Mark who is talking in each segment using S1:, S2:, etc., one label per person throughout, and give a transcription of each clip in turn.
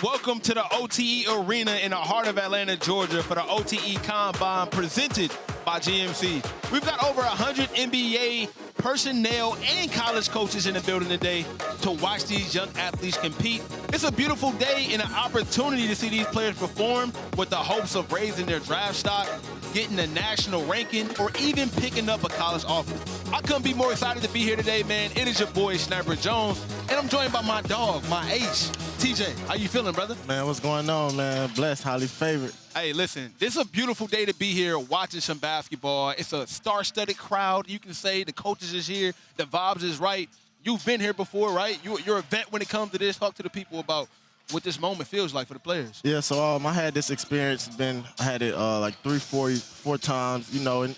S1: Welcome to the OTE Arena in the heart of Atlanta, Georgia for the OTE Combine presented by GMC. We've got over 100 NBA personnel and college coaches in the building today to watch these young athletes compete. It's a beautiful day and an opportunity to see these players perform with the hopes of raising their draft stock, getting a national ranking, or even picking up a college offer. I couldn't be more excited to be here today, man. It is your boy, Sniper Jones, and I'm joined by my dog, my ace, TJ. How you feeling, brother?
S2: Man, what's going on, man? Blessed, highly favored.
S1: Hey, listen, this is a beautiful day to be here watching some basketball. It's a star-studded crowd. You can say the coaches is here, the vibes is right. You've been here before, right? You're a vet when it comes to this. Talk to the people about what this moment feels like for the players.
S2: Yeah, so I had this experience. I had it like four times, you know, and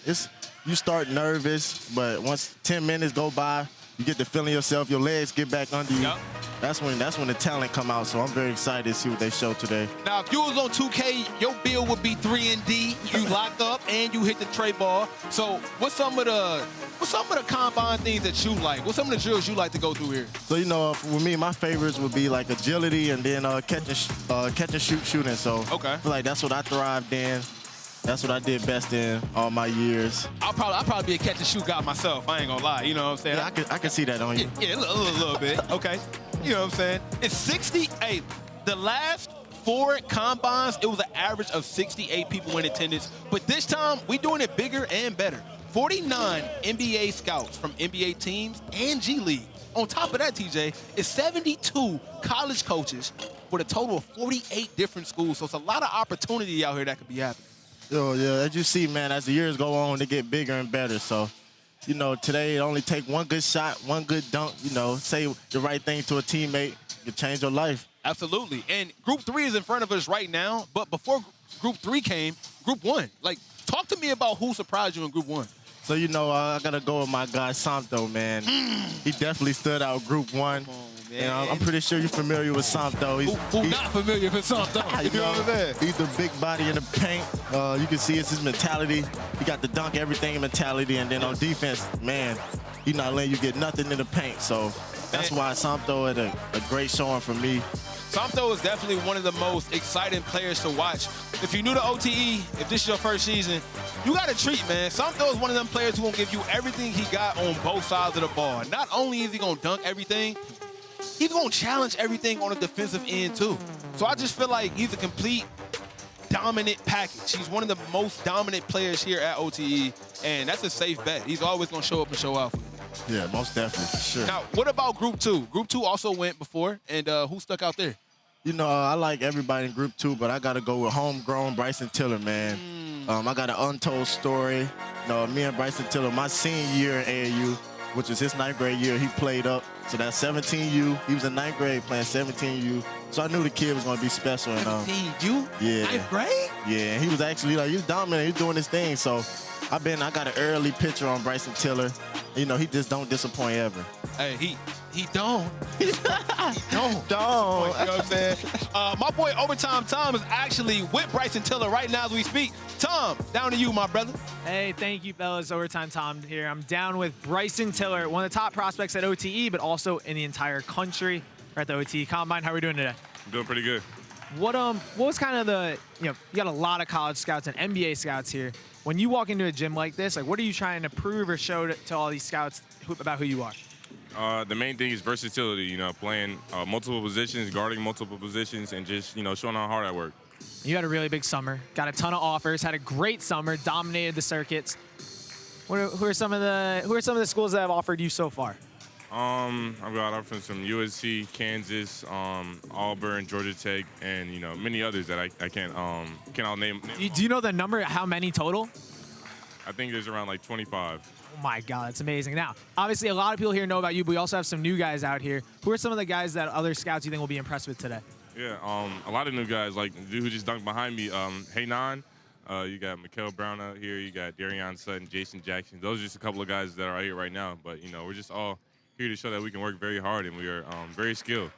S2: you start nervous, but once 10 minutes go by, you get the feeling yourself, your legs get back under you.
S1: Yep.
S2: That's when the talent come out, so I'm very excited to see what they show today.
S1: Now, if you was on 2K, your bill would be 3 and D. You locked up and you hit the Trey ball. So what's some of the combine things that you like? What's some of the drills you like to go through here?
S2: So, you know, with me, my favorites would be like agility and then catch and shoot shooting. So
S1: okay.
S2: I feel like that's what I thrived in. That's what I did best in all my years.
S1: I'll probably be a catch and shoot guy myself. I ain't gonna lie. You know what I'm saying?
S2: Yeah, I can see that on you.
S1: Yeah, a little bit. Okay. You know what I'm saying? It's 68. The last 4 combines, it was an average of 68 people in attendance. But this time, we're doing it bigger and better. 49 NBA scouts from NBA teams and G League. On top of that, TJ, it's 72 college coaches with a total of 48 different schools. So it's a lot of opportunity out here that could be happening.
S2: Yo, yeah, as you see, man, as the years go on, they get bigger and better. So, you know, today it only take one good shot, one good dunk, you know, say the right thing to a teammate, you change your life.
S1: Absolutely. And Group 3 is in front of us right now, but before Group 3 came, Group 1. Like, talk to me about who surprised you in Group 1.
S2: So, you know, I got to go with my guy, Santo, man. He definitely stood out Group 1. And I'm pretty sure you're familiar with Santo.
S1: Who's not familiar with Santo? You know what I'm saying?
S2: He's the big body in the paint. You can see it's his mentality. He got the dunk everything mentality. And then on defense, man, he's not letting you get nothing in the paint. So that's why Santo had a great showing for me.
S1: Santo is definitely one of the most exciting players to watch. If you're new to OTE, if this is your first season, you got a treat, man. Santo is one of them players who will give you everything he got on both sides of the ball. Not only is he going to dunk everything, he's going to challenge everything on the defensive end, too. So I just feel like he's a complete dominant package. He's one of the most dominant players here at OTE, and that's a safe bet. He's always going to show up and show out for you.
S2: Yeah, most definitely, for sure.
S1: Now, what about Group 2? Group 2 also went before, and who stuck out there?
S2: You know, I like everybody in Group 2, but I got to go with homegrown Bryson Tiller, man. I got an untold story. You know, me and Bryson Tiller, my senior year in AAU, which was his 9th grade year, he played up. So that's 17U. He was in 9th grade playing 17U. So I knew the kid was going to be special.
S1: 17U?
S2: Yeah.
S1: 9th grade?
S2: Yeah, and he was actually, like, he's dominant. He's doing his thing. So I got an early picture on Bryson Tiller. You know, he just don't disappoint ever.
S1: Hey, he don't. He don't. You know what I'm saying? My boy Overtime Tom is actually with Bryson Tiller right now as we speak. Tom, down to you, my brother.
S3: Hey, thank you, fellas. Overtime Tom here. I'm down with Bryson Tiller, one of the top prospects at OTE, but also in the entire country. We're at the OTE Combine. How are we doing today?
S4: I'm doing pretty good.
S3: What was kind of the, you got a lot of college scouts and NBA scouts here. When you walk into a gym like this, like, what are you trying to prove or show to all these scouts about who you are?
S4: The main thing is versatility, you know, playing multiple positions, guarding multiple positions, and just, you know, showing how hard I work.
S3: You had a really big summer, got a ton of offers, had a great summer, dominated the circuits. Who are some of the schools that have offered you so far?
S4: I've got offers from USC, Kansas, Auburn, Georgia Tech, and, you know, many others that I can't all name.
S3: Do you know the number? How many total?
S4: I think there's around like 25.
S3: Oh my God, that's amazing. Now, obviously, a lot of people here know about you, but we also have some new guys out here. Who are some of the guys that other scouts you think will be impressed with today?
S4: Yeah, a lot of new guys, like the dude who just dunked behind me, Hey Nan. You got Mikael Brown out here. You got Darian Sutton, Jason Jackson. Those are just a couple of guys that are out here right now. But, you know, we're just all here to show that we can work very hard, and we are very skilled.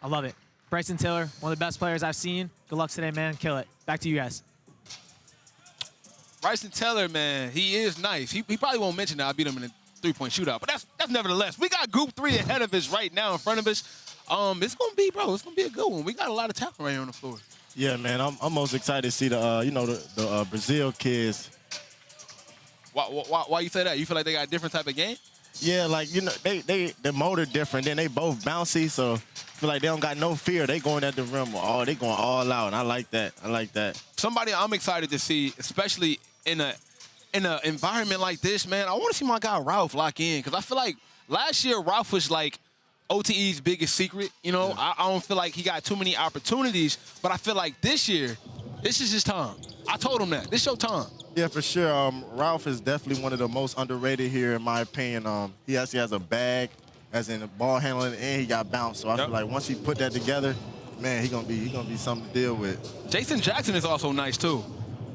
S3: I love it. Bryson Tiller, one of the best players I've seen. Good luck today, man. Kill it. Back to you guys.
S1: Bryson Tiller, man, he is nice. He probably won't mention that I beat him in a three-point shootout, but that's nevertheless. We got Group 3 ahead of us right now in front of us. It's gonna be, bro. It's gonna be a good one. We got a lot of talent right here on the floor.
S2: Yeah, man. I'm most excited to see the Brazil kids.
S1: Why you say that? You feel like they got a different type of game?
S2: Yeah, like, the motor different. Then they both bouncy, so I feel like they don't got no fear. They going at the rim. Oh, they going all out, and I like that. I like that.
S1: Somebody I'm excited to see, especially in an environment like this, man. I want to see my guy Ralph lock in, because I feel like last year Ralph was like OTE's biggest secret. You know, I don't feel like he got too many opportunities, but I feel like this year, this is his time. I told him that. This is your time.
S2: Yeah, for sure. Ralph is definitely one of the most underrated here, in my opinion. He actually has a bag, as in ball handling, and he got bounced. So I feel like once he put that together, man, he gonna be something to deal with.
S1: Jason Jackson is also nice too.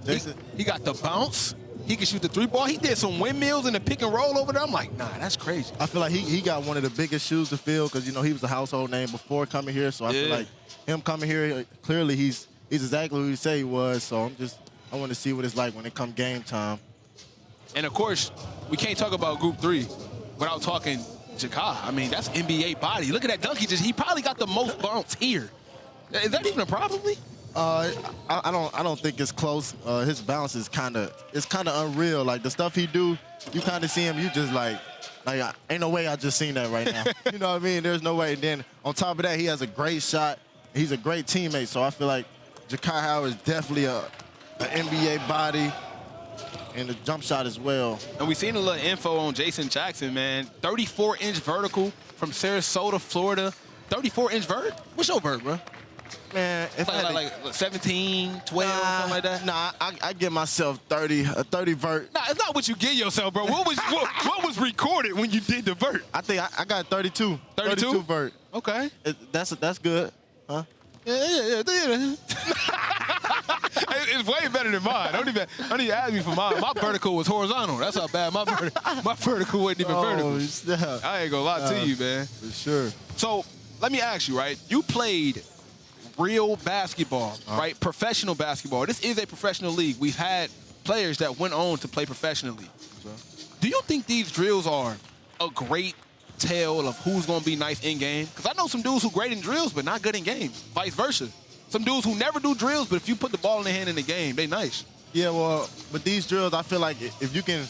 S2: Jason,
S1: he got the bounce. He can shoot the 3-ball. He did some windmills in the pick and roll over there. I'm like, nah, that's crazy.
S2: I feel like he got one of the biggest shoes to fill, because he was a household name before coming here. So I feel like him coming here, clearly he's exactly who he said he was. So I want to see what it's like when it comes game time.
S1: And of course, we can't talk about Group 3 without talking Jahki. I mean, that's NBA body. Look at that dunk. He probably got the most bounce here. Is that even a problem?
S2: I don't think it's close. His bounce is kind of unreal. Like the stuff he do, you kind of see him. You just like ain't no way I just seen that right now. You know what I mean? There's no way. And then on top of that, he has a great shot. He's a great teammate. So I feel like Jahki Howard is definitely an NBA body, and the jump shot as well.
S1: And we seen a little info on Jason Jackson, man. 34-inch vertical from Sarasota, Florida. 34-inch vert? What's your vert, bro?
S2: Man, if
S1: like 17, 12, something like that?
S2: Nah, I give myself a 30 vert.
S1: Nah, it's not what you give yourself, bro. What was recorded when you did the vert?
S2: I think I got 32.
S1: 32
S2: vert.
S1: Okay.
S2: That's good, huh?
S1: Yeah. It's way better than mine. Don't even ask me for mine. My vertical was horizontal. That's how bad my vertical wasn't even vertical.
S2: Snap.
S1: I ain't gonna lie to you, man.
S2: For sure.
S1: So let me ask you, right? You played real basketball, right? Professional basketball. This is a professional league. We've had players that went on to play professionally. Do you think these drills are a great tell of who's gonna be nice in game? Because I know some dudes who great in drills but not good in games. Vice versa. Some dudes who never do drills, but if you put the ball in their hand in the game, they nice.
S2: Yeah, well, with these drills, I feel like if you can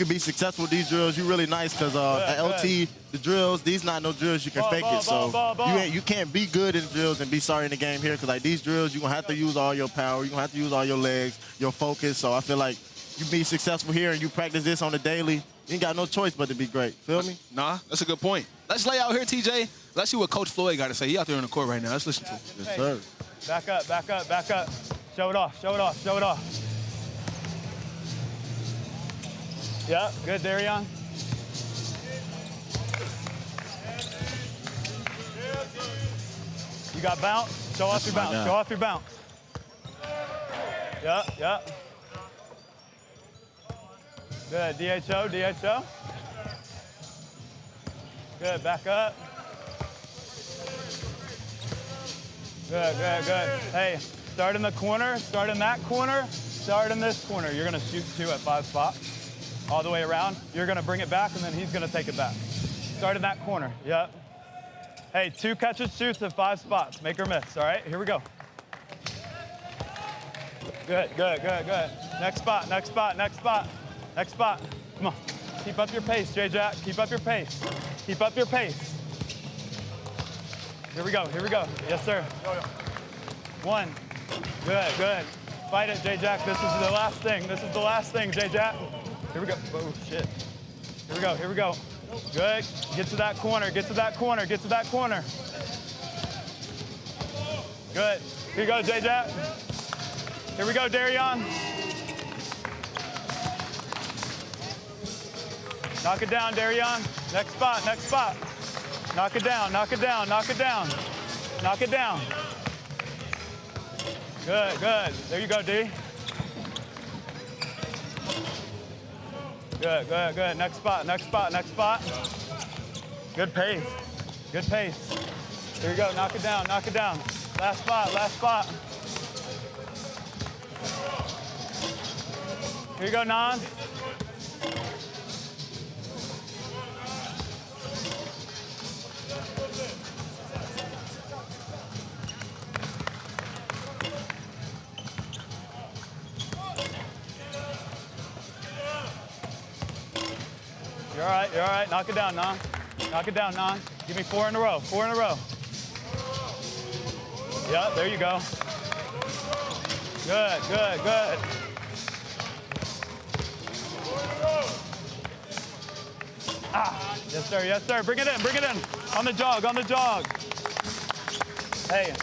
S2: be successful with these drills, you're really nice, because at LT, the drills, these not no drills, you can fake it. So you can't be good in drills and be sorry in the game here, because like these drills, you're going to have to use all your power. You're going to have to use all your legs, your focus. So I feel like you be successful here and you practice this on the daily, you ain't got no choice but to be great. Feel me?
S1: Nah, that's a good point. Let's lay out here, TJ. Let's see what Coach Floyd got to say. He out there on the court right now. Let's listen to him.
S2: Yes, sir.
S5: Back up, back up, back up. Show it off, show it off, show it off. Yeah, good, Darion. You got bounce? Show off your bounce, show off your bounce. Yeah. Good, DHO. Good, back up. Good. Hey, start in the corner, start in that corner, start in this corner. You're gonna shoot 2 at 5 spots, all the way around. You're gonna bring it back, and then he's gonna take it back. Start in that corner, yep. Hey, 2 catches, shoots at 5 spots. Make or miss, all right? Here we go. Good. Next spot. Come on, keep up your pace, J-Jack, keep up your pace. Here we go. Yes, sir. 1. Good. Fight it, J-Jack. This is the last thing, J-Jack. Here we go. Oh, shit. Here we go. Good. Get to that corner. Good. Here you go, J-Jack. Here we go, Darion. Knock it down, Darion. Next spot. Knock it down. Good. There you go, D. Good. Next spot. Good pace. There you go, knock it down. Last spot. Here you go, Nan. You're all right. Knock it down, Nan. Knock it down, Nan. Give me 4 in a row. 4 in a row. Yeah, there you go. Good, good, good. Ah, yes, sir, yes, sir. Bring it in, bring it in. On the jog, on the jog. Hey,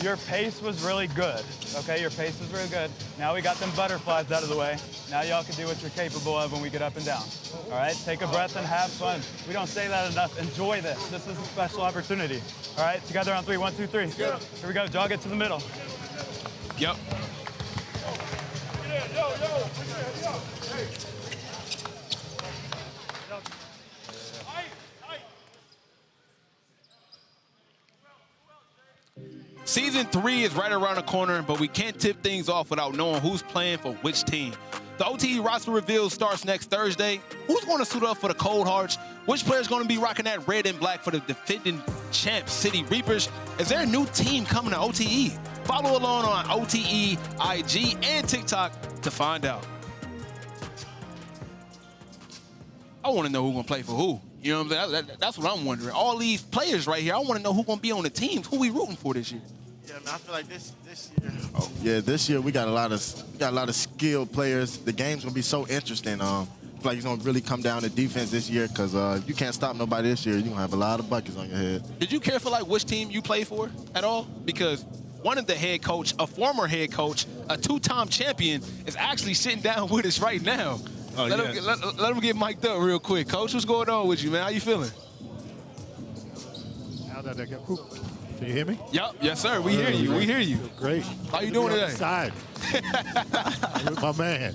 S5: your pace was really good, okay? Your pace was really good. Now we got them butterflies out of the way. Now y'all can do what you're capable of when we get up and down. All right, take a breath and have fun. We don't say that enough. Enjoy this. This is a special opportunity. All right, together on 3. 1, 2, 3. Here we go, jog it to the middle.
S1: Yep. Season 3 is right around the corner, but we can't tip things off without knowing who's playing for which team. The OTE roster reveal starts next Thursday. Who's going to suit up for the Cold Hearts? Which player's going to be rocking that red and black for the defending champ City Reapers? Is there a new team coming to OTE? Follow along on OTE, IG, and TikTok to find out. I want to know who's going to play for who. You know what I'm saying? That's what I'm wondering. All these players right here, I want to know who's going to be on the teams. Who we rooting for this year?
S2: Yeah, man, I feel like this year. Oh, yeah, this year we got a lot of skilled players. The game's gonna be so interesting. I feel like it's gonna really come down to defense this year because you can't stop nobody this year. You're gonna have a lot of buckets on your head.
S1: Did you care for like which team you play for at all? Because one of the head coach, a former head coach, a 2-time champion, is actually sitting down with us right now.
S6: Oh,
S1: let him get mic'd up real quick. Coach, what's going on with you, man? How you feeling?
S6: Now that I got, can you hear me?
S1: Yep. Yes, sir. We hear you. We hear you.
S6: Great.
S1: How you doing today?
S6: Side. With my man.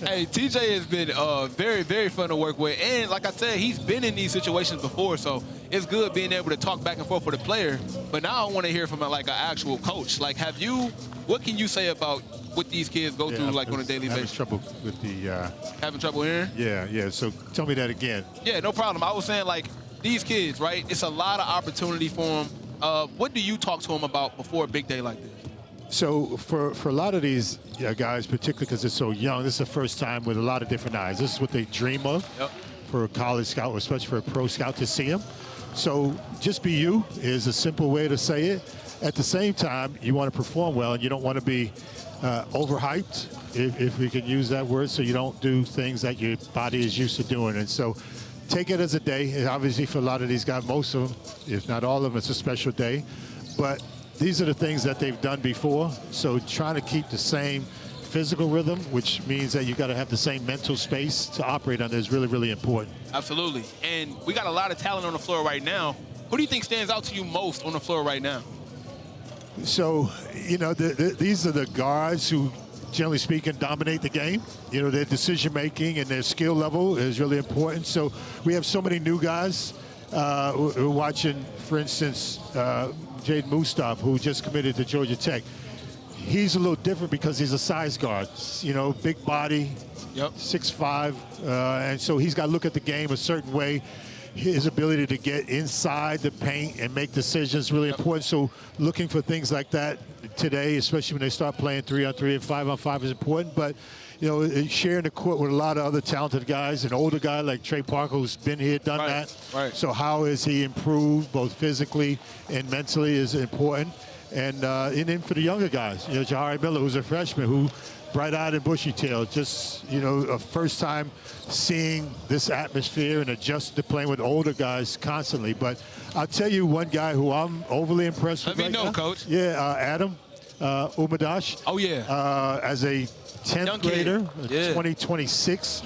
S1: Hey, TJ has been very, very fun to work with. And like I said, he's been in these situations before, so it's good being able to talk back and forth with a player. But now I want to hear from like an actual coach. Like, what can you say about what these kids go through like on a daily basis?
S6: Having trouble with the...
S1: Having trouble hearing?
S6: Yeah. So tell me that again.
S1: Yeah, no problem. I was saying, like, these kids, right? It's a lot of opportunity for them. What do you talk to them about before a big day like this?
S6: So for a lot of these guys, particularly because they're so young, this is the first time with a lot of different eyes. This is what they dream of for a college scout, or especially for a pro scout to see them. So just be you is a simple way to say it. At the same time, you want to perform well, and you don't want to be overhyped, if we can use that word, so you don't do things that your body is used to doing. And so take it as a day. And obviously, for a lot of these guys, most of them, if not all of them, it's a special day. But these are the things that they've done before. So trying to keep the same physical rhythm, which means that you got to have the same mental space to operate under, is really, really important.
S1: Absolutely. And we got a lot of talent on the floor right now. Who do you think stands out to you most on the floor right now?
S6: So, you know, these are the guards who, generally speaking, dominate the game. You know, their decision-making and their skill level is really important. So we have so many new guys. We're watching, for instance, Jaden Mustaf, who just committed to Georgia Tech. He's a little different because he's a size guard. You know, big body, 6'5", and so he's got to look at the game a certain way. His ability to get inside the paint and make decisions is really important. So looking for things like that today, especially when they start playing 3-on-3 and 5-on-5, is important. But, you know, sharing the court with a lot of other talented guys, an older guy like Trey Parker who's been here, done that. Right. So how is he improved both physically and mentally is important. And then for the younger guys, you know, Jahki Miller, who's a freshman, who bright-eyed and bushy-tailed, just, you know, a first time seeing this atmosphere and adjust to playing with older guys constantly. But I'll tell you one guy who I'm overly impressed with.
S1: Let me know, Coach.
S6: Yeah, Adam Umadash.
S1: Oh, yeah.
S6: As a 10th grader, 2026,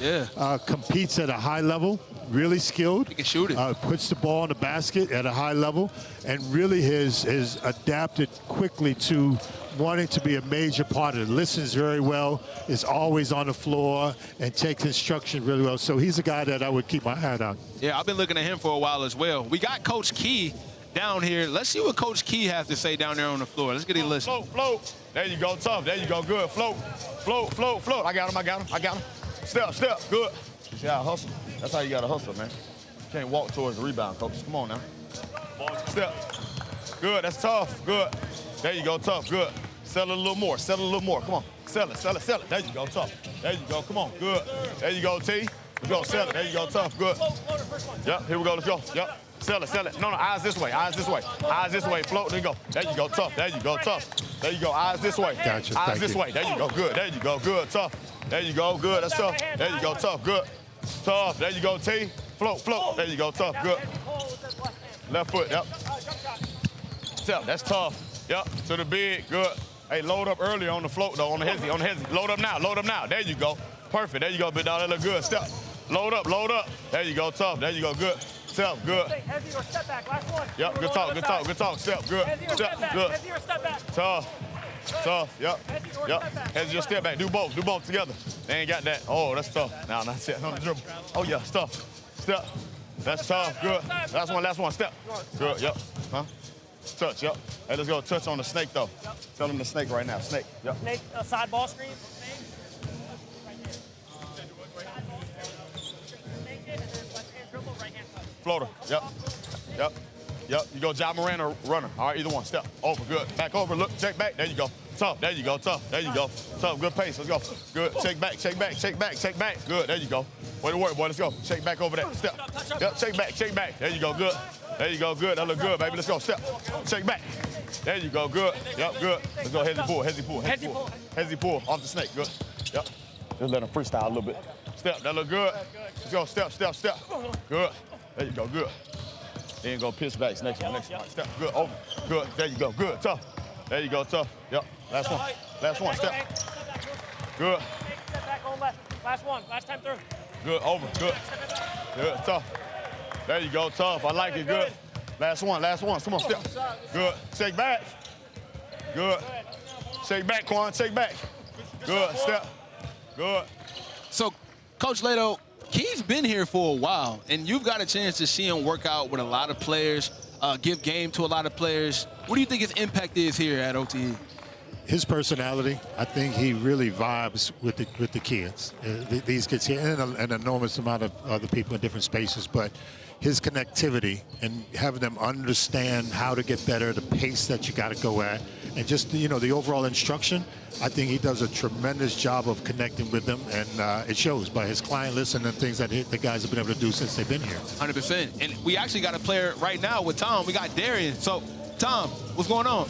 S6: competes at a high level, really skilled.
S1: He can shoot it.
S6: Puts the ball in the basket at a high level, and really has adapted quickly to wanting to be a major part of it. Listens very well, is always on the floor, and takes instruction really well. So he's a guy that I would keep my hat on.
S1: Yeah, I've been looking at him for a while as well. We got Coach Key down here. Let's see what Coach Key has to say down there on the floor. Let's get a listen.
S7: Float. There you go, tough. There you go, good. Float. I got him. Step, good. You see how I hustle? That's how you got to hustle, man. You can't walk towards the rebound, coach. Come on now. Step. Good, that's tough, good. There you go, tough, good. Settle a little more, Come on, sell it. There you go, tough. There you go, come on, good. There you go, T. Let's go, sell it. There you go, tough, good. Yep, here we go, let's go. Yep, sell it. No, eyes this way, eyes this way. Eyes this way, float, there you go. There you go, tough, there you go, tough. There you go, eyes this way.
S6: Gotcha,
S7: eyes
S6: thank
S7: this
S6: you.
S7: way, there you go, good. There you go, good, tough. There you go, good, that's tough. There you go, tough, good. Tough, there you go, T. Float, there you go, tough, good. Left foot, yep. Tough, that's tough. Yep, to the big, good. Hey, load up early on the float, though, on the hezzy, Load up now. There you go. Perfect, there you go, big dog, that look good. Step, load up. There you go, tough, there you go, good. Step, good.
S8: Heavy or step back, last one.
S7: Yep, good talk. Step, good. Step, good.
S8: Heavy or step back.
S7: Tough, yep. Heavy or step back, do both together. They ain't got that. Oh, that's tough. Now, that's it, on the dribble. Oh, yeah, step. That's tough, good. Last one, step. Good, yep. Huh? Touch, yep. Hey, let's go touch on the snake, though. Tell them the snake right now, snake, yep.
S8: Snake, side ball screen.
S7: Floater, yep. You go John Moran or runner. All right, either one. Step, over, good. Back over, look, check back. There you go. Tough, there you go. Tough, good pace, let's go. Good, check back. Good, there you go. Way to work, boy, let's go. Check back over there, step. Yep, check back. There you go, good. That look good, baby, let's go, step. Check back. There you go, good. Yep, good. Let's go, hezzy pull, off the snake, good. Yep, just let him freestyle a little bit. Step, that look good. Let's go, step. Good, there you go, good. Then go piss backs, next one. Step, good, over, good, there you go, good, tough. There you go, tough, yep, last one, step. Good.
S8: Step back on left, last one, last time through.
S7: Good, over, good, tough. There you go, tough, I like it, good. Last one, come on, step. Good, shake back. Good. Shake back, Quan, shake back. Good, step. Good.
S1: So, Coach Leto, Key's been here for a while, and you've got a chance to see him work out with a lot of players, give game to a lot of players. What do you think his impact is here at OTE?
S6: His personality, I think he really vibes with the kids. These kids here, and an enormous amount of other people in different spaces, but his connectivity and having them understand how to get better, the pace that you got to go at, and just, you know, the overall instruction, I think he does a tremendous job of connecting with them, and it shows by his client list and the things that the guys have been able to do since they've been here.
S1: 100%. And we actually got a player right now with Tom. We got Darian. So, Tom, what's going on?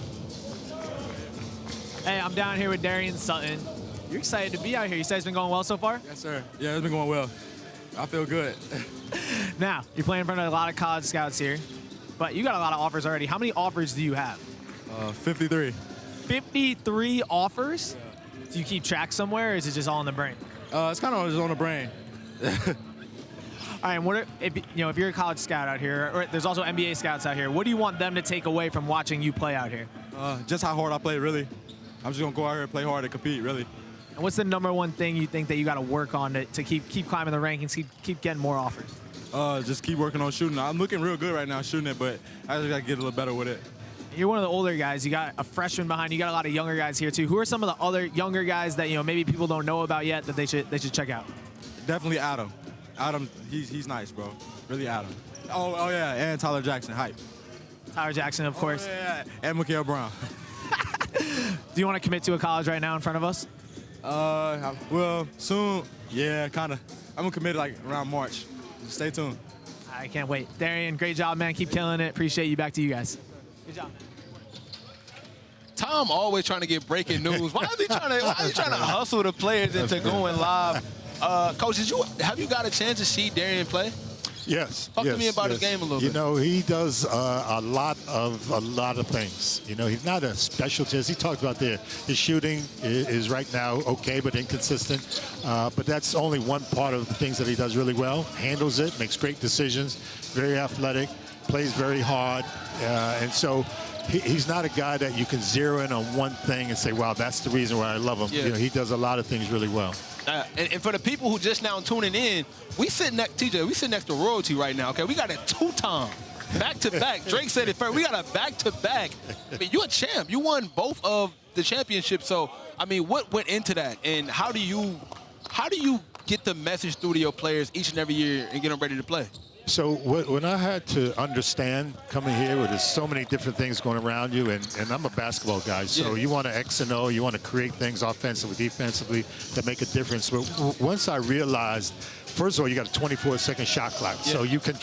S3: Hey, I'm down here with Darian Sutton. You're excited to be out here. You said it's been going well so far?
S9: Yes, sir. Yeah, it's been going well. I feel good.
S3: Now, you're playing in front of a lot of college scouts here, but you got a lot of offers already. How many offers do you have?
S9: 53.
S3: 53 offers? Yeah. Do you keep track somewhere, or is it just all in the brain?
S9: It's kind of just on the brain.
S3: All right, if you're a college scout out here, or there's also NBA scouts out here, what do you want them to take away from watching you play out here?
S9: Just how hard I play, really. I'm just going to go out here and play hard and compete, really.
S3: And what's the #1 thing you think that you got to work on to keep climbing the rankings, keep getting more offers?
S9: Just keep working on shooting. I'm looking real good right now shooting it, but I just got to get a little better with it.
S3: You're one of the older guys. You got a freshman behind you. You got a lot of younger guys here, too. Who are some of the other younger guys that, maybe people don't know about yet that they should check out?
S9: Definitely Adam. Adam, he's nice, bro. Really Adam. Oh yeah, and Tyler Jackson, hype.
S3: Tyler Jackson, of course.
S9: Yeah, and Mikael Brown.
S3: Do you want to commit to a college right now in front of us?
S9: Well, soon. Yeah, kind of. I'm going to commit like around March. Stay tuned.
S3: I can't wait. Darian, great job, man. Keep killing it. Appreciate you. Back to you guys. Good job, man.
S1: Tom always trying to get breaking news. Why is he trying to hustle the players into going live? Coach, have you got a chance to see Darian play?
S6: Yes.
S1: Talk to me about his game a little bit.
S6: He does a lot of things. He's not a specialist. He talked about his shooting is right now okay, but inconsistent. But that's only one part of the things that he does really well. Handles it, makes great decisions, very athletic, plays very hard, and so he's not a guy that you can zero in on one thing and say, wow, that's the reason why I love him.
S1: Yeah.
S6: He does a lot of things really well.
S1: And for the people who just now tuning in, we sit next to royalty right now, okay? We got a two-time, back-to-back. Drake said it first. We got a back-to-back. I mean, you're a champ. You won both of the championships. So, I mean, what went into that? And how do you get the message through to your players each and every year and get them ready to play?
S6: So when I had to understand coming here where there's so many different things going around you, and I'm a basketball guy, so you want to X and O, you want to create things offensively, defensively that make a difference. But once I realized first of all, you got a 24-second shot clock, so you can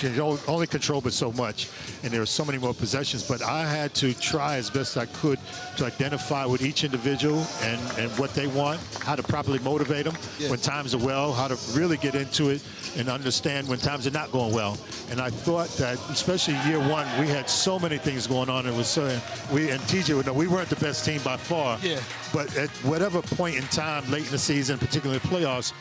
S6: only control but so much, and there are so many more possessions. But I had to try as best I could to identify with each individual and what they want, how to properly motivate them when times are well, how to really get into it and understand when times are not going well. And I thought that, especially year one, we had so many things going on. It was so, we and TJ, we weren't the best team by far. Yeah. But at whatever point in time, late in the season, particularly playoffs,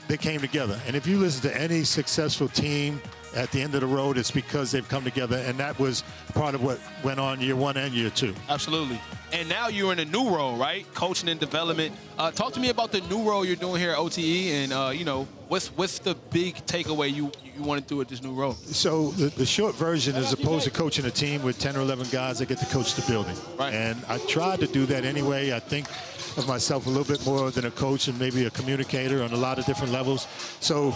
S6: they came together. And if you listen to any successful team at the end of the road, it's because they've come together, and that was part of what went on year one and year two.
S1: Absolutely. And now you're in a new role, right? Coaching and development. Talk to me about the new role you're doing here at OTE, and you know, what's the big takeaway you want to do with this new role?
S6: So the short version is, opposed to coaching a team with 10 or 11 guys, I get to coach the building. Right. And I tried to do that anyway. I think of myself a little bit more than a coach and maybe a communicator on a lot of different levels. So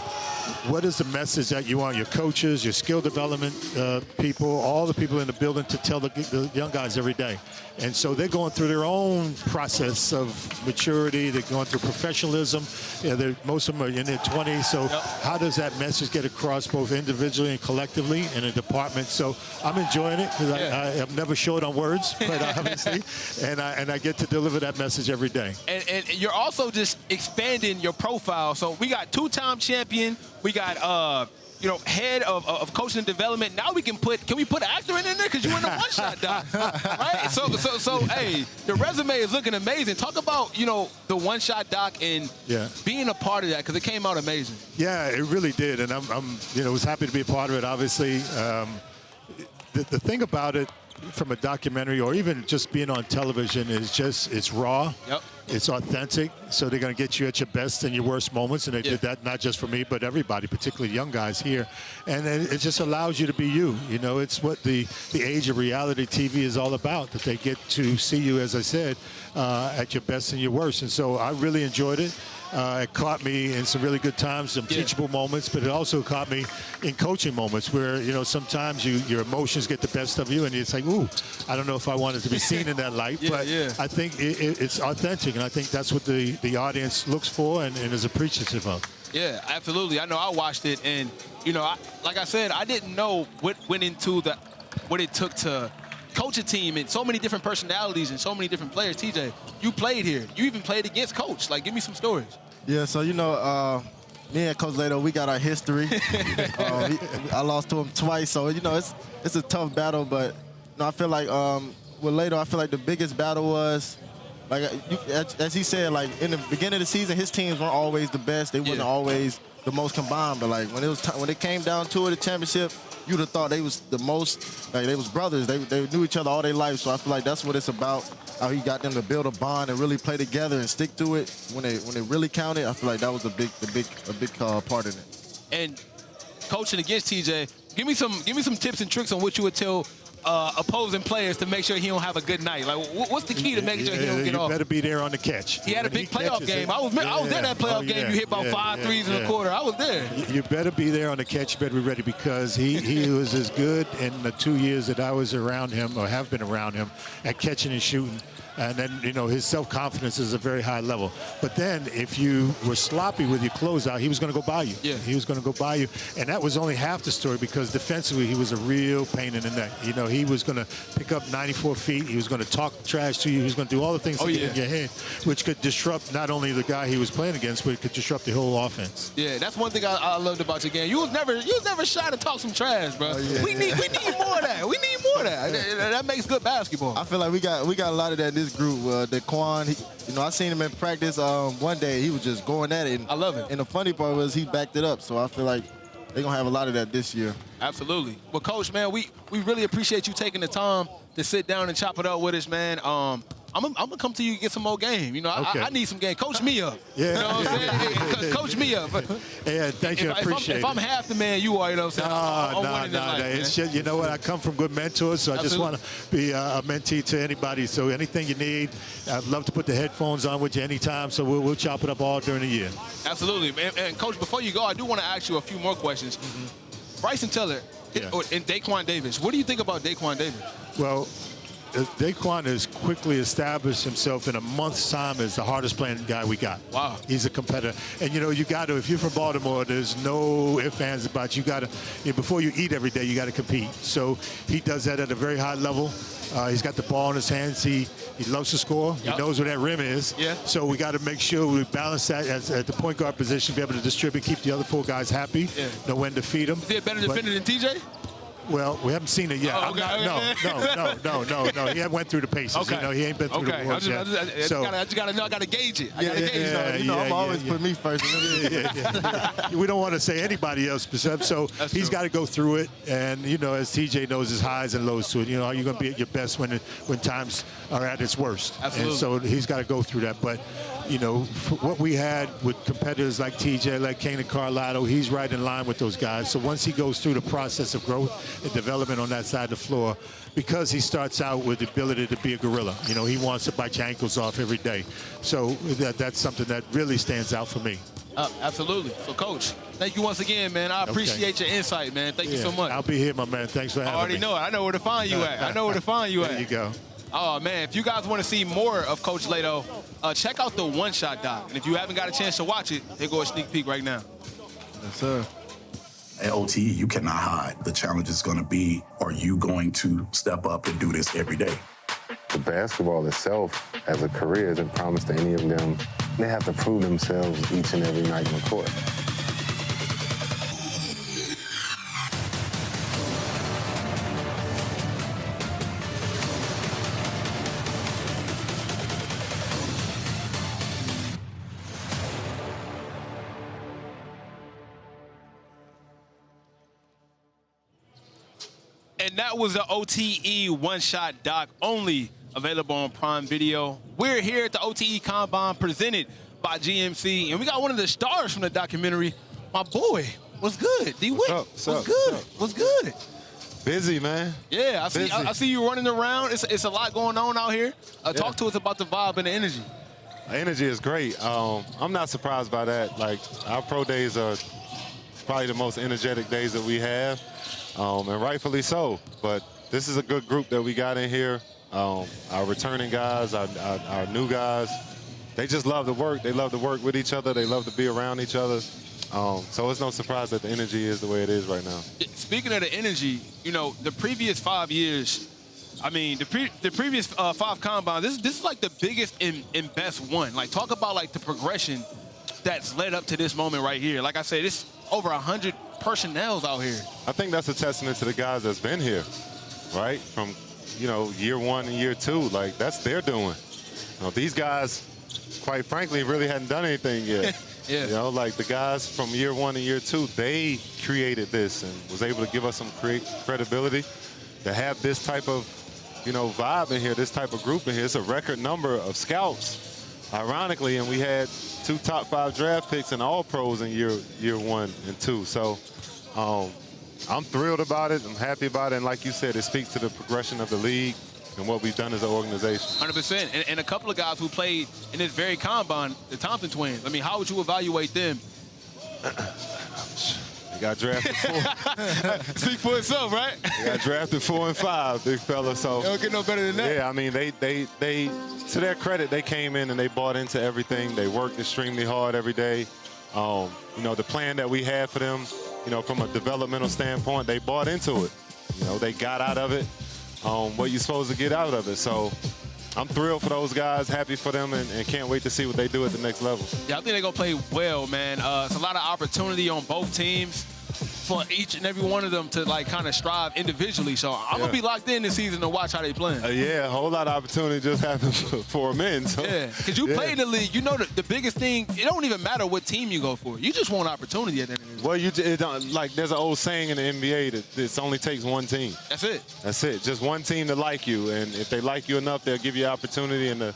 S6: what is the message that you want your coaches, your skill development people, all the people in the building to tell the young guys every day? And so they're going through their own process of maturity. They're going through professionalism. Most of them are in their 20s. So how does that message get across both individually and collectively in a department? So I'm enjoying it because I'm never short on words, quite obviously. And I get to deliver that message every day.
S1: And you're also just expanding your profile. So we got two-time champion. We got you know, head of coaching and development. Now can we put actor in there because you were in the one-shot doc, right? So hey, the resume is looking amazing. Talk about, you know, the one-shot doc and being a part of that, because it came out amazing.
S6: Yeah, it really did, and I'm you know, was happy to be a part of it. Obviously, the thing about it, from a documentary or even just being on television, is just it's raw. Yep. It's authentic, so they're going to get you at your best and your worst moments, and they did that not just for me, but everybody, particularly young guys here. And it just allows you to be you. You know, it's what the age of reality TV is all about, that they get to see you, as I said, at your best and your worst. And so I really enjoyed it. It caught me in some really good times, some teachable moments, but it also caught me in coaching moments where, you know, sometimes your emotions get the best of you, and it's like, ooh, I don't know if I wanted to be seen in that light, but I think it's authentic, and I think that's what the audience looks for and is appreciative of.
S1: Yeah, absolutely. I know I watched it, and, you know, like I said, I didn't know what went into what it took to coach a team and so many different personalities and so many different players. TJ, you played here. You even played against Coach. Like, give me some stories.
S2: Yeah, so, you know, me and Coach Lato, we got our history. I lost to him twice, so, you know, it's a tough battle. But, you know, I feel like with Lato, I feel like the biggest battle was, like, as he said, like, in the beginning of the season, his teams weren't always the best. They wasn't always the most combined. But, like, when it came down to it, the championship, you'd have thought they was the most, like, they was brothers. They knew each other all their life. So I feel like that's what it's about, how he got them to build a bond and really play together and stick to it when they really counted. I feel like that was a big part in it.
S1: And coaching against TJ, give me some tips and tricks on what you would tell opposing players to make sure he don't have a good night. Like, what's the key to making sure he don't get off?
S6: You better be there on the catch.
S1: He had a big playoff game. I was there that playoff game. You hit about 5 threes in the quarter. I was there.
S6: You better be there on the catch. You better be ready, because he was as good in the 2 years that I was around him, or have been around him, at catching and shooting. And then, you know, his self-confidence is a very high level. But then if you were sloppy with your closeout, he was going to go by you. Yeah. He was going to go by you. And that was only half the story, because defensively he was a real pain in the neck. You know, he was going to pick up 94 feet. He was going to talk trash to you. He was going to do all the things to get in your head, which could disrupt not only the guy he was playing against, but it could disrupt the whole offense.
S1: Yeah, that's one thing I loved about your game. You was never shy to talk some trash, bro. We need more of that. We need more of that. That makes good basketball.
S2: I feel like we got a lot of that in this group. Daquan, you know, I seen him in practice one day. He was just going at it. And,
S1: I love it.
S2: And the funny part was he backed it up. So I feel like they're going to have a lot of that this year.
S1: Absolutely. Well, Coach, man, we really appreciate you taking the time to sit down and chop it up with us, man. I'm gonna come to you and get some more game. You know, I need some game. Coach me up. Yeah. You know what I'm saying? Coach me up.
S6: Yeah, thank you. I appreciate it.
S1: If I'm half the man you are, you know what I'm saying?
S6: No. It's just, you know what? I come from good mentors, so I just want to be a mentee to anybody. So anything you need, I'd love to put the headphones on with you anytime. So we'll chop it up all during the year.
S1: Absolutely. And Coach, before you go, I do want to ask you a few more questions. Bryson Tiller and Daquan Davis. What do you think about Daquan Davis?
S6: Well, Daquan has quickly established himself in a month's time as the hardest playing guy we got.
S1: Wow.
S6: He's a competitor. And, you know, you got to, if you're from Baltimore, there's no ifs, ands about you. Got to, before you eat every day, you got to compete. So he does that at a very high level. He's got the ball in his hands. He loves to score.
S1: Yep.
S6: He knows where that rim is.
S1: Yeah.
S6: So we got to make sure we balance that at the point guard position, be able to distribute, keep the other 4 guys happy, know when to feed them.
S1: Is he a better defender than TJ?
S6: Well, we haven't seen it yet.
S1: Oh, okay.
S6: No. He hasn't went through the paces.
S1: Okay.
S6: You know, he ain't been through the boards yet.
S1: I just gotta know. I gotta gauge it. I gotta gauge it.
S2: You know, I'm always put me first.
S6: We don't want to say anybody else, so he's got to go through it. And you know, as TJ knows, his highs and lows to it. You know, you're going to be at your best when times are at its worst.
S1: Absolutely.
S6: And so he's got to go through that. But you know, what we had with competitors like TJ, like Kane and Carlotto, he's right in line with those guys. So once he goes through the process of growth and development on that side of the floor, because he starts out with the ability to be a gorilla. You know, he wants to bite your ankles off every day. So that's something that really stands out for me.
S1: Absolutely. So, Coach, thank you once again, man. I appreciate your insight, man. Thank you so much.
S6: I'll be here, my man. Thanks for having me.
S1: I already know it. I know where to find you at.
S6: There you go.
S1: Oh, man, if you guys want to see more of Coach Leto, check out the one-shot doc. And if you haven't got a chance to watch it, here go a sneak peek right now.
S2: Yes, sir.
S10: At OTE, you cannot hide. The challenge is going to be, are you going to step up and do this every day?
S11: The basketball itself, as a career, isn't promised to any of them. They have to prove themselves each and every night in the court.
S1: And that was the OTE one-shot doc, only available on Prime Video. We're here at the OTE Combine presented by GMC, and we got one of the stars from the documentary, my boy. What's good? D-Wick. What's good? What's good?
S12: Busy, man.
S1: Yeah, I see you running around. It's a lot going on out here. Talk to us about the vibe and the energy.
S12: The energy is great. I'm not surprised by that. Like, our pro days are probably the most energetic days that we have. And rightfully so, but this is a good group that we got in here. Our returning guys, our new guys, they just love to work. They love to work with each other. They love to be around each other. So it's no surprise that the energy is the way it is right now.
S1: Speaking of the energy, you know, the previous 5 years, I mean, the previous 5 combines, this is like the biggest and best one. Like, talk about like the progression that's led up to this moment right here. Like I said, it's over 100 personnels out here.
S12: I think that's a testament to the guys that's been here, right? From, you know, year 1 and year 2, like that's their doing. You know, these guys, quite frankly, really hadn't done anything yet.
S1: Yeah.
S12: You know, like the guys from year 1 and year 2, they created this and was able to give us some credibility to have this type of, you know, vibe in here, this type of group in here. It's a record number of scouts, ironically, and we had 2 top 5 draft picks and all pros in year 1 and 2. So I'm thrilled about it. I'm happy about it. And like you said, it speaks to the progression of the league and what we've done as an organization.
S1: 100%. And a couple of guys who played in this very combine, the Thompson twins. I mean, how would you evaluate them?
S12: They got drafted 4.
S1: Speak for itself, right?
S12: They got drafted 4 and 5, big fella. So
S1: they don't get no better than that.
S12: Yeah, I mean, they to their credit, they came in and they bought into everything. They worked extremely hard every day. You know, the plan that we had for them, you know, from a developmental standpoint, they bought into it. You know, they got out of it what you're supposed to get out of it. So I'm thrilled for those guys, happy for them, and can't wait to see what they do at the next level.
S1: Yeah, I think they're going to play well, man. It's a lot of opportunity on both teams for each and every one of them to, like, kind of strive individually. So I'm going to be locked in this season to watch how they play.
S12: Yeah, a whole lot of opportunity just happened for men. So.
S1: Yeah, because you play in the league. You know the biggest thing, it don't even matter what team you go for. You just want opportunity at the end of the day.
S12: Well, like, there's an old saying in the NBA that it only takes one team.
S1: That's it.
S12: That's it. Just one team to like you. And if they like you enough, they'll give you opportunity. And the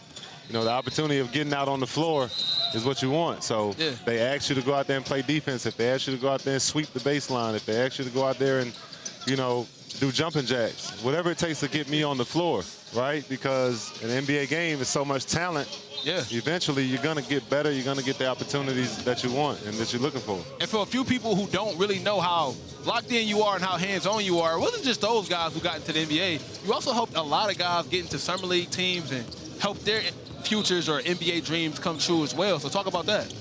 S12: opportunity of getting out on the floor is what you want. So they ask you to go out there and play defense. If they ask you to go out there and sweep the baseline, if they ask you to go out there and, you know, do jumping jacks, whatever it takes to get me on the floor, right? Because an NBA game is so much talent
S1: Yeah.
S12: Eventually, you're going to get better. You're going to get the opportunities that you want and that you're looking for.
S1: And for a few people who don't really know how locked in you are and how hands-on you are, it wasn't just those guys who got into the NBA. You also helped a lot of guys get into summer league teams and help their futures or NBA dreams come true as well. So talk about that.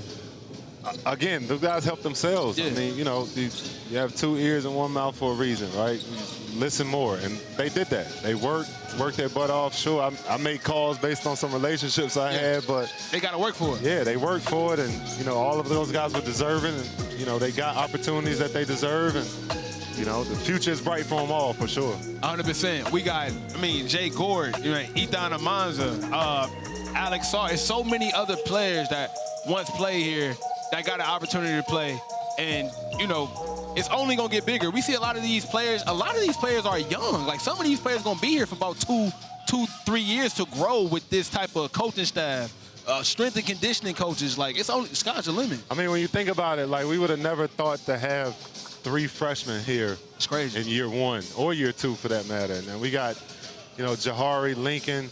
S12: Again, those guys help themselves.
S1: Yeah.
S12: I mean, you know, you have 2 ears and 1 mouth for a reason, right? You listen more, and they did that. They worked their butt off. Sure, I made calls based on some relationships I had, but
S1: they got to work for it.
S12: Yeah, they worked for it, and you know, all of those guys were deserving, and you know, they got opportunities that they deserve, and you know, the future is bright for them all for sure.
S1: 100%. We got, I mean, Jay Gord, you know, Ethan Amanza, Alex Saw. There's so many other players that once played here that got an opportunity to play, and you know, it's only gonna get bigger. We see a lot of these players are young. Like some of these players gonna be here for about 2-3 years to grow with this type of coaching staff, strength and conditioning coaches. Like it's only, sky's the limit.
S12: I mean, when you think about it, like we would have never thought to have 3 freshmen here.
S1: It's crazy.
S12: In year 1 or year 2 for that matter. And we got, you know, Jahari, Lincoln,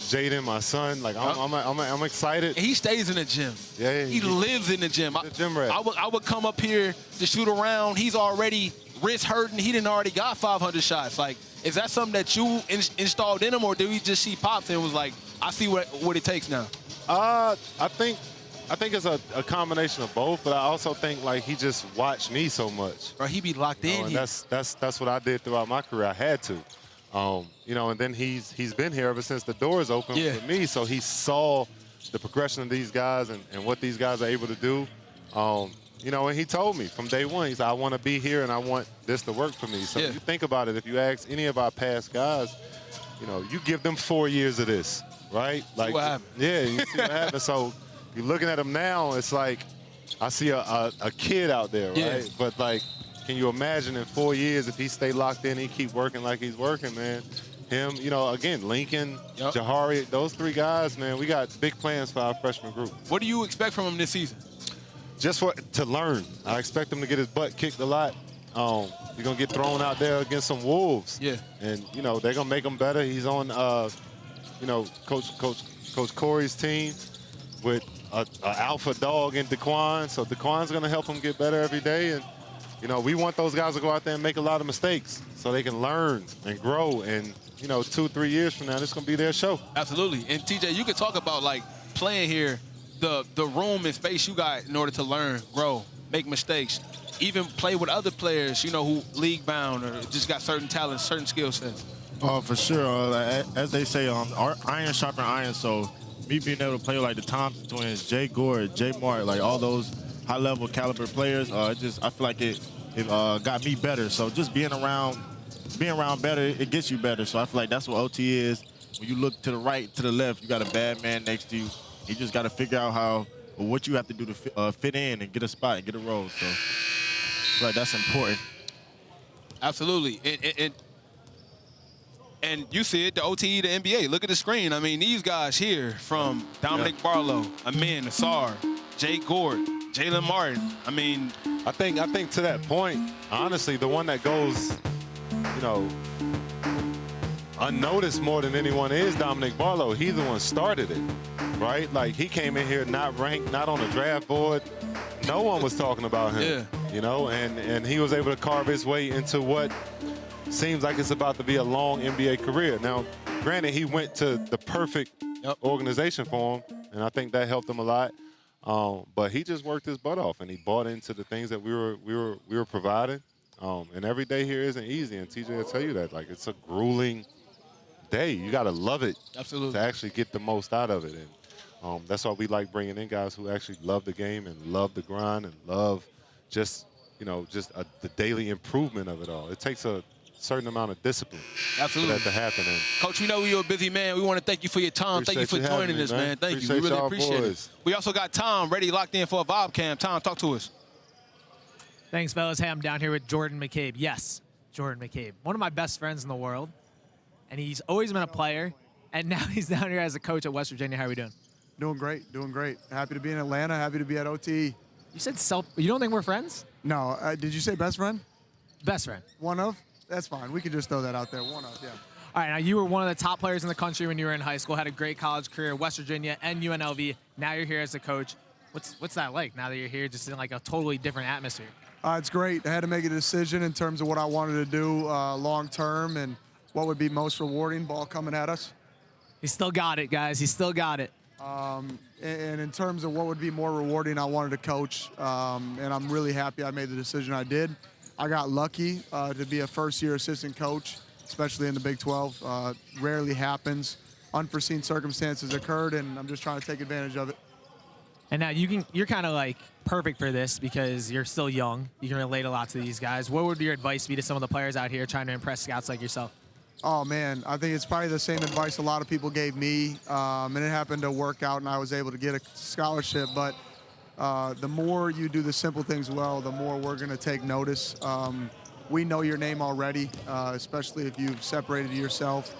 S12: Jaden, my son. Like I'm excited.
S1: And he stays in the gym.
S12: Yeah,
S1: he lives in the gym.
S12: The gym rat.
S1: I would come up here to shoot around. He's already wrist hurting. He didn't already got 500 shots. Like, is that something that you installed in him, or did we just see Pops and was like, I see what it takes now?
S12: I think it's a combination of both, but I also think like he just watched me so much.
S1: Or he be locked in.
S12: And
S1: here.
S12: that's what I did throughout my career. I had to. You know, and then he's been here ever since the doors opened with me. So he saw the progression of these guys and what these guys are able to do. You know, and he told me from day one, he said, I want to be here and I want this to work for me. So you think about it, if you ask any of our past guys, you know, you give them 4 years of this, right? Like,
S1: see what happens.
S12: Yeah, you see what happens. So you're looking at them now, it's like, I see a kid out there, right?
S1: Yeah.
S12: But like, can you imagine in 4 years if he stay locked in, he keep working like he's working, man? Him, you know, again, Lincoln, Jahari, those 3 guys, man, we got big plans for our freshman group.
S1: What do you expect from him this season?
S12: Just to learn. I expect him to get his butt kicked a lot. He's going to get thrown out there against some Wolves.
S1: Yeah.
S12: And, you know, they're going to make him better. He's on, you know, Coach Corey's team with an alpha dog in DeQuan. So DeQuan's going to help him get better every day. And, you know, we want those guys to go out there and make a lot of mistakes so they can learn and grow. And, you know, 2-3 years from now, this is going to be their show.
S1: Absolutely. And, TJ, you could talk about, like, playing here, the room and space you got in order to learn, grow, make mistakes, even play with other players, you know, who league-bound or just got certain talents, certain skill sets.
S2: Oh, for sure. As they say, iron sharpen iron. So me being able to play with, like, the Thompson twins, Jay Gord, Jay Martin, like, all those high-level caliber players, I feel like it got me better. So just being around better, it gets you better. So I feel like that's what OT is. When you look to the right, to the left, you got a bad man next to you. You just got to figure out what you have to do to fit in and get a spot and get a role. So I feel like that's important.
S1: Absolutely. And you see it, the OTE, the NBA. Look at the screen. I mean, these guys here from Dominic Barlow, Amin, Asar, Jay Gord, Jalen Martin. I mean,
S12: I think to that point, honestly, the one that goes, you know, unnoticed more than anyone is Dominic Barlow. He's the one started it, right? Like, he came in here not ranked, not on the draft board. No one was talking about him, you know, and he was able to carve his way into what seems like it's about to be a long NBA career. Now, granted, he went to the perfect organization for him, and I think that helped him a lot. But he just worked his butt off, and he bought into the things that we were providing. And every day here isn't easy, and TJ will tell you that. Like, it's a grueling day. You got to love it to actually get the most out of it. And that's why we like bringing in guys who actually love the game and love the grind and love just, you know, the daily improvement of it all. It takes a certain amount of discipline for that to happen. And
S1: Coach, we know you're a busy man. We want to thank you for your time. Thank you for joining us, man. Thank you. We really appreciate it. We also got Tom ready, locked in for a vibe cam. Tom, talk to us.
S3: Thanks, fellas. Hey, I'm down here with Jordan McCabe. Yes, Jordan McCabe. One of my best friends in the world. And he's always been a player. And now he's down here as a coach at West Virginia. How are we doing?
S13: Doing great, doing great. Happy to be in Atlanta, happy to be at OTE.
S3: You said you don't think we're friends?
S13: No, did you say best friend?
S3: Best friend.
S13: One of? That's fine. We can just throw that out there. One of, yeah.
S3: All right, now you were one of the top players in the country when you were in high school, had a great college career, West Virginia and UNLV. Now you're here as a coach. What's that like now that you're here just in like a totally different atmosphere?
S13: It's great. I had to make a decision in terms of what I wanted to do long term and what would be most rewarding. Ball coming at us.
S3: He still got it, guys. He still got it.
S13: And in terms of what would be more rewarding, I wanted to coach, and I'm really happy I made the decision I did. I got lucky to be a first-year assistant coach, especially in the Big 12. Rarely happens. Unforeseen circumstances occurred, and I'm just trying to take advantage of it.
S3: And now you're kind of like perfect for this because you're still young. You can relate a lot to these guys. What would your advice be to some of the players out here trying to impress scouts like yourself?
S13: Oh, man, I think it's probably the same advice a lot of people gave me, and it happened to work out, and I was able to get a scholarship. But the more you do the simple things well, the more we're going to take notice. We know your name already, especially if you've separated yourself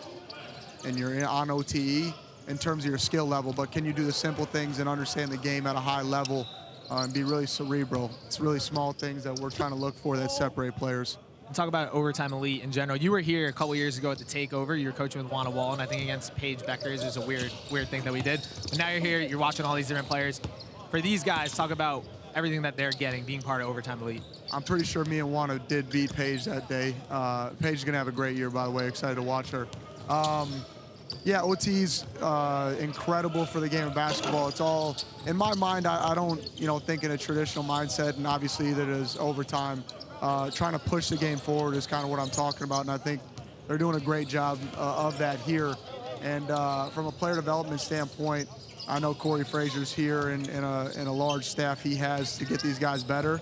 S13: and you're on OTE in terms of your skill level. But can you do the simple things and understand the game at a high level and be really cerebral? It's really small things that we're trying to look for that separate players.
S3: Talk about Overtime Elite in general. You were here a couple years ago at the Takeover. You were coaching with Juana Wall, and I think against Paige Beckers. It was a weird thing that we did. But now you're here. You're watching all these different players. For these guys, talk about everything that they're getting, being part of Overtime Elite.
S13: I'm pretty sure me and Juana did beat Paige that day. Paige is going to have a great year, by the way. Excited to watch her. Yeah, OT's incredible for the game of basketball. It's all, in my mind, I don't think in a traditional mindset, and obviously that is overtime. Trying to push the game forward is kind of what I'm talking about, and I think they're doing a great job of that here. And from a player development standpoint, I know Corey Frazier's here and a large staff he has to get these guys better.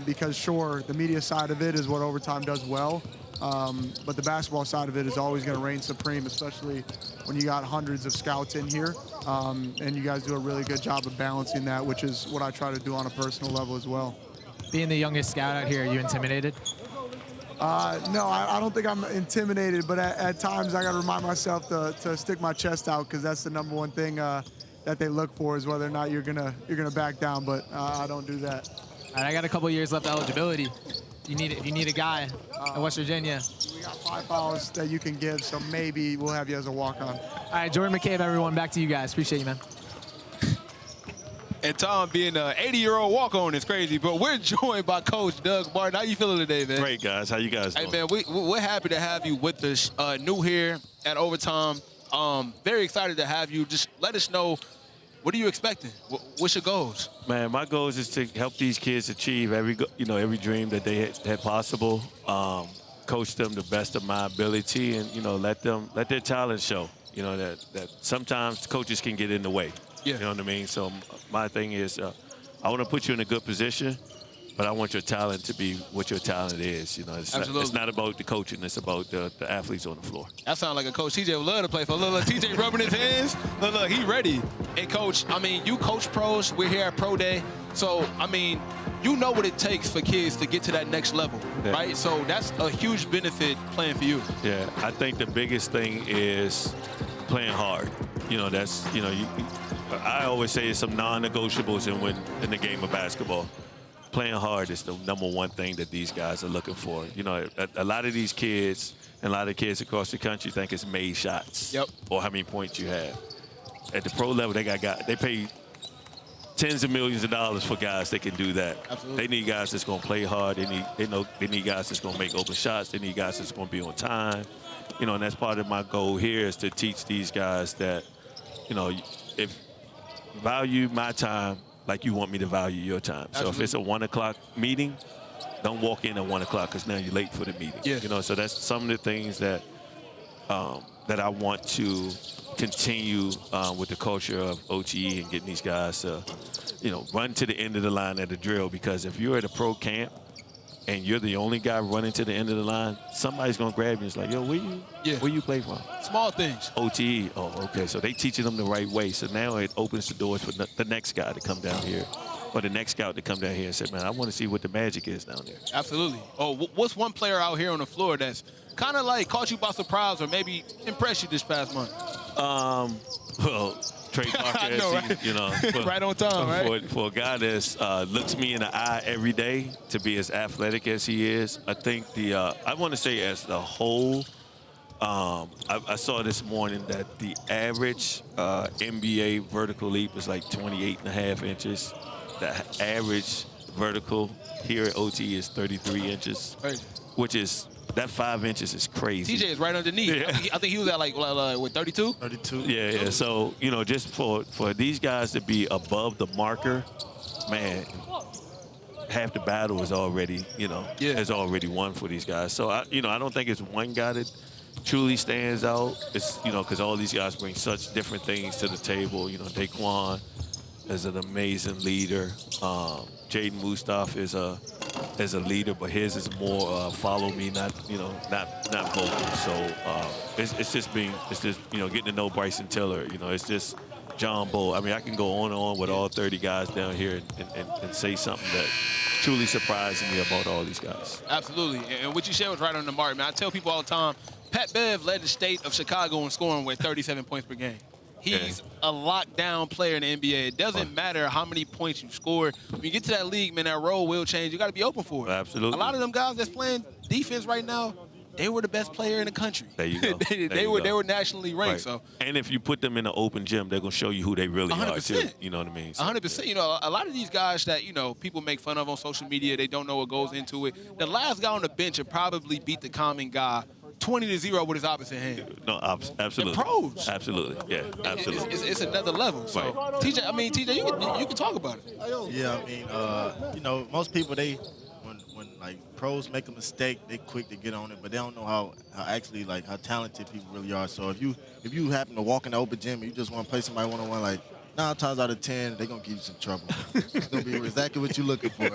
S13: Because sure, the media side of it is what Overtime does well, but the basketball side of it is always going to reign supreme, especially when you got hundreds of scouts in here. And you guys do a really good job of balancing that, which is what I try to do on a personal level as well.
S3: Being the youngest scout out here, are you intimidated?
S13: No, I don't think I'm intimidated, but at times I got to remind myself to stick my chest out, because that's the number one thing that they look for, is whether or not you're gonna back down. But I don't do that.
S3: All right, I got a couple years left eligibility. If you need a guy in West Virginia.
S13: We got 5 fouls that you can give, so maybe we'll have you as a walk-on.
S3: All right, Jordan McCabe, everyone, back to you guys. Appreciate you, man.
S1: And Tom being an 80-year-old walk-on is crazy, but we're joined by Coach Doug Martin. How you feeling today, man?
S14: Great, guys. How you guys doing?
S1: Hey, man, we're happy to have you with us, new here at Overtime. Very excited to have you. Just let us know, what are you expecting? What's your goals?
S14: Man, my goals is to help these kids achieve every dream that they had possible. Coach them the best of my ability, and let their talent show. That sometimes coaches can get in the way.
S1: Yeah.
S14: You know what I mean? So my thing is, I want to put you in a good position, but I want your talent to be what your talent is. It's not about the coaching; it's about the athletes on the floor.
S1: That sounds like a coach TJ would love to play for. Look, TJ rubbing his hands. Look, he ready. And coach, you coach pros. We're here at Pro Day, so you know what it takes for kids to get to that next level, right? So that's a huge benefit playing for you.
S14: Yeah, I think the biggest thing is playing hard. I always say it's some non-negotiables in the game of basketball. Playing hard is the number one thing that these guys are looking for. A lot of these kids and a lot of kids across the country think it's made shots.
S1: Yep.
S14: Or how many points you have. At the pro level, they pay tens of millions of dollars for guys that can do that.
S1: Absolutely.
S14: They need guys that's going to play hard. They need guys that's going to make open shots. They need guys that's going to be on time. And that's part of my goal here, is to teach these guys that, if value my time like you want me to value your time.
S1: Absolutely.
S14: So if it's a 1 o'clock meeting, don't walk in at 1 o'clock, because now you're late for the meeting.
S1: Yeah.
S14: So that's some of the things that I want to continue with the culture of OTE and getting these guys to, run to the end of the line at the drill. Because if you're at a pro camp and you're the only guy running to the end of the line, somebody's gonna grab you. It's like, yo, where you play from?
S1: Small things.
S14: OTE. Oh, okay. So they teaching them the right way. So now it opens the doors for the next guy to come down here, or the next scout to come down here and say, man, I want to see what the magic is down there.
S1: Absolutely. Oh, what's one player out here on the floor that's kind of like caught you by surprise or maybe impressed you this past month?
S14: Well, Trey Karter,
S1: I know, right? Right on time, right?
S14: For a guy that looks me in the eye every day, to be as athletic as he is, I think I want to say as the whole, I saw this morning that the average NBA vertical leap is like 28.5 inches. The average vertical here at OT is 33 inches, which is, that 5 inches is crazy.
S1: TJ is right underneath.
S14: Yeah.
S1: I think he was at like what, 32?
S2: 32.
S14: Yeah. So, you know, just for these guys to be above the marker, man, half the battle is already, is already won for these guys. So, I don't think it's one guy that truly stands out. It's, because all these guys bring such different things to the table. Daquan is an amazing leader. Jaden Mustaf is a leader, but his is more follow me, not vocal. So it's just getting to know Bryson Tiller. It's just John Bull. I mean, I can go on and on with all 30 guys down here and say something that truly surprised me about all these guys.
S1: Absolutely, and what you said was right on the mark, man. I tell people all the time, Pat Bev led the state of Chicago in scoring with 37 points per game. He's a lockdown player in the NBA. It doesn't matter how many points you score. When you get to that league, man, that role will change. You got to be open for it.
S14: Absolutely.
S1: A lot of them guys that's playing defense right now, they were the best player in the country.
S14: There you go.
S1: they were nationally ranked.
S14: Right.
S1: So,
S14: and if you put them in an open gym, they're gonna show you who they really
S1: 100%.
S14: are too. You know what I mean? So,
S1: 100%. A lot of these guys that people make fun of on social media, they don't know what goes into it. The last guy on the bench would probably beat the common guy 20-0 with his opposite hand.
S14: No, absolutely.
S1: The pros.
S14: Absolutely. Yeah, absolutely.
S1: It's another level. So,
S14: Right.
S1: TJ, you can talk about it.
S2: Yeah, I mean, most people, when like pros make a mistake, they quick to get on it, but they don't know how talented people really are. So if you happen to walk in the open gym and you just want to play somebody one-on-one, like 9 times out of 10, they're gonna give you some trouble. It's gonna be exactly what you're looking for.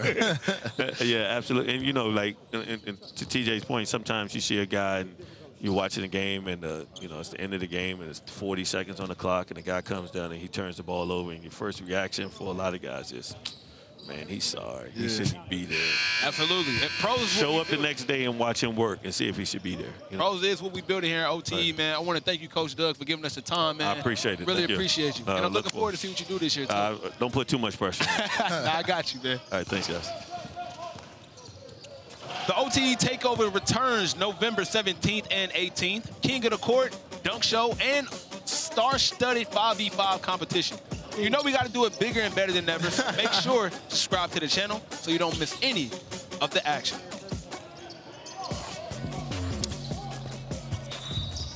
S14: Yeah, absolutely. And and to TJ's point, sometimes you see a guy and you're watching a game and it's the end of the game and it's 40 seconds on the clock and the guy comes down and he turns the ball over and your first reaction for a lot of guys is, man, he's sorry. He shouldn't be there.
S1: Absolutely. And pros
S14: show up the next day and watch him work and see if he should be there.
S1: Pros is what we building here at OTE, man. I want to thank you, Coach Doug, for giving us the time, man.
S14: I appreciate it.
S1: Really
S14: Thank you.
S1: appreciate you. And I'm looking forward to see what you do this year, too.
S14: Don't put too much pressure.
S1: I got you, man.
S14: All right, thanks, guys.
S1: The OTE Takeover returns November 17th and 18th. King of the Court, dunk show, and star-studded 5v5 competition. We got to do it bigger and better than ever. So make sure to subscribe to the channel so you don't miss any of the action.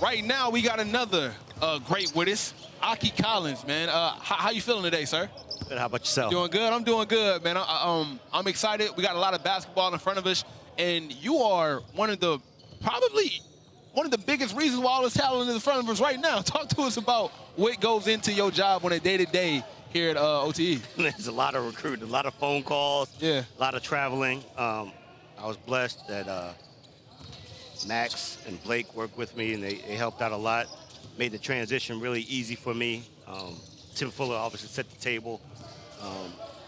S1: Right now, we got another great with us, Jahki Collins, man. How you feeling today, sir?
S15: Good. How about yourself?
S1: Doing good. I'm doing good, man. I'm excited. We got a lot of basketball in front of us, and you are probably one of the biggest reasons why all this talent is in front of us right now. Talk to us about what goes into your job on a day-to-day here at OTE.
S15: There's a lot of recruiting, a lot of phone calls, a lot of traveling. I was blessed that Max and Blake worked with me, and they helped out a lot, made the transition really easy for me. Tim Fuller obviously set the table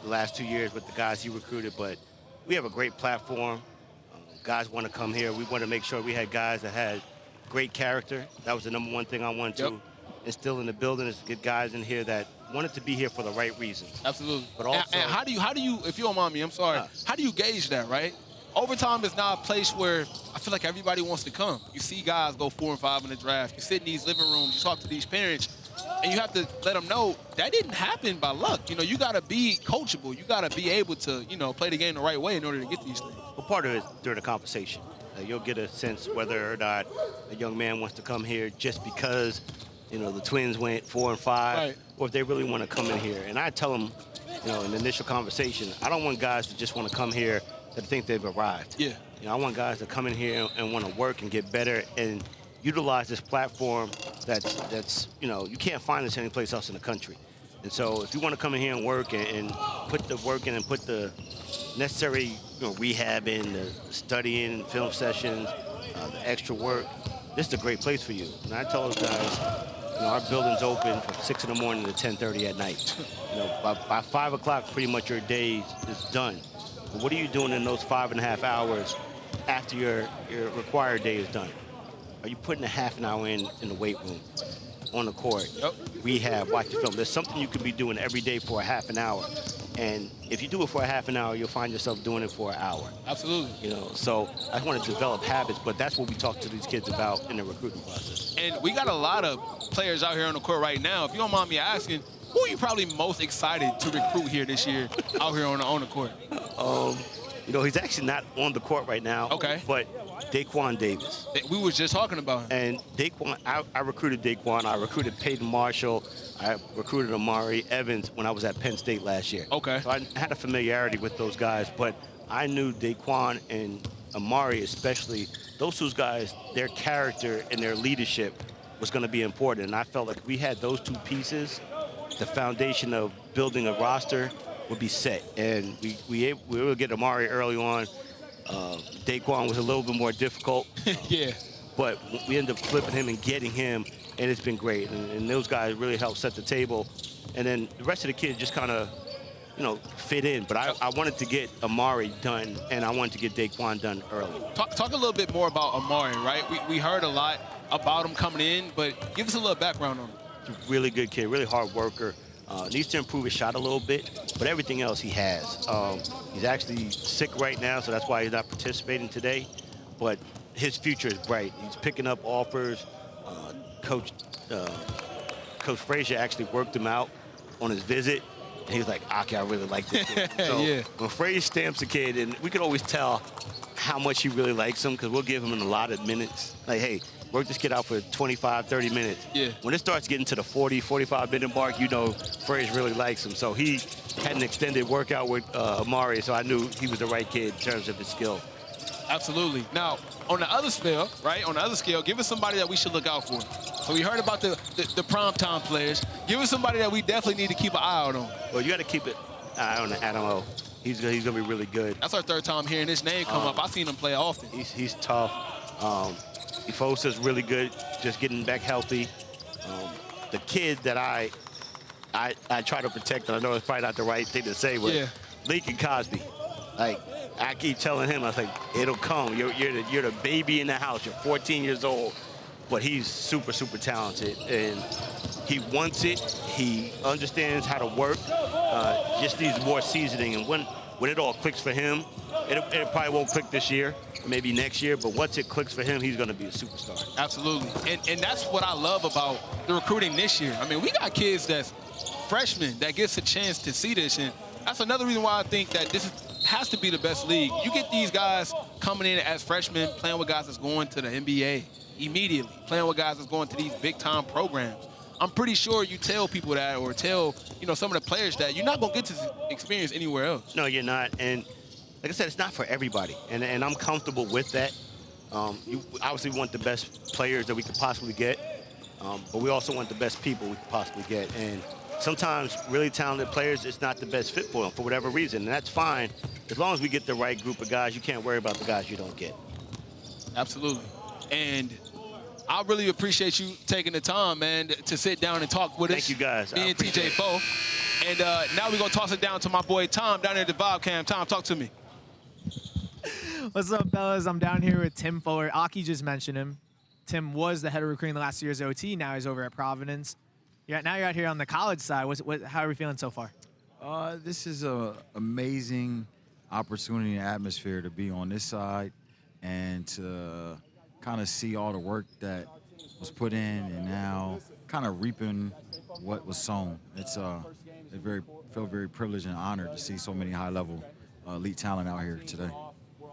S15: the last 2 years with the guys he recruited, but we have a great platform. Guys want to come here. We want to make sure we had guys that had great character. That was the number one thing I wanted to instill in the building, is to get guys in here that wanted to be here for the right reasons.
S1: Absolutely.
S15: But also,
S1: and how do you, if you don't mind me, I'm sorry, how do you gauge that, right? Overtime is now a place where I feel like everybody wants to come. You see guys go 4 and 5 in the draft. You sit in these living rooms, you talk to these parents, and you have to let them know that didn't happen by luck. You got to be coachable. You got to be able to, play the game the right way in order to get these things.
S15: Well, part of it is during the conversation. You'll get a sense whether or not a young man wants to come here just because, the Twins went 4 and 5, or if they really want to come in here. And I tell them, in the initial conversation, I don't want guys to just want to come here that think they've arrived.
S1: Yeah.
S15: I want guys to come in here and want to work and get better and utilize this platform that's you can't find this anyplace else in the country. And so if you want to come in here and work and put the work in and put the necessary rehab in, the studying, film sessions, the extra work, this is a great place for you. And I tell those guys, our building's open from 6 in the morning to 10:30 at night. By 5 o'clock, pretty much your day is done. But what are you doing in those 5.5 hours after your required day is done? Are you putting a half an hour in the weight room, on the court, rehab, watch the film? There's something you could be doing every day for a half an hour. And if you do it for a half an hour, you'll find yourself doing it for an hour.
S1: Absolutely.
S15: You know, so I want to develop habits, but that's what we talk to these kids about in the recruiting process.
S1: And we got a lot of players out here on the court right now. If you don't mind me asking, who are you probably most excited to recruit here this year out here on the court?
S15: You know, he's actually not on the court right now.
S1: Okay.
S15: But Daquan Davis.
S1: We was just talking about him.
S15: And Daquan, I recruited Daquan. I recruited Peyton Marshall. I recruited Amari Evans when I was at Penn State last year.
S1: Okay.
S15: So I had a familiarity with those guys, but I knew Daquan and Amari especially, those two guys, their character and their leadership was going to be important. And I felt like we had those two pieces, the foundation of building a roster would be set. And we were able to get Amari early on. Daquan was a little bit more difficult.
S1: Yeah.
S15: But we ended up flipping him and getting him, and it's been great. And those guys really helped set the table. And then the rest of the kids just kind of, you know, fit in. But I wanted to get Amari done, and I wanted to get Daquan done early.
S1: Talk a little bit more about Amari, right? We heard a lot about him coming in, but give us a little background on him.
S15: Really good kid, really hard worker. Needs to improve his shot a little bit, but everything else he has. He's actually sick right now, so that's why he's not participating today. But his future is bright. He's picking up offers. Coach Frazier actually worked him out on his visit, and he was like, "Aki, I really like this kid." So
S1: Yeah.
S15: when Frazier stamps a kid, and we can always tell how much he really likes him because we'll give him an allotted minutes. Like, hey, work this kid out for 25, 30 minutes.
S1: Yeah.
S15: When it starts getting to the 40, 45-minute mark, you know Frazier really likes him. So he had an extended workout with Amari, so I knew he was the right kid in terms of his skill.
S1: Absolutely. Now, on the other scale, right, on the other scale, give us somebody that we should look out for. So we heard about the primetime players. Give us somebody that we definitely need to keep an eye out on.
S15: Well, you got to keep an eye on Adam O. He's going to be really good.
S1: That's our third time hearing his name come up. I've seen him play often.
S15: He's tough. Efosa's really good, just getting back healthy. The kid that I try to protect, and I know it's probably not the right thing to say, but
S1: yeah.
S15: Lincoln Cosby. Like, I keep telling him, I was like, it'll come. You're the baby in the house. You're 14 years old. But he's super, super talented. And he wants it. He understands how to work. Just needs more seasoning. And when it all clicks for him, it probably won't click this year, maybe next year, but once it clicks for him, he's going to be a superstar.
S1: Absolutely. And that's what I love about the recruiting this year. I mean, we got kids that's freshmen that gets a chance to see this, and that's another reason why I think that this has to be the best league. You get these guys coming in as freshmen, playing with guys that's going to the NBA immediately, playing with guys that's going to these big-time programs. I'm pretty sure you tell people that, or tell, you know, some of the players that you're not going to get this experience anywhere else.
S15: No, you're not. And like I said, it's not for everybody, and I'm comfortable with that. You obviously want the best players that we could possibly get, but we also want the best people we could possibly get. And sometimes really talented players, it's not the best fit for them for whatever reason, and that's fine. As long as we get the right group of guys, you can't worry about the guys you don't get.
S1: Absolutely. And I really appreciate you taking the time, man, to sit down and talk with us.
S15: Thank you, guys.
S1: Me and TJ both. And now we're going to toss it down to my boy Tom down there at the Vibe Cam. Tom, talk to me.
S3: What's up, fellas? I'm down here with Tim Fuller. Aki just mentioned him. Tim was the head of recruiting the last 2 years at OT. Now he's over at Providence. Now you're out here on the college side. How are we feeling so far?
S16: This is an amazing opportunity and atmosphere to be on this side and to kind of see all the work that was put in and now kind of reaping what was sown. Feel very privileged and honored to see so many high-level elite talent out here today.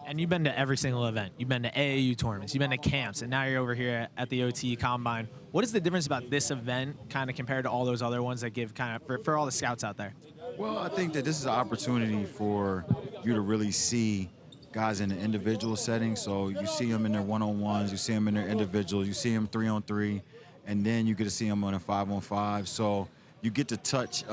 S3: And you've been to every single event. You've been to AAU tournaments. You've been to camps, and now you're over here at the OT Combine. What is the difference about this event kind of compared to all those other ones that give kind of for all the scouts out there?
S16: Well, I think that this is an opportunity for you to really see guys in the individual setting. So you see them in their one-on-ones, you see them in their individual, you see them 3-on-3, and then you get to see them on a 5-on-5. So you get to touch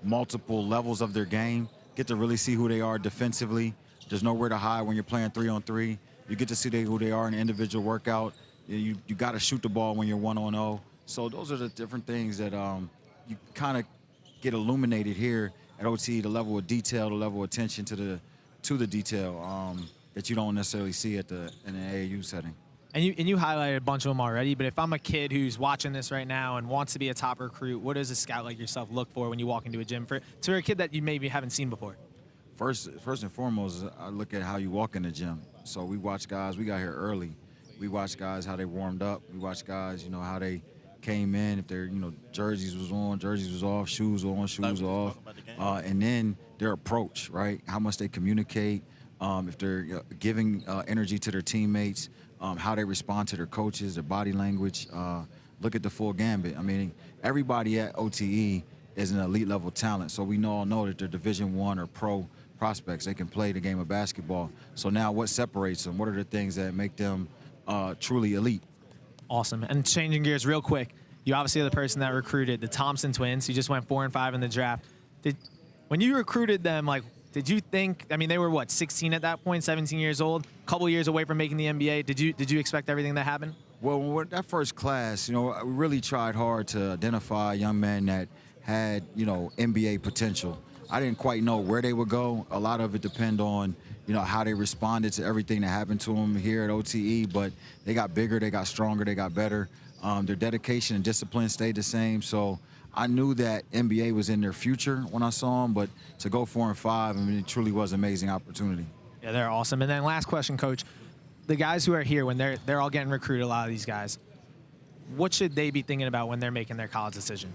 S16: multiple levels of their game, get to really see who they are defensively. There's nowhere to hide when you're playing 3-on-3. You get to see who they are in an individual workout. You got to shoot the ball when you're 1-on-0. So those are the different things that you kind of get illuminated here at OT, the level of detail, the level of attention to the detail that you don't necessarily see in an AAU setting.
S3: And you highlighted a bunch of them already, but if I'm a kid who's watching this right now and wants to be a top recruit, what does a scout like yourself look for when you walk into a gym to a kid that you maybe haven't seen before?
S16: First and foremost, I look at how you walk in the gym. So we watch guys, we got here early. We watch guys how they warmed up. We watch guys, you know, how they came in, if their, you know, jerseys was on, jerseys was off, shoes on, shoes off. And then their approach, right? How much they communicate, if they're giving energy to their teammates, how they respond to their coaches, their body language. Look at the full gambit. I mean, everybody at OTE is an elite level talent. So we all know that they're Division I or pro prospects. They can play the game of basketball. So now what separates them? What are the things that make them truly elite?
S3: Awesome. And changing gears real quick, you obviously are the person that recruited the Thompson twins. You just went 4 and 5 in the draft. When you recruited them, like, did you think, I mean, they were what, 16 at that point, 17 years old, a couple years away from making the NBA. Did you expect everything that happened?
S16: Well, that first class, you know, we really tried hard to identify young men that had, you know, NBA potential. I didn't quite know where they would go. A lot of it depend on, you know, how they responded to everything that happened to them here at OTE, but they got bigger, they got stronger, they got better. Their dedication and discipline stayed the same. So I knew that NBA was in their future when I saw them, but to go 4 and 5, I mean, it truly was an amazing opportunity.
S3: Yeah, they're awesome. And then last question, Coach. The guys who are here, when they're all getting recruited, a lot of these guys, what should they be thinking about when they're making their college decision?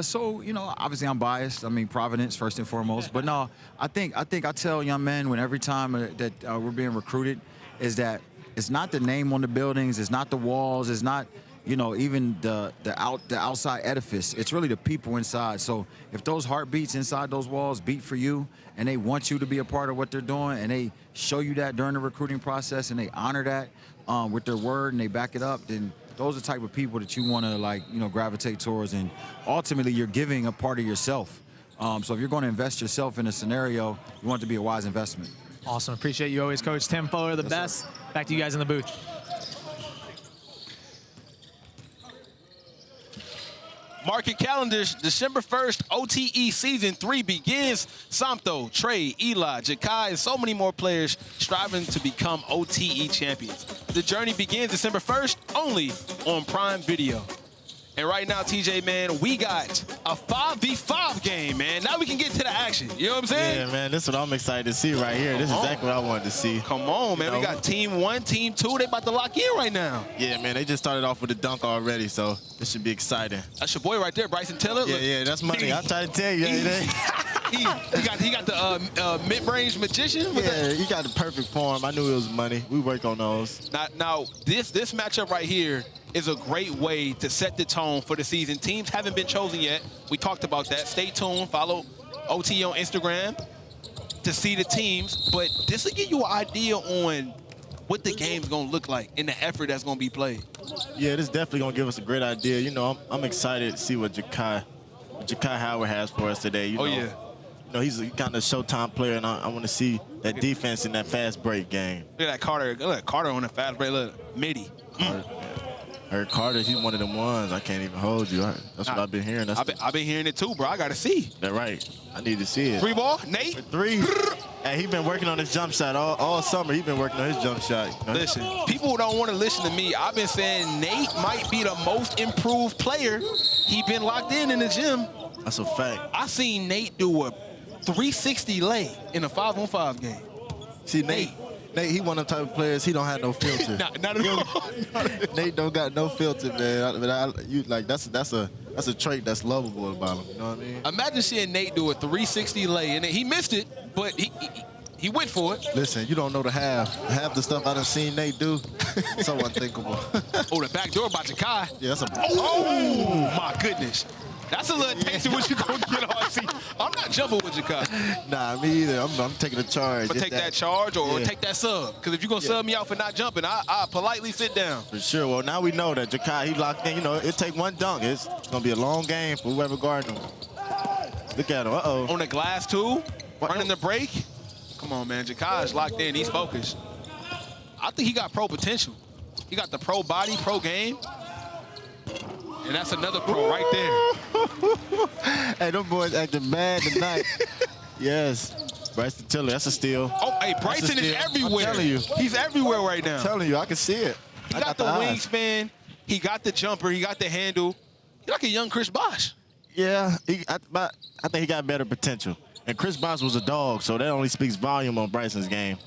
S16: So, you know, obviously I'm biased. I mean, Providence first and foremost. But no, I think I tell young men when every time that we're being recruited is that it's not the name on the buildings, it's not the walls, it's not, you know, even the outside edifice. It's really the people inside. So if those heartbeats inside those walls beat for you and they want you to be a part of what they're doing and they show you that during the recruiting process and they honor that with their word and they back it up, then those are the type of people that you want to, like, you know, gravitate towards. And ultimately, you're giving a part of yourself. So if you're going to invest yourself in a scenario, you want it to be a wise investment.
S3: Awesome. Appreciate you always, Coach. Tim Fuller, the best. Sir. Back to you guys in the booth.
S1: Mark your calendars. December 1st, OTE Season 3 begins. Samto, Trey, Eli, Jahki, and so many more players striving to become OTE champions. The journey begins December 1st, only on Prime Video. And right now, TJ, man, we got a 5v5 game, man. Now we can get to the action. You know what I'm saying?
S2: Yeah, man, this is what I'm excited to see right here. This is exactly what I wanted to see.
S1: Come on, man. We got Team 1, Team 2. They about to lock in right now.
S2: Yeah, man, they just started off with a dunk already, so this should be exciting.
S1: That's your boy right there, Bryson Tiller.
S2: Yeah,
S1: Look.
S2: yeah, that's money. I try to tell you.
S1: he got the mid-range magician.
S2: Yeah, he got the perfect form. I knew it was money. We work on those.
S1: Now this matchup right here is a great way to set the tone for the season. Teams haven't been chosen yet. We talked about that. Stay tuned. Follow OT on Instagram to see the teams. But this will give you an idea on what the game's going to look like and the effort that's going to be played.
S2: Yeah, this is definitely going to give us a great idea. You know, I'm excited to see what Jahki Howard has for us today. You know,
S1: yeah.
S2: You know, he's a kind of Showtime player, and I want to see that defense in that fast break game.
S1: Look at that Karter. Look at Karter on the fast break. Look, midi.
S2: Heard Karter, he's one of them ones. I can't even hold you. That's what I've been hearing.
S1: I've been hearing it too, bro. I got to see.
S2: That's right. I need to see it.
S1: 3 ball, Nate.
S2: 3. Hey, he's been working on his jump shot all summer. He's been working on his jump shot. You know?
S1: Listen, people don't want to listen to me. I've been saying Nate might be the most improved player. He been locked in the gym.
S2: That's a fact.
S1: I seen Nate do a 360 lay in a 5-on-5 game.
S2: See, Nate, he one of the type of players, he don't have no filter.
S1: not at all.
S2: Nate don't got no filter, man. That's a trait that's lovable about him. You know what I mean?
S1: Imagine seeing Nate do a 360 lay, and he missed it, but he went for it.
S2: Listen, you don't know the half the stuff I done seen Nate do. So unthinkable.
S1: Oh, the back door by Jahki.
S2: Yeah, that's a.
S1: Oh my goodness. That's a little taste of what you're going to get on. See, I'm not jumping with Jahki.
S2: Nah, me either. I'm taking the charge.
S1: But take that charge or take that sub. Because if you're going to sub me out for not jumping, I'll politely sit down.
S2: For sure. Well, now we know that Jahki, he locked in. You know, it take one dunk. It's going to be a long game for whoever guarding him. Look at him. Uh-oh.
S1: On the glass, too. Running the break. Come on, man. Jahki is locked in. He's focused. I think he got pro potential. He got the pro body, pro game. And that's another pro right there.
S2: Hey, them boys acting bad tonight. Yes. Bryson Tiller, that's a steal.
S1: Oh, hey, Bryson is everywhere.
S2: I'm telling you.
S1: He's everywhere right now.
S2: I'm telling you, I can see it.
S1: He got the wingspan. He got the jumper. He got the handle. He's like a young Chris Bosh.
S2: Yeah, I think he got better potential. And Chris Bosh was a dog, so that only speaks volume on Bryson's game,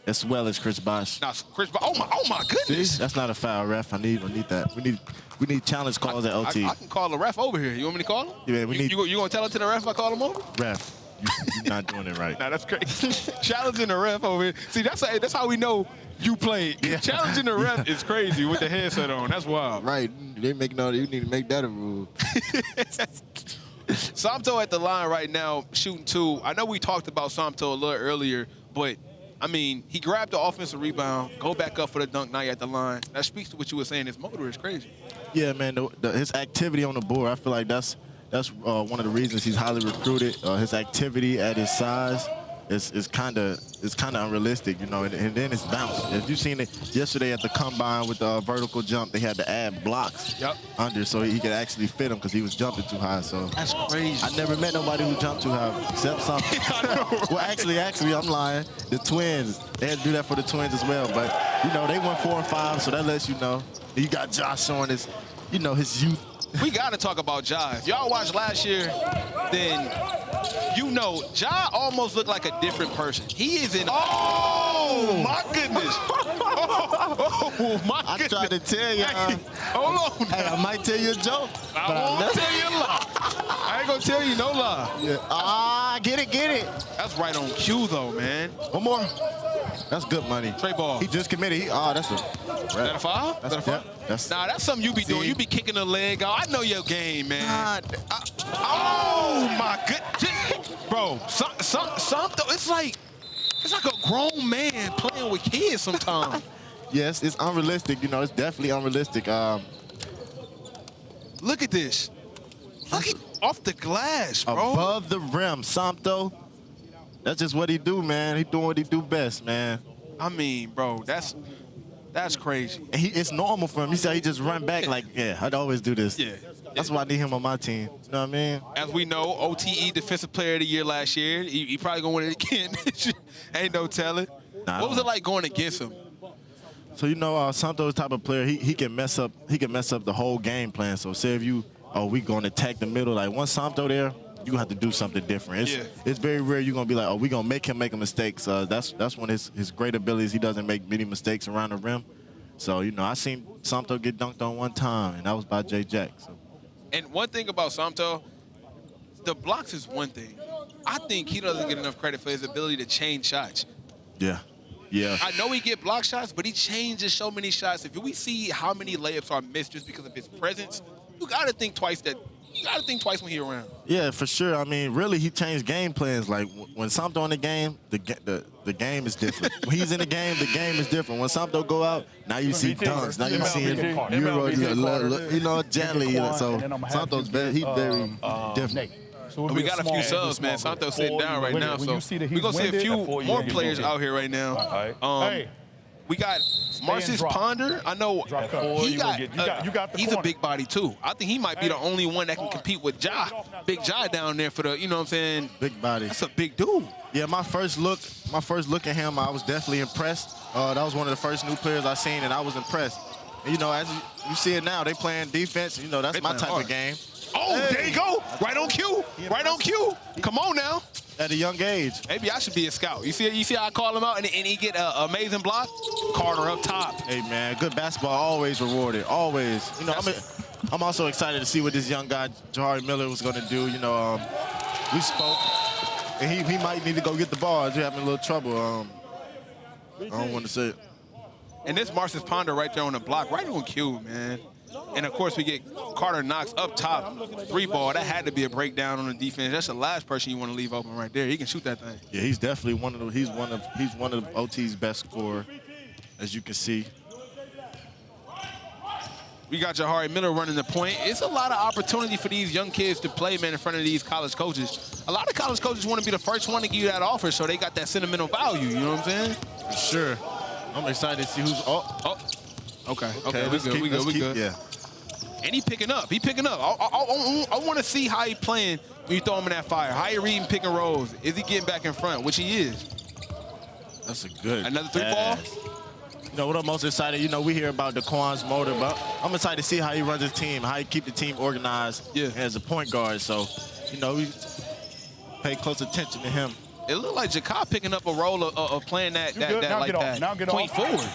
S2: as well as Chris Bosh.
S1: Now, Chris Bosh. Oh my goodness.
S2: See? That's not a foul, ref. I need that. We need challenge calls at OT.
S1: I can call the ref over here. You want me to call him?
S2: Yeah, we need.
S1: You gonna tell it to the ref if I call him over?
S2: Ref, you're not doing it right.
S1: Nah, that's crazy. Challenging the ref over here. See, that's how we know you played. Yeah. Challenging the ref is crazy with the headset on. That's wild.
S2: Right. You need to make that a rule.
S1: Somto at the line right now, shooting 2. I know we talked about Somto a little earlier, but I mean, he grabbed the offensive rebound, go back up for the dunk, now you're at the line. That speaks to what you were saying. His motor is crazy.
S2: Yeah, man. His activity on the board, I feel like that's one of the reasons he's highly recruited. His activity at his size is kind of unrealistic, you know. And then it's bounce. If you've seen it yesterday at the combine with the vertical jump, they had to add blocks under so he could actually fit him because he was jumping too high. So
S1: that's crazy.
S2: I never met nobody who jumped too high except something. Well, actually, I'm lying. The Twins, they had to do that for the Twins as well. But you know, they went 4 and 5, so that lets you know. You got Josh showing his, you know, his youth.
S1: We got to talk about Ja. If y'all watched last year, then you know Ja almost looked like a different person. He is in. Oh my goodness! Oh my goodness!
S2: I tried to tell you.
S1: Hey, hold on.
S2: Hey, I might tell you a joke.
S1: I won't tell you a lie. I ain't gonna tell you no lie.
S2: Yeah. Get it.
S1: That's right on cue though, man.
S2: One more. That's good money.
S1: Trey ball.
S2: He just committed. That's a.
S1: Is that a foul?
S2: That's a foul.
S1: Nah, that's something you be doing. You be kicking the leg out. I know your game, man. Oh my goodness, bro. Something. It's like a grown man playing with kids sometimes.
S2: Yes, it's unrealistic. You know, it's definitely unrealistic.
S1: Look at this. Look at off the glass, bro.
S2: Above the rim, Somto. That's just what he do, man. He doing what he do best, man.
S1: I mean, bro, that's crazy.
S2: And it's normal for him. He said he just run back like, yeah, I'd always do this.
S1: Yeah.
S2: That's why I need him on my team. You know what I mean?
S1: As we know, OTE Defensive Player of the Year last year. He probably gonna win it again. Ain't no telling. What was it like going against him?
S2: So you know, Somto's type of player, he can mess up the whole game plan. So say if we gonna attack the middle, like once Somto there, you gonna have to do something different. It's very rare you're gonna be like, we gonna make him make a mistake. So that's one of his great abilities. He doesn't make many mistakes around the rim. So you know, I seen Somto get dunked on one time, and that was by J. Jack. So.
S1: And one thing about Somto, the blocks is one thing. I think he doesn't get enough credit for his ability to change shots.
S2: Yeah. Yeah.
S1: I know he get block shots, but he changes so many shots. If we see how many layups are missed just because of his presence, you got to think twice when he's around.
S2: Yeah, for sure. I mean, really, he changed game plans. Like when Somto in the game, the game is different. When he's in the game is different. When Somto go out, now you see dunks. Now you see gently. So Somto's very different.
S1: So we got a few subs, man. Santo's sitting down right now, so we're going to see a few more players out here right now. We got Marcus Ponder. I know he's a big body, too. I think he might be the only one that can compete with Ja. Big Ja down there for the, you know what I'm saying?
S2: Big body.
S1: That's a big dude.
S2: Yeah, my first look at him, I was definitely impressed. That was one of the first new players I seen, and I was impressed. And, you know, as you see it now, they playing defense. You know, that's my type of game.
S1: Oh, there you go. Right on cue. Right on cue. Come on now.
S2: At a young age.
S1: Maybe I should be a scout. You see how I call him out and he get an amazing block? Karter up top.
S2: Hey, man, good basketball always rewarded, always. You know, I'm also excited to see what this young guy, Jahki Miller, was going to do. You know, we spoke, and he might need to go get the ball. He's having a little trouble. I don't want to say it.
S1: And this Marcus Ponder right there on the block, right on cue, man. And, of course, we get Karter Knox up top, 3-ball. That had to be a breakdown on the defense. That's the last person you want to leave open right there. He can shoot that thing.
S2: Yeah, he's definitely one of OT's best scorers, as you can see.
S1: We got Jahki Miller running the point. It's a lot of opportunity for these young kids to play, man, in front of these college coaches. A lot of college coaches want to be the first one to give you that offer, so they got that sentimental value, you know what I'm saying?
S2: For sure. I'm excited to see who's
S1: Okay, we good.
S2: Yeah.
S1: And he picking up. I want to see how he playing when you throw him in that fire. How he reading pick and rolls. Is he getting back in front, which he is.
S2: That's a good
S1: Another 3-ball?
S2: You know, what I'm most excited, you know, we hear about Daquan's motor, but I'm excited to see how he runs his team, how he keep the team organized as a point guard. So, you know, we pay close attention to him.
S1: It looked like Jahki picking up a role of playing that point forward.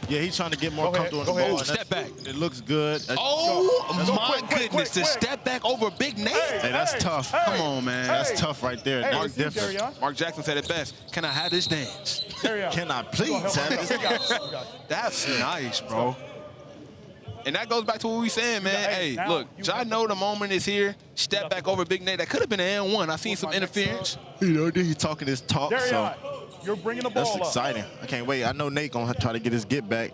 S2: Yeah, he's trying to get more comfortable in the ball.
S1: Step back.
S2: It looks good.
S1: Oh, my goodness. The step back over Big Nate.
S2: Hey, that's tough.
S1: Come on, man.
S2: That's tough right there. That's different.
S1: Mark Jackson said it best. Can I have this dance?
S2: Can I please have this dance?
S1: That's nice, bro. And that goes back to what we saying, man. Hey, look, I know the moment is here. Step back over Big Nate. That could have been an N1. I seen some interference.
S2: You know, he's talking his talk, so
S5: you're bringing the ball
S2: that's exciting. I can't wait. I know Nate gonna try to get his get back.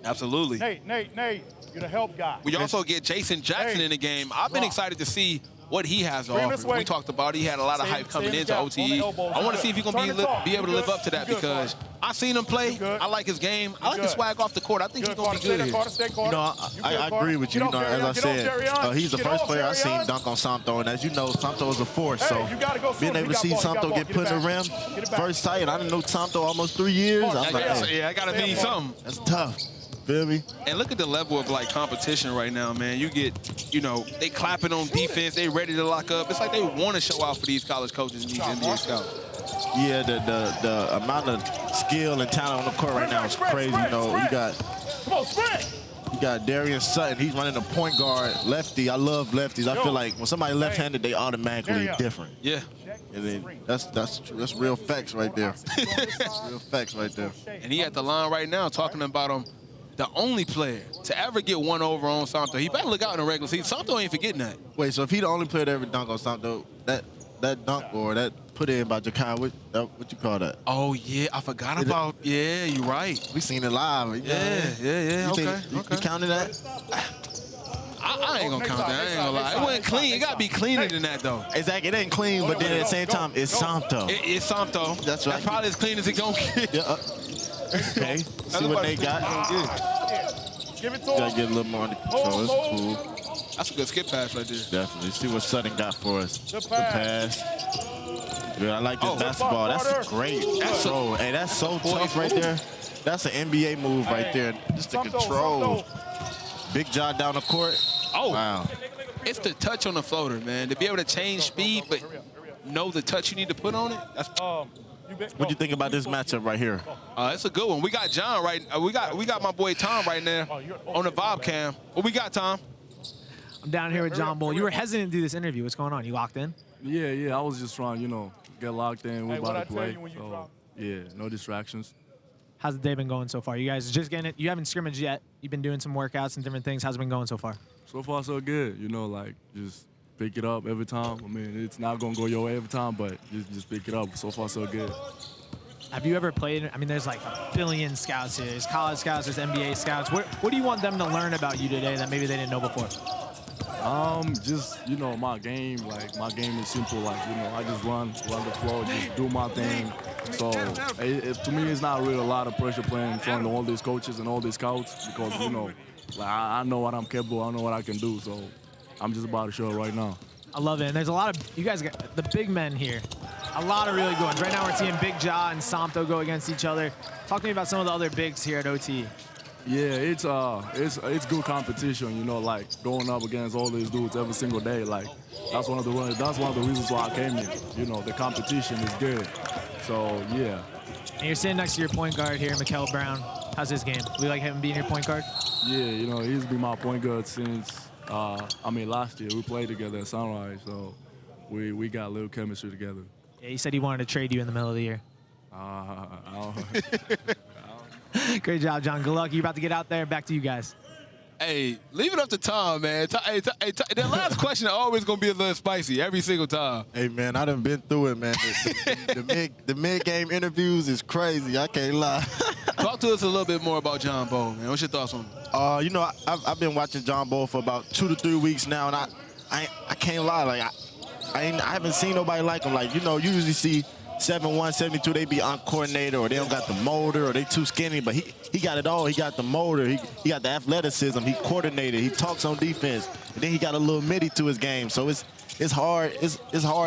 S1: Absolutely.
S5: Nate, you're the help guy.
S1: We also get Jason Jackson in the game. I've been excited to see what he has to offer. We talked about he had a lot of hype coming into OTE. I want to see if he's going to be able to live up to that because I seen him play. I like his game. I like his swag off the court. I think he's going to be good here.
S2: You know, I agree with you. You know, as I said, he's the first player I seen dunk on Samto, and as you know, Samto is a force. So being able to see Samto get put in the rim, first sight, I didn't know Samto almost 3 years. I was like, hey,
S1: I got to mean something.
S2: That's tough. Feel me?
S1: And look at the level of like competition right now, man. You get, you know, they clapping on defense, they ready to lock up. It's like they want to show out for these college coaches and these NBA scouts.
S2: Yeah, the amount of skill and talent on the court right now is crazy. You know, you got Darian Sutton. He's running a point guard, lefty. I love lefties. I feel like when somebody left-handed, they automatically different.
S1: Yeah.
S2: And then that's true. That's real facts right there. Real facts right there.
S1: And he at the line right now talking about him. The only player to ever get one over on Samto. He better look out in the regular season. Samto ain't forgetting that.
S2: Wait, so if he the only player to ever dunk on Samto, that dunk or that put in by Jahki, what you call that?
S1: Oh, yeah, I forgot about, yeah, you're right.
S2: We seen it live.
S1: Yeah, okay.
S2: You counted that?
S1: I ain't gonna count that, I ain't gonna lie. It wasn't clean, it gotta be cleaner than that though.
S2: Exactly, it ain't clean, but then at the same time, it's Samto.
S1: It's Samto.
S2: That's right.
S1: That's probably as clean as it gonna get.
S2: Yeah, okay, see what they got.
S5: Give it to
S2: Gotta get a little more under control. It's cool.
S1: That's a good skip pass right there.
S2: Definitely. See what Sutton got for us. Good pass. Good, I like this basketball. That's great. Hey, that's so tough right there. That's an NBA move right there. Just the control. Big job down the court.
S1: Oh,
S2: wow.
S1: It's the touch on the floater, man. To be able to change speed, but know the touch you need to put on it. That's.
S2: What do you think about this matchup right here?
S1: It's a good one. We got John right. We got my boy Tom right there on the Vibe cam. What we got, Tom?
S3: I'm down here with John Bull. You were hesitant to do this interview. What's going on? You locked in?
S17: Yeah. I was just trying, you know, get locked in. We're about to play. So, yeah, no distractions.
S3: How's the day been going so far? You guys just getting it? You haven't scrimmaged yet. You've been doing some workouts and different things. How's it been going so far?
S17: So far, so good. You know, like just pick it up every time. I mean, it's not gonna go your way every time, but just pick it up. So far, so good.
S3: Have you ever played? I mean, there's like a billion scouts here. There's college scouts, there's NBA scouts. What do you want them to learn about you today that maybe they didn't know before?
S17: Just, you know, my game. Like, my game is simple. Like, you know, I just run the floor, just do my thing. So, to me, it's not really a lot of pressure playing in front of all these coaches and all these scouts because, you know, like, I know what I'm capable. I know what I can do. So, I'm just about to show it right now.
S3: I love it. And there's a lot of, you guys got the big men here. A lot of really good ones. Right now we're seeing Big Ja and Samto go against each other. Talk to me about some of the other bigs here at OT.
S17: Yeah, it's good competition, you know, like going up against all these dudes every single day. Like that's one of the reasons why I came here. You know, the competition is good. So yeah.
S3: And you're sitting next to your point guard here, Mikel Brown. How's his game? We like him being your point guard?
S17: Yeah, you know, he's been my point guard since last year we played together at Sunrise, so we got a little chemistry together.
S3: Yeah, he said he wanted to trade you in the middle of the year. Great job, John. Good luck. You're about to get out there. Back to you guys.
S1: Hey, leave it up to Tom, man. That last question is always going to be a little spicy every single time.
S2: Hey, man, I done been through it, man. The mid-game interviews is crazy. I can't lie.
S1: Talk to us a little bit more about John Bull, man. What's your thoughts on him?
S2: You know, I've been watching John Bull for about 2 to 3 weeks now, and I can't lie. Like, I haven't seen nobody like him. Like, you know, you usually see 7'1", 72, they be uncoordinated or they don't got the motor or they too skinny, but he got it all. He got the motor, he got the athleticism, he coordinated, he talks on defense, and then he got a little midi to his game. So it's hard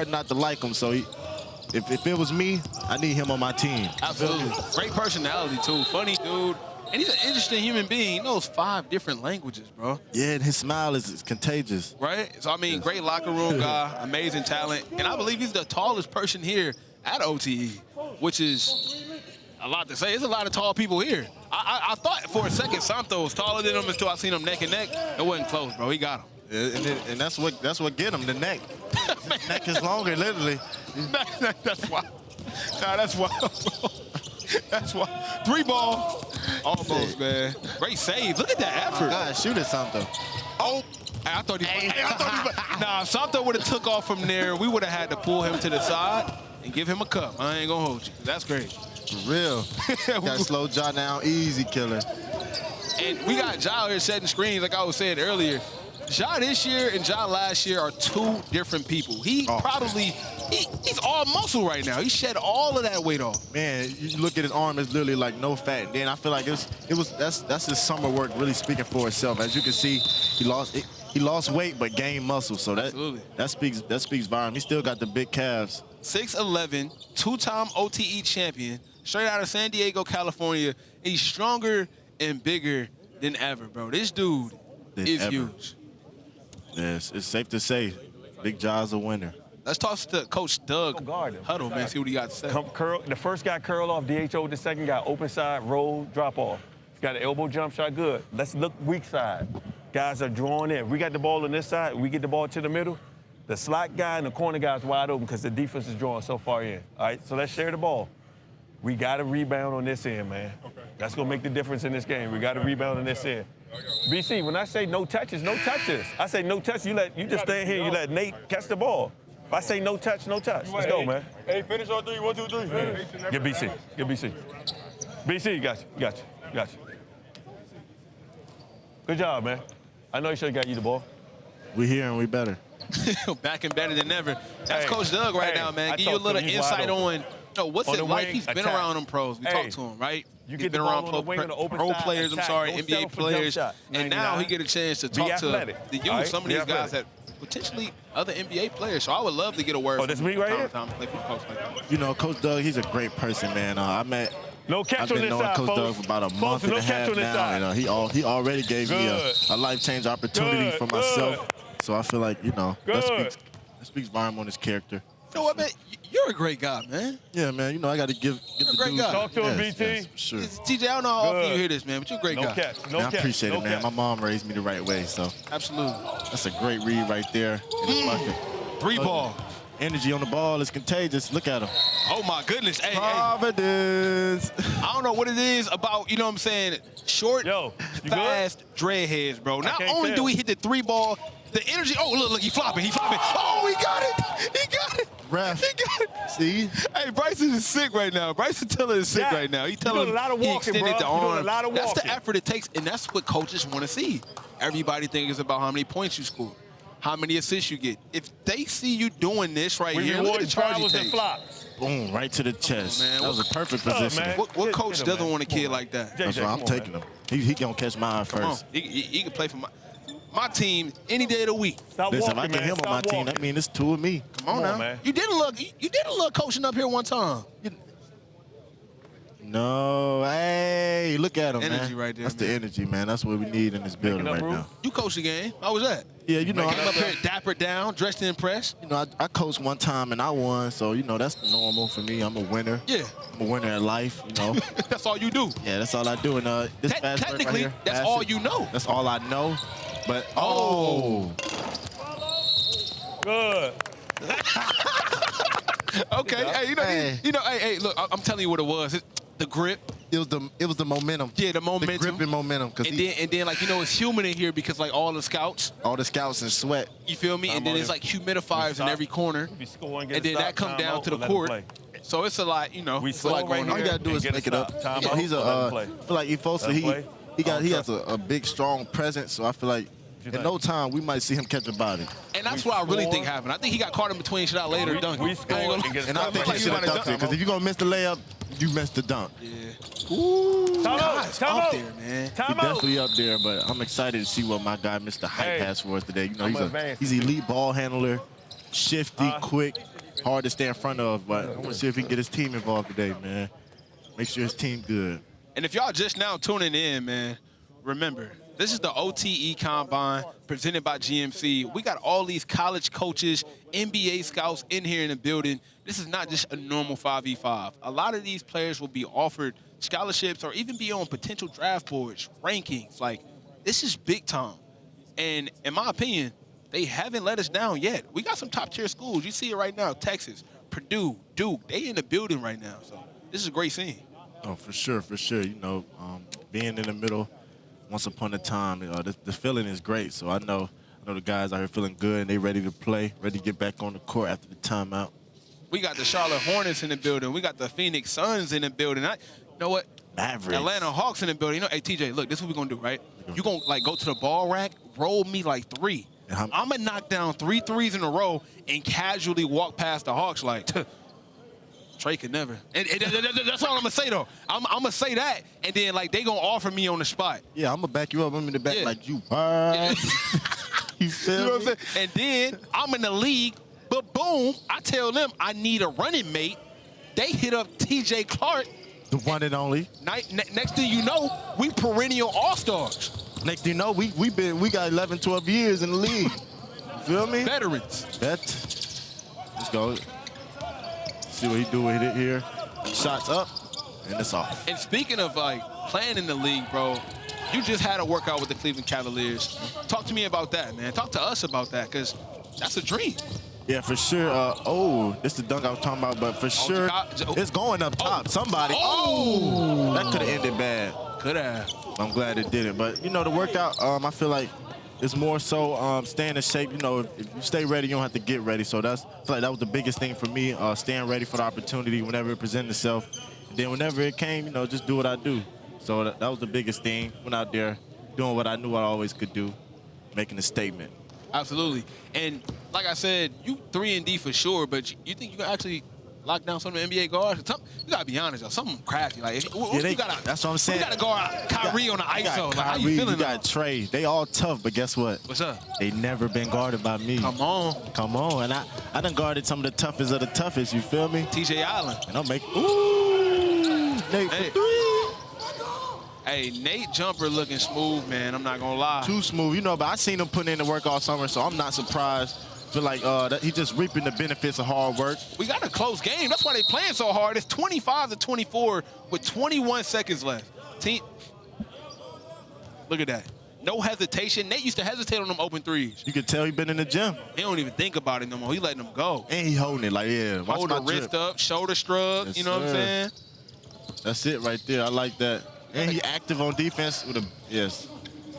S2: not to like him. So if it was me, I need him on my team.
S1: Absolutely. Great personality too. Funny dude. And he's an interesting human being. He knows 5 different languages, bro.
S2: Yeah, and his smile is contagious.
S1: Right? So, I mean, great locker room guy, amazing talent. And I believe he's the tallest person here at OTE, which is a lot to say. There's a lot of tall people here. I thought for a second Santo was taller than him until I seen him neck and neck. It wasn't close, bro. He got him.
S2: And that's what get him, the neck. His neck is longer, literally.
S1: That's wild. Nah, that's wild, bro. That's wild. 3 ball. Almost, man. Great save. Look at that effort.
S2: God, shoot it, Santo.
S1: Oh, I thought he Nah, if Santo would have took off from there, we would have had to pull him to the side and give him a cup. I ain't gonna hold you. That's great.
S2: For real. Got to slow Ja down. Easy killer.
S1: And we got Ja here setting screens, like I was saying earlier. Ja this year and Ja last year are 2 different people. He probably, he's all muscle right now. He shed all of that weight off.
S2: Man, you look at his arm, it's literally like no fat. And then I feel like that's his summer work really speaking for itself. As you can see, he lost weight but gained muscle. So that speaks volume. He still got the big calves.
S1: 6'11", 2-time OTE champion, straight out of San Diego, California. He's stronger and bigger than ever, bro. This dude is huge.
S2: Yes, it's safe to say, Big Ja's a winner.
S1: Let's talk to Coach Doug Huddle, man, see what he got to say.
S18: The first guy curl off DHO, the second guy open side, roll, drop off. He's got an elbow jump shot, good. Let's look weak side. Guys are drawing in. We got the ball on this side, we get the ball to the middle. The slot guy and the corner guy's wide open because the defense is drawing so far in. All right, so let's share the ball. We got to rebound on this end, man. Okay. That's going to make the difference in this game. We got to rebound on this end. BC, when I say no touches, no touches. I say no touch, you just stand here, you let Nate catch the ball. If I say no touch, no touch. Let's go, man.
S19: Hey, finish on 3. 1, 2, 3. Finish.
S18: Get BC. Get BC. BC, got you. Good job, man. I know he should have got you the ball.
S2: We here and we better.
S1: Back and better than ever. That's Coach Doug right now, man. Give you a little insight on what's it like. He's been around them pros. We talked to him, right?
S18: You
S1: He's
S18: get
S1: been around pro players,
S18: NBA
S1: NBA players. And now he get a chance to talk to the youth, some of these guys that potentially other NBA players. So I would love to get a word from
S18: this me right here?
S2: You know, Coach Doug, he's a great person, man. I've been knowing Coach Doug for about a month and a half now. You know, he already gave me a life-changing opportunity for myself. So I feel like, that speaks volume on his character.
S1: You know what, man? You're a great guy, man.
S2: Yeah, man. You know, I got to get the
S1: great guy.
S18: Talk to him, BT.
S2: Yes, for sure.
S1: TJ, I don't know how often you hear this, man, but you're a great guy.
S2: Man, I appreciate it, man. My mom raised me the right way, so.
S1: Absolutely.
S2: That's a great read right there.
S1: 3 ball.
S2: Energy on the ball is contagious. Look at him.
S1: Oh, my goodness. Hey,
S2: Providence.
S1: I don't know what it is about, you know what I'm saying, short, fast dreadheads, bro. Not only do we hit the 3 ball, the energy, look, he flopping. Oh, he got it.
S2: Ref.
S1: He got it.
S2: See?
S1: Hey, Bryson is sick right now. Bryson Tiller is sick right now. He telling he extended the arm. That's the effort it takes, and that's what coaches want to see. Everybody thinks it's about how many points you score, how many assists you get. If they see you doing this here, look at the charge he takes.
S2: Boom, right to the chest. Man, that was a perfect position.
S1: What coach doesn't want a kid like that?
S2: That's why I'm taking him. He going to catch mine first.
S1: He can play for my team any day of the week.
S2: Listen, if I get him on my team, that means it's 2 of me.
S1: Come on now. Man. You did a little coaching up here one time.
S2: No, hey, look at him,
S1: energy
S2: man.
S1: Right there,
S2: That's the energy, man. That's what we need in this building right now.
S1: You coached the game. How was that?
S2: Yeah, you know,
S1: I'm up here dapper down, dressed to impress.
S2: You know, I coached one time and I won, so you know that's normal for me. I'm a winner.
S1: Yeah,
S2: I'm a winner at life. You know,
S1: that's all you do.
S2: Yeah, that's all I do. And this fast break right here,
S1: that's all you know.
S2: That's all I know. But
S18: good.
S1: Okay, hey, look, I'm telling you what it was. The grip.
S2: It was the momentum.
S1: Yeah, the momentum.
S2: The grip and momentum.
S1: And then like, it's humid in here because like all the scouts
S2: and sweat.
S1: You feel me? And then it's like humidifiers in every corner. And then that come down to the court. So it's a lot, it's a lot going on.
S2: All you gotta do is make it up. He's I feel like he has a big, strong presence. So I feel like in no time we might see him catch a body.
S1: And that's what I really think happened. I think he got caught in between. Should I later dunk?
S2: And I think he should have dunked it because if you're gonna miss the layup, you missed the dunk.
S1: Yeah. Ooh,
S18: Time
S1: out there, man.
S2: He's definitely up there, but I'm excited to see what my guy, Mr. Hype, has for us today. You know, he's elite ball handler, shifty, quick, hard to stay in front of. But I want to see if he can get his team involved today, man. Make sure his team good.
S1: And if y'all just now tuning in, man, remember, this is the OTE Combine presented by GMC. We got all these college coaches, NBA scouts in here in the building. This is not just a normal 5v5. A lot of these players will be offered scholarships or even be on potential draft boards, rankings. Like, this is big time. And in my opinion, they haven't let us down yet. We got some top-tier schools. You see it right now, Texas, Purdue, Duke. They in the building right now. So this is a great scene.
S2: Oh, for sure, for sure. You know, being in the middle, once upon a time, the feeling is great. So I know the guys out here feeling good, and they ready to play, ready to get back on the court after the timeout.
S1: We got the Charlotte Hornets in the building. We got the Phoenix Suns in the building. You know what?
S2: Mavericks.
S1: Atlanta Hawks in the building. You know, hey, TJ, look, this is what we're going to do, right? You're going to, like, go to the ball rack, roll me, like, 3. I'm going to knock down 3 threes in a row and casually walk past the Hawks like, Trey could never. And that's all I'm going to say, though. I'm going to say that, and then, like, they going to offer me on the spot.
S2: Yeah, I'm going to back you up. I'm in the back like you.
S1: Yeah.
S2: You feel
S1: You know what I'm
S2: me?
S1: saying? And then I'm in the league, but boom, I tell them I need a running mate. They hit up TJ Clark.
S2: The one and only.
S1: Next thing you know, we perennial all-stars.
S2: Next thing you know, we got 11, 12 years in the league. Feel me?
S1: Veterans.
S2: Let's go. See what he do with it here. Shots up, and it's off.
S1: And speaking of, like, playing in the league, bro, you just had a workout with the Cleveland Cavaliers. Talk to me about that, man. Talk to us about that, because that's a dream.
S2: Yeah, for sure. This is the dunk I was talking about, but for sure, it's going up top. Somebody. That could have ended bad.
S1: Could have.
S2: I'm glad it didn't. But, you know, the workout, I feel like it's more so staying in shape. You know, if you stay ready, you don't have to get ready. So I feel like that was the biggest thing for me, staying ready for the opportunity whenever it presented itself. And then whenever it came, you know, just do what I do. So that was the biggest thing. Went out there doing what I knew I always could do, making a statement.
S1: Absolutely. And like I said, you 3-and-D for sure, but you think you can actually lock down some of the NBA guards? You got to be honest, though. Something crafty. Like,
S2: that's what I'm saying.
S1: You got to guard Kyrie on the ISO. Like, how you
S2: Kyrie,
S1: feeling?
S2: You got Trey. They all tough, but guess what?
S1: What's up?
S2: They never been guarded by me.
S1: Come on.
S2: Come on. And I done guarded some of the toughest of the toughest, you feel me?
S1: TJ Allen.
S2: And I'll make, ooh, Nate for 3.
S1: Hey, Nate jumper looking smooth, man. I'm not going to lie.
S2: Too smooth. You know, but I seen him put in the work all summer, so I'm not surprised. Feel like that he just reaping the benefits of hard work.
S1: We got a close game. That's why they playing so hard. It's 25-24 with 21 seconds left. Look at that. No hesitation. Nate used to hesitate on them open threes.
S2: You could tell he been in the gym.
S1: He don't even think about it no more. He letting them go.
S2: And he holding it like, yeah.
S1: Hold the wrist up, shoulder shrug.
S2: Yes,
S1: you know what I'm saying?
S2: That's it right there. I like that. And he active on defense with yes.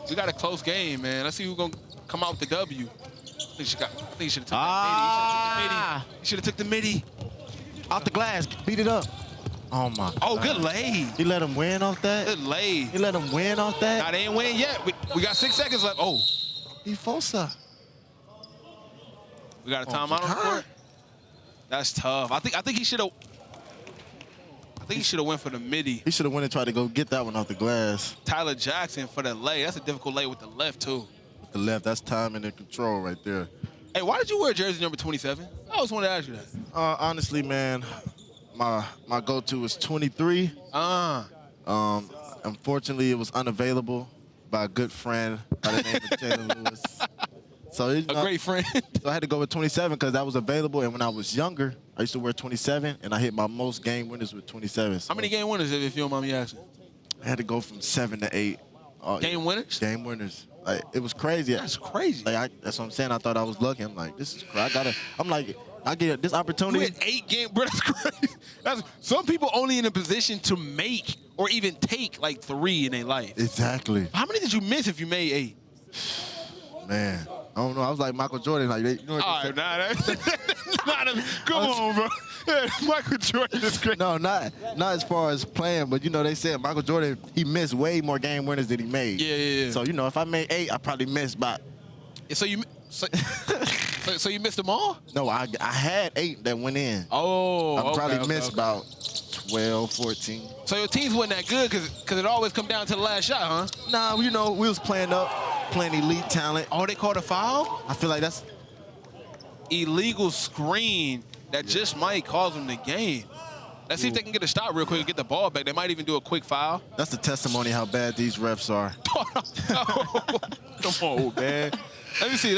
S1: We got a close game, man. Let's see who's going to come out with the W. I think he should have took that midi. He should have took the midi.
S2: Out the glass. Beat it up. Oh, my
S1: Oh,
S2: God.
S1: good lay.
S2: He let him win off that?
S1: Good lay.
S2: He let him win off that?
S1: Nah, they ain't win yet. We got 6 seconds left. Oh.
S2: He Fosa.
S1: We got a timeout on the court. That's tough. I think he should have. I think he should have went for the midi.
S2: He should have went and tried to go get that one off the glass.
S1: Tyler Jackson for the lay. That's a difficult lay with the left, too.
S2: With the left, that's timing and control right there.
S1: Hey, why did you wear jersey number 27? I always wanted to ask you that.
S2: Honestly, man, my go-to is 23. Unfortunately, it was unavailable by a good friend by the name of Jalen Lewis. So a
S1: great friend.
S2: So I had to go with 27 because that was available. And when I was younger, I used to wear 27, and I hit my most game winners with 27. So
S1: How many game winners, if you don't mind me asking?
S2: I had to go from 7 to 8.
S1: Game winners?
S2: Game winners. Like, it was crazy.
S1: That's crazy.
S2: Like that's what I'm saying. I thought I was lucky. I'm like, this is crazy. I get this opportunity.
S1: You had 8 games, bro. That's crazy. Some people only in a position to make or even take like 3 in their life.
S2: Exactly.
S1: How many did you miss if you made 8?
S2: Man, I don't know. I was like Michael Jordan. Like, you know what
S1: all right, come on, bro. Michael Jordan is great.
S2: No, not as far as playing, but you know they said Michael Jordan, he missed way more game winners than he made.
S1: Yeah.
S2: So you know if I made 8, I probably missed about.
S1: So you missed them all?
S2: No, I had 8 that went in.
S1: Oh,
S2: I probably missed about 12, 14.
S1: So your teams wasn't that good because it always come down to the last shot, huh?
S2: Nah, you know we was playing elite talent.
S1: Oh, they called a foul?
S2: I feel like that's
S1: illegal screen that just might cause them the game. Let's see if they can get a stop real quick and get the ball back. They might even do a quick foul.
S2: That's the testimony how bad these refs are.
S1: Come on, man. Let me see.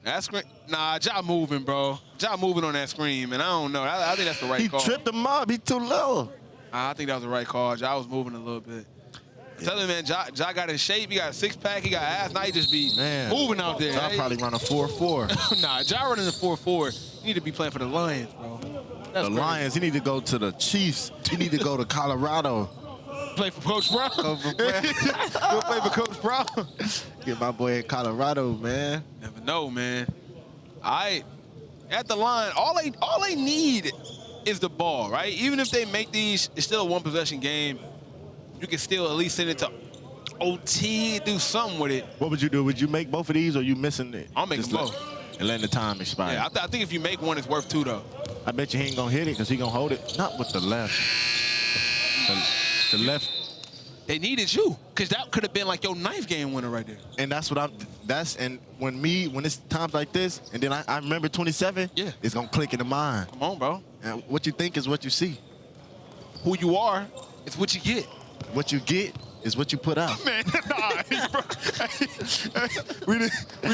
S1: That screen. Nah, Ja moving, bro. Ja moving on that screen, man. I don't know. I think that's the right call.
S2: He tripped him up. He too low.
S1: I think that was the right call. Ja was moving a little bit. Tell him, man, Ja got in shape. He got a six-pack. He got ass. Now he just be moving out there.
S2: Ja probably run a 4-4.
S1: Nah, Ja running a 4-4. You need to be playing for the Lions, bro. That's crazy.
S2: Lions, he need to go to the Chiefs. He need to go to Colorado.
S1: Play for Coach Brown. Go play for Coach Brown.
S2: Get my boy in Colorado, man.
S1: Never know, man. At the line, all they need is the ball, right? Even if they make these, it's still a one-possession game. You can still at least send it to OT, do something with it.
S2: What would you do? Would you make both of these, or you missing it?
S1: I'll make them both.
S2: And letting the time expire.
S1: Yeah, I think if you make one, it's worth two, though.
S2: I bet you he ain't gonna hit it because he gonna hold it. Not with the left. The left.
S1: They needed you, because that could have been like your ninth game winner right there.
S2: And that's what and when it's times like this, and then I remember 27, it's gonna click in the mind.
S1: Come on, bro.
S2: And what you think is what you see.
S1: Who you are, it's what you get.
S2: What you get is what you put out.
S1: Man, nah, bro. we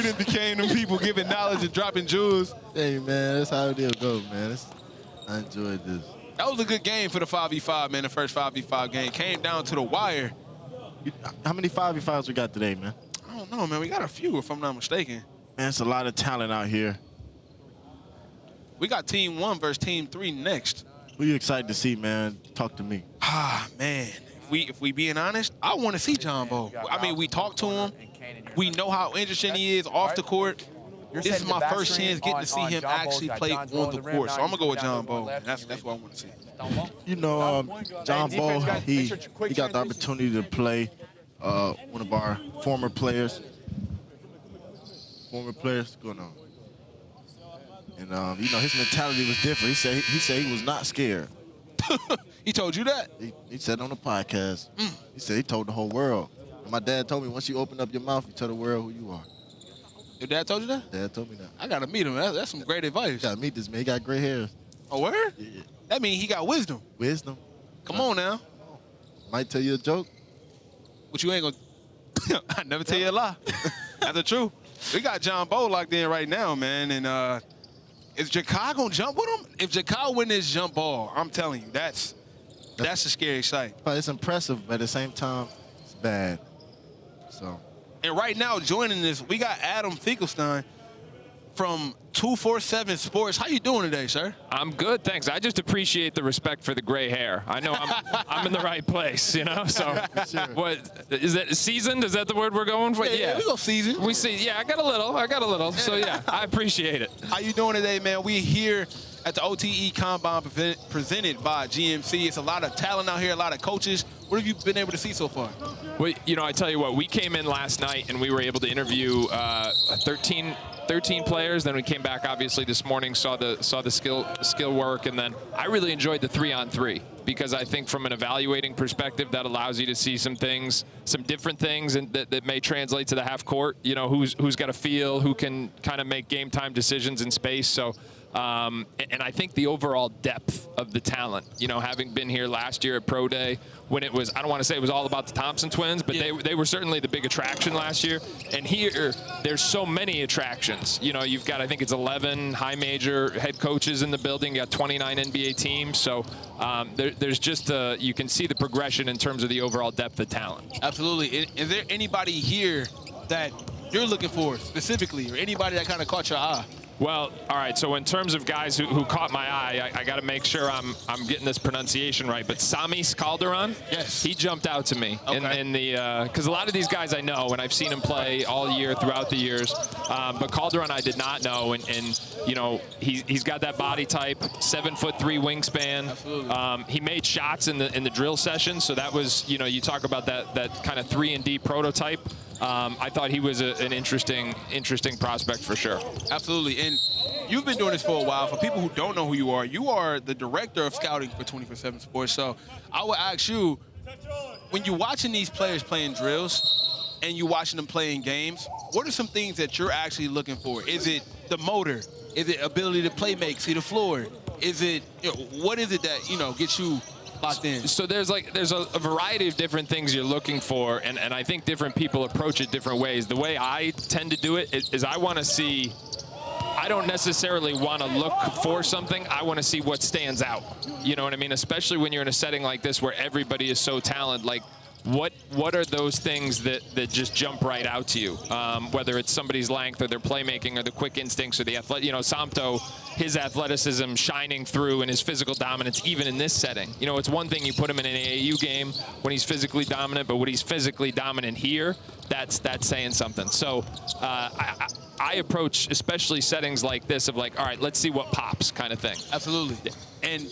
S1: didn't became them people giving knowledge and dropping jewels.
S2: Hey, man, that's how it go, man. I enjoyed this.
S1: That was a good game for the 5v5, man, the first 5v5 game. Came down to the wire.
S2: How many 5v5s we got today, man?
S1: I don't know, man. We got a few, if I'm not mistaken.
S2: Man, it's a lot of talent out here.
S1: We got Team 1 versus Team 3 next.
S2: Who you excited to see, man? Talk to me.
S1: Ah, man. If we being honest, I want to see John Bo. I mean, we talked to him. We know how interesting he is off the court. This is my first chance getting to see him actually play on the court. So I'm going to go with John Bo. That's what I want to see.
S2: You know, John Bo, he got the opportunity to play one of our former players. Going on. And, you know, his mentality was different. He said he was not scared.
S1: He told you that?
S2: He said on the podcast. He said he told the whole world. And my dad told me once you open up your mouth, you tell the world who you are.
S1: Your dad told you that?
S2: Dad told me that.
S1: I got to meet him. That's some great advice.
S2: You got to meet this man. He got gray hairs.
S1: Oh, word?
S2: Yeah.
S1: That means he got wisdom.
S2: Wisdom.
S1: Come on now.
S2: Might tell you a joke.
S1: But you ain't going to. I never tell you a lie. That's the truth. We got John Bo locked in right now, man. And is Jahki going to jump with him? If Jahki win this jump ball, I'm telling you, that's a scary sight.
S2: But it's impressive, but at the same time, it's bad. So.
S1: And right now, joining this, we got Adam Finkelstein from 247 Sports. How you doing today, sir?
S20: I'm good, thanks. I just appreciate the respect for the gray hair. I know I'm in the right place, you know. So, what is that? Seasoned? Is that the word we're going for?
S1: Yeah, we go seasoned.
S20: We see. Yeah, I got a little. So yeah, I appreciate it.
S1: How you doing today, man? We here at the OTE Combine presented by GMC. It's a lot of talent out here, a lot of coaches. What have you been able to see so far?
S20: Well, you know, I tell you what, we came in last night and we were able to interview 13 players. Then we came back, obviously, this morning, saw the skill work, and then I really enjoyed the 3-on-3 because I think from an evaluating perspective, that allows you to see some things, some different things, and that may translate to the half court. You know, who's got a feel, who can kind of make game time decisions in space. So. And I think the overall depth of the talent, you know, having been here last year at Pro Day when it was, I don't want to say it was all about the Thompson twins, but they were certainly the big attraction last year. And here, there's so many attractions. You know, you've got, I think it's 11 high major head coaches in the building. You got 29 NBA teams. So there's just, you can see the progression in terms of the overall depth of talent.
S1: Absolutely. Is there anybody here that you're looking for specifically, or anybody that kind of caught your eye?
S20: Well, all right, so in terms of guys who caught my eye, I got to make sure I'm getting this pronunciation right, but Samis Calderon,
S1: yes,
S20: he jumped out to me in the because a lot of these guys I know, and I've seen him play all year throughout the years, but Calderon I did not know, and you know, he's got that body type, 7'3" wingspan.
S1: Absolutely.
S20: He made shots in the drill session, so that was, you know, you talk about that kind of 3-and-D prototype. I thought he was an interesting prospect for sure.
S1: Absolutely, and you've been doing this for a while. For people who don't know who you are the director of scouting for 247 Sports. So I would ask you, when you're watching these players playing drills and you're watching them playing games, what are some things that you're actually looking for? Is it the motor? Is it ability to play make, see the floor? Is it, what is it that, gets you locked in?
S20: So there's a variety of different things you're looking for, and I think different people approach it different ways. The way I tend to do it is I want to see, I don't necessarily want to look for something. I want to see what stands out. You know what I mean? Especially when you're in a setting like this where everybody is so talented. Like, what are those things that just jump right out to you? Whether it's somebody's length or their playmaking or the quick instincts or the athletic. Samto, his athleticism shining through and his physical dominance, even in this setting. It's one thing you put him in an AAU game when he's physically dominant, but when he's physically dominant here, that's saying something. So I approach especially settings like this of like, all right, let's see what pops kind of thing.
S1: Absolutely. And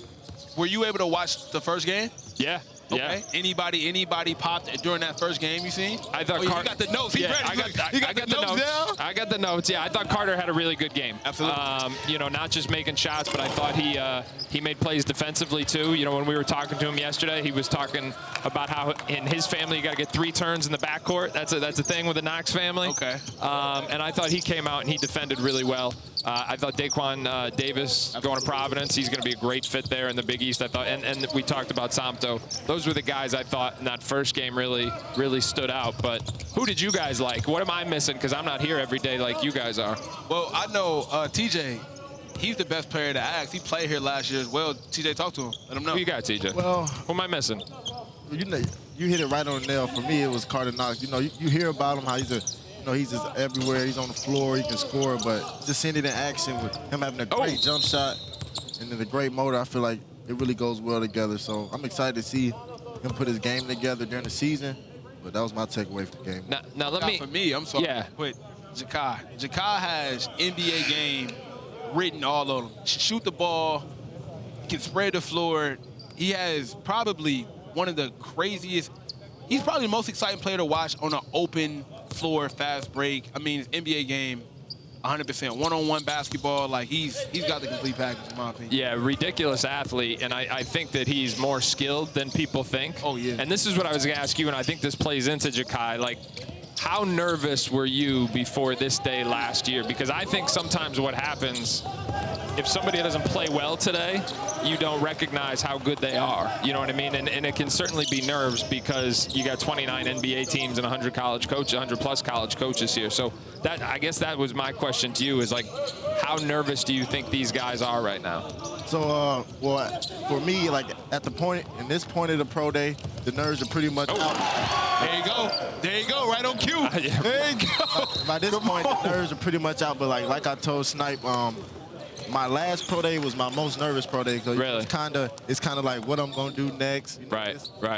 S1: were you able to watch the first game?
S20: Yeah.
S1: Okay.
S20: Yeah.
S1: Anybody popped during that first game you seen?
S20: I thought
S1: you got the notes. He's ready.
S20: I got the notes down? I got the notes. Yeah, I thought Karter had a really good game.
S1: Absolutely.
S20: Not just making shots, but I thought he made plays defensively too. When we were talking to him yesterday, he was talking about how in his family you got to get 3 turns in the backcourt. That's a thing with the Knox family.
S1: Okay.
S20: And I thought he came out and he defended really well. I thought Daquan Davis going to Providence, he's going to be a great fit there in the Big East. I thought, and we talked about Samto. Those were the guys I thought in that first game really stood out. But who did you guys like? What am I missing? Because I'm not here every day like you guys are.
S1: Well, I know TJ. He's the best player to ask. He played here last year as well. TJ, talk to him. Let him know.
S20: Who you got, TJ?
S2: Well,
S20: who am I missing?
S2: You hit it right on the nail. For me, it was Karter Knox. You hear about him, how he's just everywhere. He's on the floor. He can score. But just seeing it in action with him having a great jump shot and then a great motor, I feel like it really goes well together. So I'm excited to see him put his game together during the season. But that was my takeaway from the game.
S20: Now let me.
S1: For me, I'm sorry.
S20: Yeah.
S1: But Jahki. Jahki has NBA game written all over him. Shoot the ball, can spread the floor. He has probably one of the craziest. He's probably the most exciting player to watch on an open floor, fast break. I mean, his NBA game, 100%. One-on-one basketball, like he's got the complete package, in my opinion.
S20: Yeah, ridiculous athlete, and I think that he's more skilled than people think.
S1: Oh, yeah.
S20: And this is what I was going to ask you, and I think this plays into Jahki. Like, how nervous were you before this day last year? Because I think sometimes what happens, if somebody doesn't play well today, you don't recognize how good they are. You know what I mean? And it can certainly be nerves because you got 29 NBA teams and 100 college coaches, 100+ college coaches here. So that, I guess that was my question to you is like, how nervous do you think these guys are right now?
S2: So, well, for me, like in this point of the pro day, the nerves are pretty much out.
S1: There you go. There you go. Right on cue. There you go.
S2: By this point, the nerves are pretty much out. But like I told Snipe, my last pro day was my most nervous pro day. So
S20: really?
S2: It's kind of like what I'm gonna do next.
S20: Right.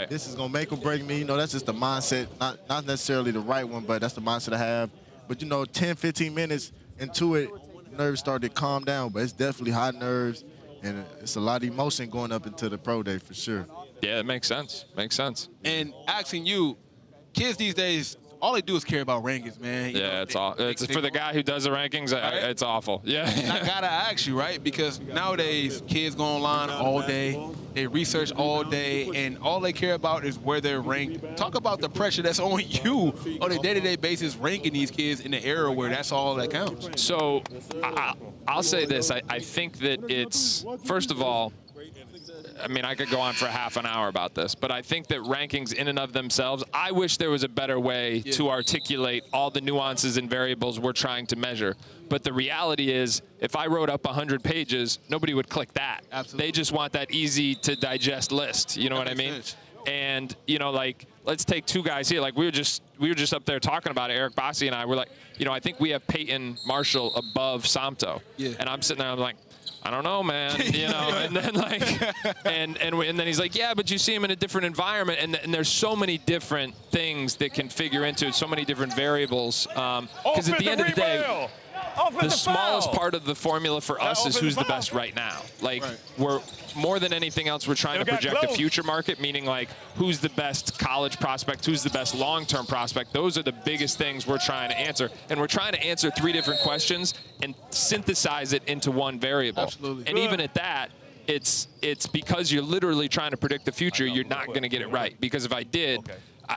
S2: This is gonna make or break me. That's just the mindset, not necessarily the right one, but that's the mindset I have. But 10, 15 minutes into it, nerves started to calm down. But it's definitely high nerves, and it's a lot of emotion going up into the pro day for sure.
S20: Yeah, it makes sense. Makes sense.
S1: And asking you, kids these days, all they do is care about rankings, man.
S20: It's for the guy who does the rankings, it's awful. Yeah.
S1: And I gotta ask you, right? Because nowadays kids go online all day, they research all day, and all they care about is where they're ranked. Talk about the pressure that's on you on a day-to-day basis, ranking these kids in the era where that's all that counts.
S20: So I'll say this: I think that it's, first of all, I mean, I could go on for half an hour about this, but I think that rankings in and of themselves, I wish there was a better way to articulate all the nuances and variables we're trying to measure. But the reality is, if I wrote up 100 pages, nobody would click that.
S1: Absolutely.
S20: They just want that easy to digest list. You know what I mean?
S1: Sense.
S20: And, like, let's take 2 guys here. Like, we were just up there talking about it. Eric Bossi and I were like, I think we have Peyton Marshall above Samto.
S1: Yeah.
S20: And I'm sitting there, I'm like, I don't know, man, and then and then he's like, yeah, but you see him in a different environment, and there's so many different things that can figure into it, so many different variables, because at the end of the day, the smallest part of the formula for us is who's the best right now. Like, we're more than anything else, we're trying to project the future market, meaning like who's the best college prospect, who's the best long-term prospect. Those are the biggest things we're trying to answer, and we're trying to answer 3 different questions and synthesize it into one variable.
S1: Absolutely.
S20: And even at that, it's because you're literally trying to predict the future, you're not going to get it right. Because if I did,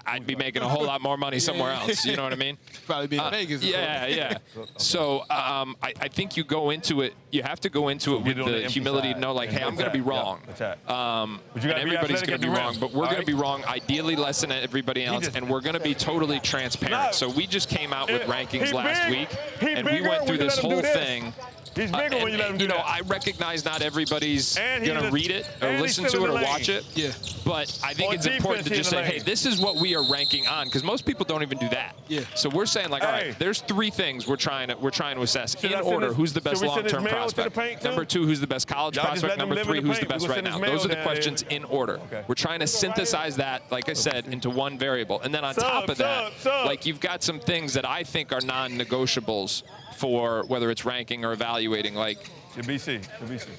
S20: I'd be making a whole lot more money somewhere else. You know what I mean?
S1: Probably be in Vegas.
S20: Yeah, yeah. So I think you go into it. You have to go into it with the humility to know, like, hey, I'm going to be wrong. And everybody's going to be wrong, but we're going to be wrong ideally less than everybody else, and we're going to be totally transparent. So we just came out with rankings last week, and we went through this whole thing.
S18: He's bigger when you let him do that.
S20: I recognize not everybody's going to read it or listen to it or watch it.
S1: Yeah.
S20: But I think it's important to just say, hey, this is what we are ranking on, because most people don't even do that.
S1: Yeah.
S20: So we're saying, like, all right, there's 3 things we're trying to assess in order. Who's the best long-term prospect? Number 2, who's the best college prospect? Number 3, who's the best right now? Those are the questions in order. We're trying to synthesize that, like I said, into one variable. And then on top of that, like, you've got some things that I think are non-negotiables for whether it's ranking or evaluating. Like,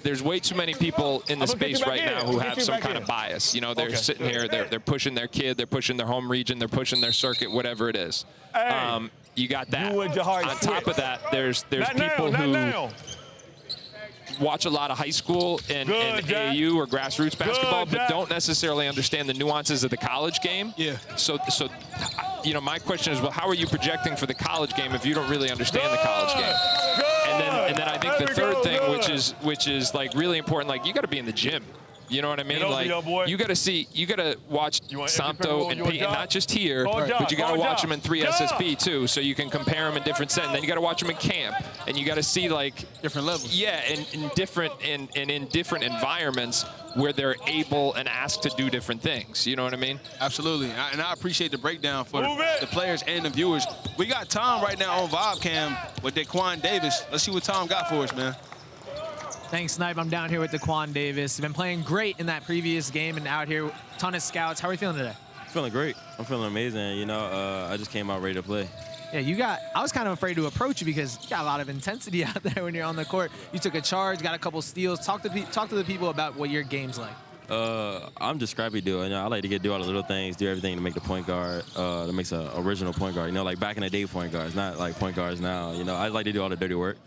S20: there's way too many people in the space right now who have some kind of bias. You know, they're sitting here, they're pushing their kid, they're pushing their home region, they're pushing their circuit, whatever it is. You got that. On top of that, there's people who watch a lot of high school and AAU or grassroots basketball, but don't necessarily understand the nuances of the college game.
S1: Yeah.
S20: So you know, my question is, well, how are you projecting for the college game if you don't really understand the college game? And then I think the third thing, which is like really important, like, you got to be in the gym. You know what I mean? Like, you got to watch Samto and Peyton, not just here, but you got to watch them in 3SSP too, so you can compare them in different settings. Then you got to watch them in camp, and you got to see, like,
S1: different levels.
S20: Yeah, in different environments where they're able and asked to do different things. You know what I mean?
S1: Absolutely, and I appreciate the breakdown for the players and the viewers. We got Tom right now on Vibecam with Daquan Davis. Let's see what Tom got for us, man.
S3: Thanks, Snipe. I'm down here with Daquan Davis. Been playing great in that previous game and out here, ton of scouts. How are you feeling today?
S21: Feeling great. I'm feeling amazing. You know, I just came out ready to play.
S3: Yeah, I was kind of afraid to approach you because you got a lot of intensity out there when you're on the court. You took a charge, got a couple steals. Talk to the people about what your game's like.
S21: I'm just scrappy dude. You know, I like to do all the little things, do everything to make the point guard, that makes an original point guard. You know, like back in the day point guards, not like point guards now. You know, I like to do all the dirty work.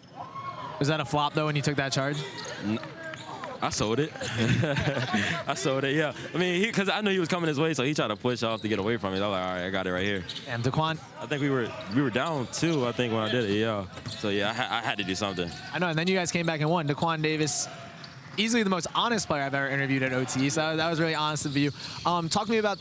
S3: Was that a flop, though, when you took that charge?
S21: I sold it. I sold it, yeah. I mean, because I knew he was coming his way, so he tried to push off to get away from it. I was like, all right, I got it right here.
S3: And Daquan?
S21: I think we were down 2, I think, when I did it, yeah. So, yeah, I had to do something.
S3: I know, and then you guys came back and won. Daquan Davis, easily the most honest player I've ever interviewed at OT, so that was really honest of you. Talk to me about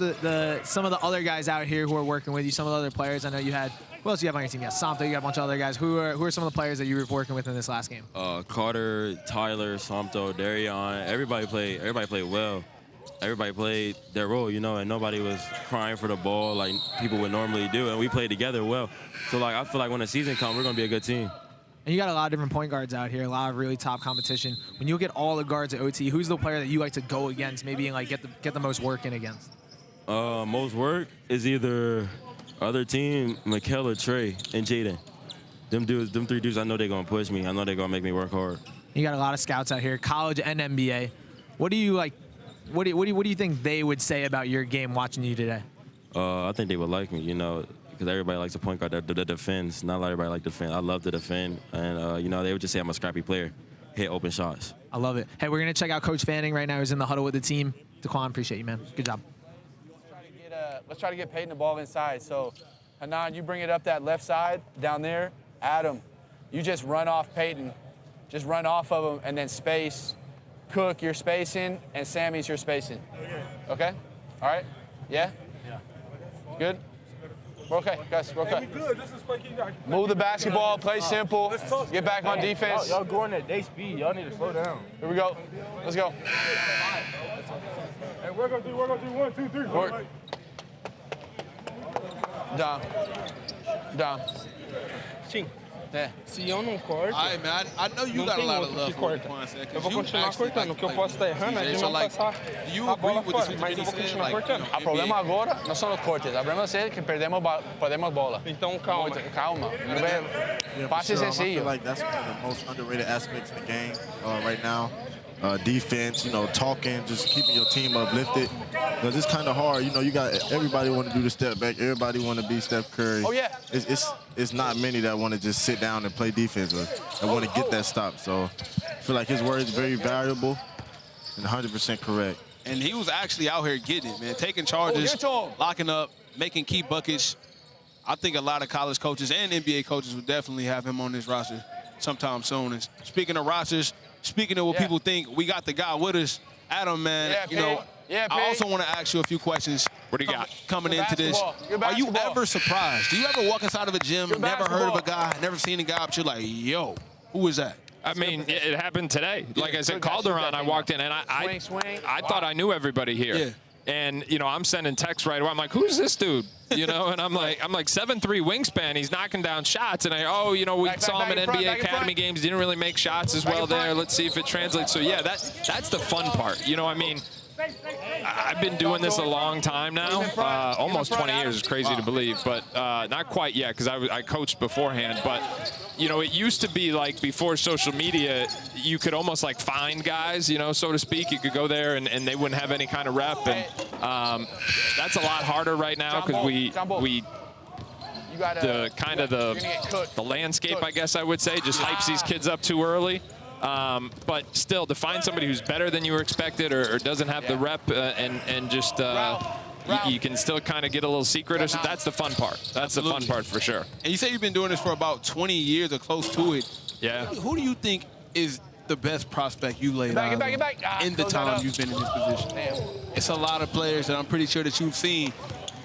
S3: some of the other guys out here who are working with you, some of the other players. I know you had. Who else do you have on your team? You got Samto, you got a bunch of other guys. Who are some of the players that you were working with in this last game?
S21: Karter, Tyler, Samto, Darion. Everybody played well. Everybody played their role, you know, and nobody was crying for the ball like people would normally do, and we played together well. So, like, I feel like when the season comes, we're going to be a good team.
S3: And you got a lot of different point guards out here, a lot of really top competition. When you get all the guards at OT, who's the player that you like to go against, maybe, and like get the most work in against?
S21: Most work is either other team, Mikel or Trey and Jaden. Them 3 dudes, I know they're going to push me. I know they're going to make me work hard.
S3: You got a lot of scouts out here, college and NBA. What do you like? What do you think they would say about your game watching you today?
S21: I think they would like me, you know, because everybody likes a point guard that defends. Not everybody like to defend. I love to defend, and you know, they would just say I'm a scrappy player, hit open shots.
S3: I love it. Hey, we're gonna check out Coach Fanning right now. He's in the huddle with the team. Daquan, appreciate you, man. Good job.
S22: Let's try to get Peyton the ball inside. So, Hanan, you bring it up that left side down there. Adam, you just run off Peyton. Just run off of him and then space. Cook, your spacing, and Sammy's your spacing. Okay? All right? Yeah? Yeah. Good? We're okay, guys. We're okay. Move the basketball, play simple, get back on defense.
S23: Y'all going at day speed. Y'all need to slow down.
S22: Here we go. Let's go.
S23: Hey, we're going to do 1, 2, 3.
S22: Work. Down.
S23: Sim.
S22: É.
S23: Se eu não corto,
S1: All right, man. I know you got a lot of love for Daquan.
S23: Eu vou continuar cortando. O que eu posso estar errando é de não passar a bola fora, mas eu vou continuar cortando.
S22: O problema agora não são os cortes. O problema é que perdemos bola.
S23: Então, calma.
S22: Calma. Passe
S2: I
S22: sencillo.
S2: feel like that's one of the most underrated aspects of the game right now. Defense, you know, talking, just keeping your team uplifted. Because it's kind of hard. You know, you got everybody want to do the step back. Everybody want to be Steph Curry.
S22: Oh, yeah.
S2: It's not many that want to just sit down and play defense or want to get that stop. So I feel like his word is very valuable and 100% correct.
S1: And he was actually out here getting it, man, taking charges, locking up, making key buckets. I think a lot of college coaches and NBA coaches would definitely have him on this roster sometime soon. And speaking of rosters, speaking of what people think, we got the guy with us. Adam, man, you know, I also want to ask you a few questions.
S20: What do you got?
S1: Coming into this, are you ever surprised? Do you ever walk inside of a gym, never heard of a guy, never seen a guy, but you're like, yo, who is that?
S20: I mean, it happened today. Like I said, Calderon, I walked in, and I thought I knew everybody here.
S1: Yeah.
S20: And, you know, I'm sending texts right away. I'm like, who's this dude? You know, and I'm like 7'3" wingspan. He's knocking down shots. And you know, we saw him in NBA Academy games. Didn't really make shots as well there. Let's see if it translates. So, yeah, that's the fun part. You know, I mean, I've been doing this a long time now, almost 20 years. It's crazy to believe, but not quite yet because I coached beforehand. But, you know, it used to be like before social media, you could almost like find guys, you know, so to speak. You could go there and they wouldn't have any kind of rep. And that's a lot harder right now because the landscape, I guess I would say, just hypes these kids up too early. But still, to find somebody who's better than you were expected or doesn't have the rep and just you can still kind of get a little secret. Or so, that's the fun part. That's the fun part for sure.
S1: And you say you've been doing this for about 20 years or close to it.
S20: Yeah.
S1: Who do you think is the best prospect you laid out in the time you've been in this position? It's a lot of players that I'm pretty sure that you've seen.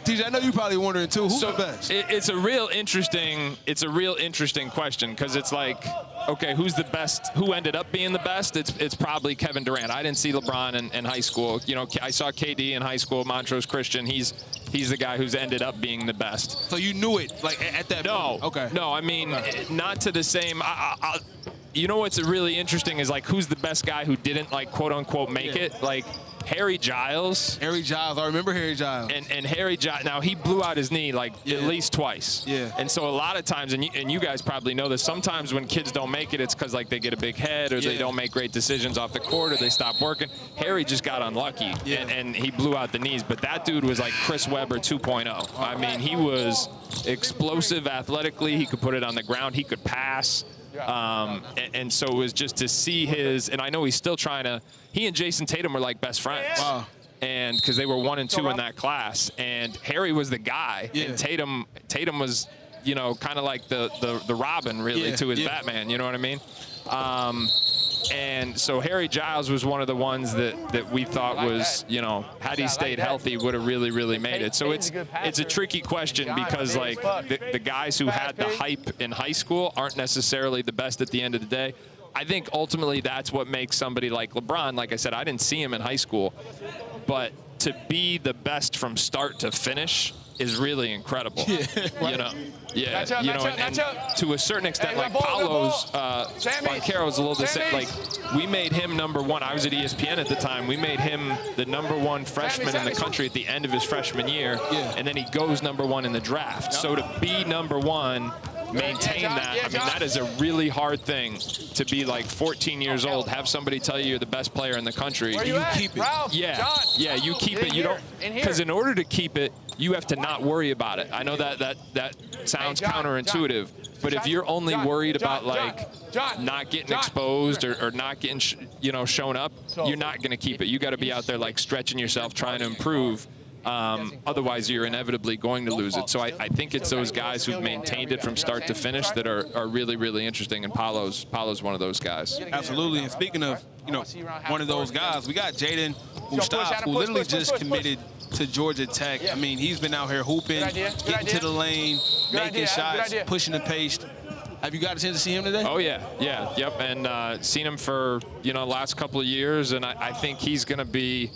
S1: TJ, I know you're probably wondering too, who's the best?
S20: It's a real interesting question because it's like, okay, who's the best? Who ended up being the best? It's probably Kevin Durant. I didn't see LeBron in high school. You know, I saw KD in high school, Montrose Christian. He's the guy who's ended up being the best.
S1: So you knew it, like at that point? Okay.
S20: No, I mean, not to the same. You know what's really interesting is like who's the best guy who didn't like quote unquote make it? Like Harry Giles.
S1: I remember Harry Giles.
S20: And Harry Giles, now he blew out his knee like at least twice.
S1: Yeah.
S20: And so a lot of times, and you guys probably know this, sometimes when kids don't make it, it's because like they get a big head or they don't make great decisions off the court or they stop working. Harry just got unlucky and he blew out the knees. But that dude was like Chris Webber 2.0. I mean, he was explosive athletically. He could put it on the ground. He could pass. And so it was just to see his, and I know he's still trying to, he and Jason Tatum were like best friends.
S1: Wow.
S20: And because they were 1 and 2 in that class, and Harry was the guy, and Tatum was, you know, kind of like the Robin really to his Batman. You know what I mean? And so Harry Giles was one of the ones that we thought was, you know, had he stayed healthy, would have really made it. So it's a tricky question because like the guys who had the hype in high school aren't necessarily the best at the end of the day. I think ultimately that's what makes somebody like LeBron. Like I said, I didn't see him in high school, but to be the best from start to finish is really incredible. You know, you know, and to a certain extent, like Paolo's, Banchero's a little the same. Like we made him #1. I was at ESPN at the time. We made him the #1 freshman in the country at the end of his freshman year, and then he goes #1 in the draft. So to be #1. Maintain that. I mean, that is a really hard thing to be like 14 years old, have somebody tell you you're the best player in the country.
S1: You keep it.
S20: Yeah, you keep it. You don't, because in order to keep it, you have to not worry about it. I know that sounds counterintuitive, but if you're only worried about like not getting exposed or not getting shown up, you're not going to keep it. You got to be out there like stretching yourself, trying to improve. Otherwise, you're inevitably going to lose it. So I think it's those guys who've maintained it from start to finish that are really interesting, and Paolo's one of those guys.
S1: Absolutely. And speaking of, you know, one of those guys, we got Jaden Mustaf, who literally just committed to Georgia Tech. I mean, he's been out here hooping, getting to the lane, making shots, pushing the pace. Have you got a chance to see him today?
S20: Oh, yep. And seen him for, you know, last couple of years, and I think he's going to be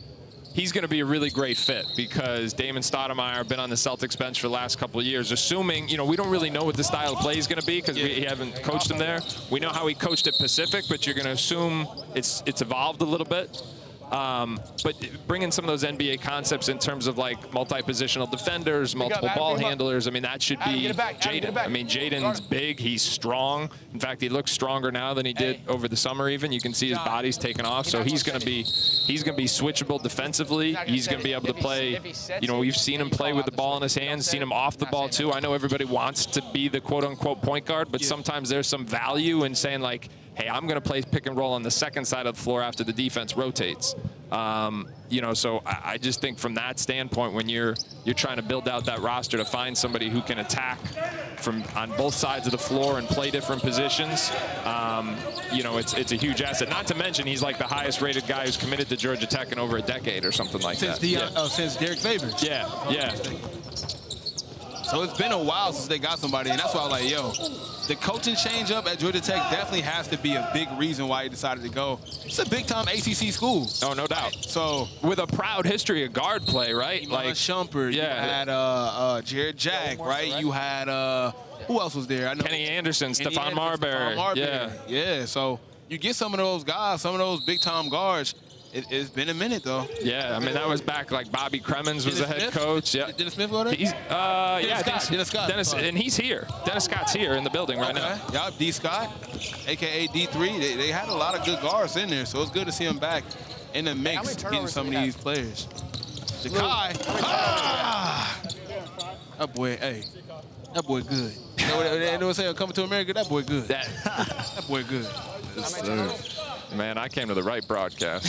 S20: a really great fit because Damon Stoudemire been on the Celtics bench for the last couple of years. Assuming, you know, we don't really know what the style of play is going to be because we haven't coached him there. We know how he coached at Pacific, but you're going to assume it's evolved a little bit. But bringing some of those NBA concepts in terms of like multi-positional defenders, multiple ball handlers, I mean, that should be Jaden. I mean, Jaden's big, he's strong. In fact, he looks stronger now than he did over the summer even. You can see his body's taken off, so he's going to be switchable defensively. He's going to be able to play, you know, we've seen him play with the ball in his hands, seen him off the ball too. I know everybody wants to be the quote-unquote point guard, but sometimes there's some value in saying like, hey, I'm going to play pick and roll on the second side of the floor after the defense rotates. You know, so I just think from that standpoint, when you're trying to build out that roster to find somebody who can attack from on both sides of the floor and play different positions, you know, it's a huge asset. Not to mention he's like the highest rated guy who's committed to Georgia Tech in over a decade or something like that.
S1: Since Derek Favors.
S20: Yeah, yeah.
S1: So it's been a while since they got somebody, and that's why I was like, yo, the coaching change up at Georgia Tech definitely has to be a big reason why he decided to go. It's a big-time ACC school.
S20: Oh, no doubt.
S1: So
S20: with a proud history of guard play, right?
S1: Like Shumpert,
S20: yeah.
S1: You had Jared Jack, right? You had, who else was there? I know
S20: Kenny Anderson, Stephon Marbury. Yeah.
S1: Yeah, so you get some of those guys, some of those big-time guards. It's been a minute, though.
S20: Yeah, I mean, that was back like Bobby Cremins was the head coach. Yeah.
S1: Dennis Smith go there?
S20: He's, yeah,
S1: Dennis Scott.
S20: And he's here. Dennis Scott's here in the building right now.
S1: Yeah, D. Scott, a.k.a. D3. They had a lot of good guards in there, so it's good to see them back in the mix, getting some of these players. Jahki. That boy, hey, that boy good. You know what they say, Coming to America? That boy good. That boy good.
S20: Yes, sir. Man, I came to the right broadcast.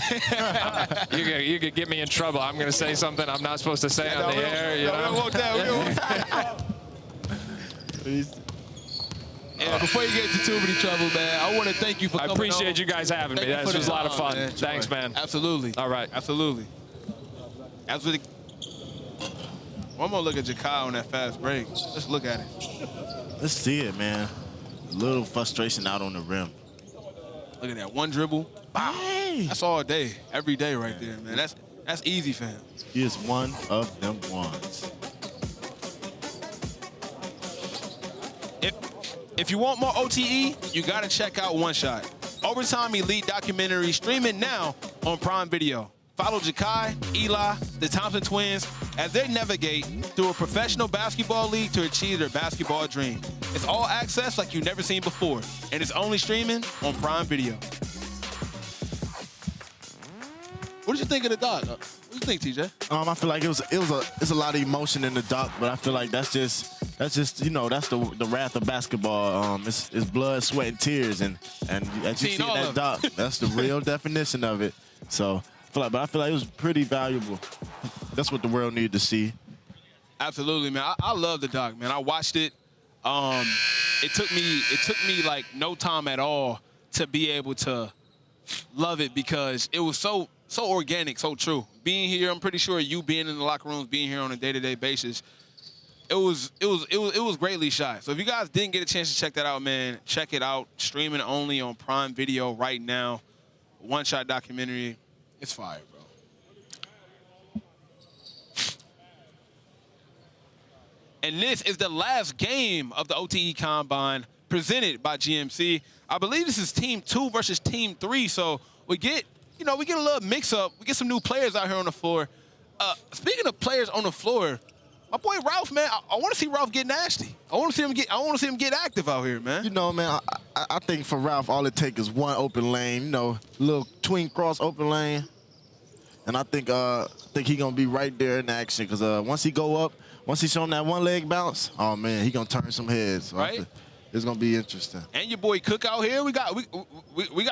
S20: You could get me in trouble. I'm going to say something I'm not supposed to say on the air. You know?
S1: We don't want that. We don't want that. And before you get into too many trouble, man, I want to thank you for coming on.
S20: I appreciate you guys having me. This was a lot of fun.
S1: Man.
S20: Thanks, man.
S1: Absolutely.
S20: All right.
S1: Absolutely. One more look at Jahki on that fast break. Let's look at it.
S2: Let's see it, man. A little frustration out on the rim.
S1: Look at that, one dribble. Wow. That's all day, every day right there, man. That's easy, fam.
S2: He is one of them ones.
S1: If you want more OTE, you gotta check out One Shot. Overtime Elite documentary streaming now on Prime Video. Follow Jahki, Eli, the Thompson twins as they navigate through a professional basketball league to achieve their basketball dream. It's all access like you've never seen before, and it's only streaming on Prime Video. What did you think of the doc? What do you think, TJ?
S2: I feel like it's a lot of emotion in the doc, but I feel like that's just you know, that's the wrath of basketball. It's blood, sweat, and tears, and as you see in that doc, that's the real definition of it. So I feel like it was pretty valuable. That's what the world needed to see.
S1: Absolutely, man. I love the doc, man. I watched it. It took me like no time at all to be able to love it because it was so organic, so true. Being here, I'm pretty sure you being in the locker rooms, being here on a day-to-day basis, it was greatly shot. So if you guys didn't get a chance to check that out, man, check it out. Streaming only on Prime Video right now. One Shot documentary. It's fire, bro. And this is the last game of the OTE Combine presented by GMC. I believe this is Team 2 versus Team 3, so we get a little mix-up. We get some new players out here on the floor. Speaking of players on the floor, my boy Ralph, man, I want to see Ralph get nasty. I want to see him get active out here, man.
S2: You know, man, I think for Ralph, all it takes is one open lane, you know, little tween cross open lane. And I think he gonna be right there in action because once he go up, once he show him that one leg bounce, oh man, he gonna turn some heads. So
S1: right.
S2: It's gonna be interesting.
S1: And your boy Cook out here, we got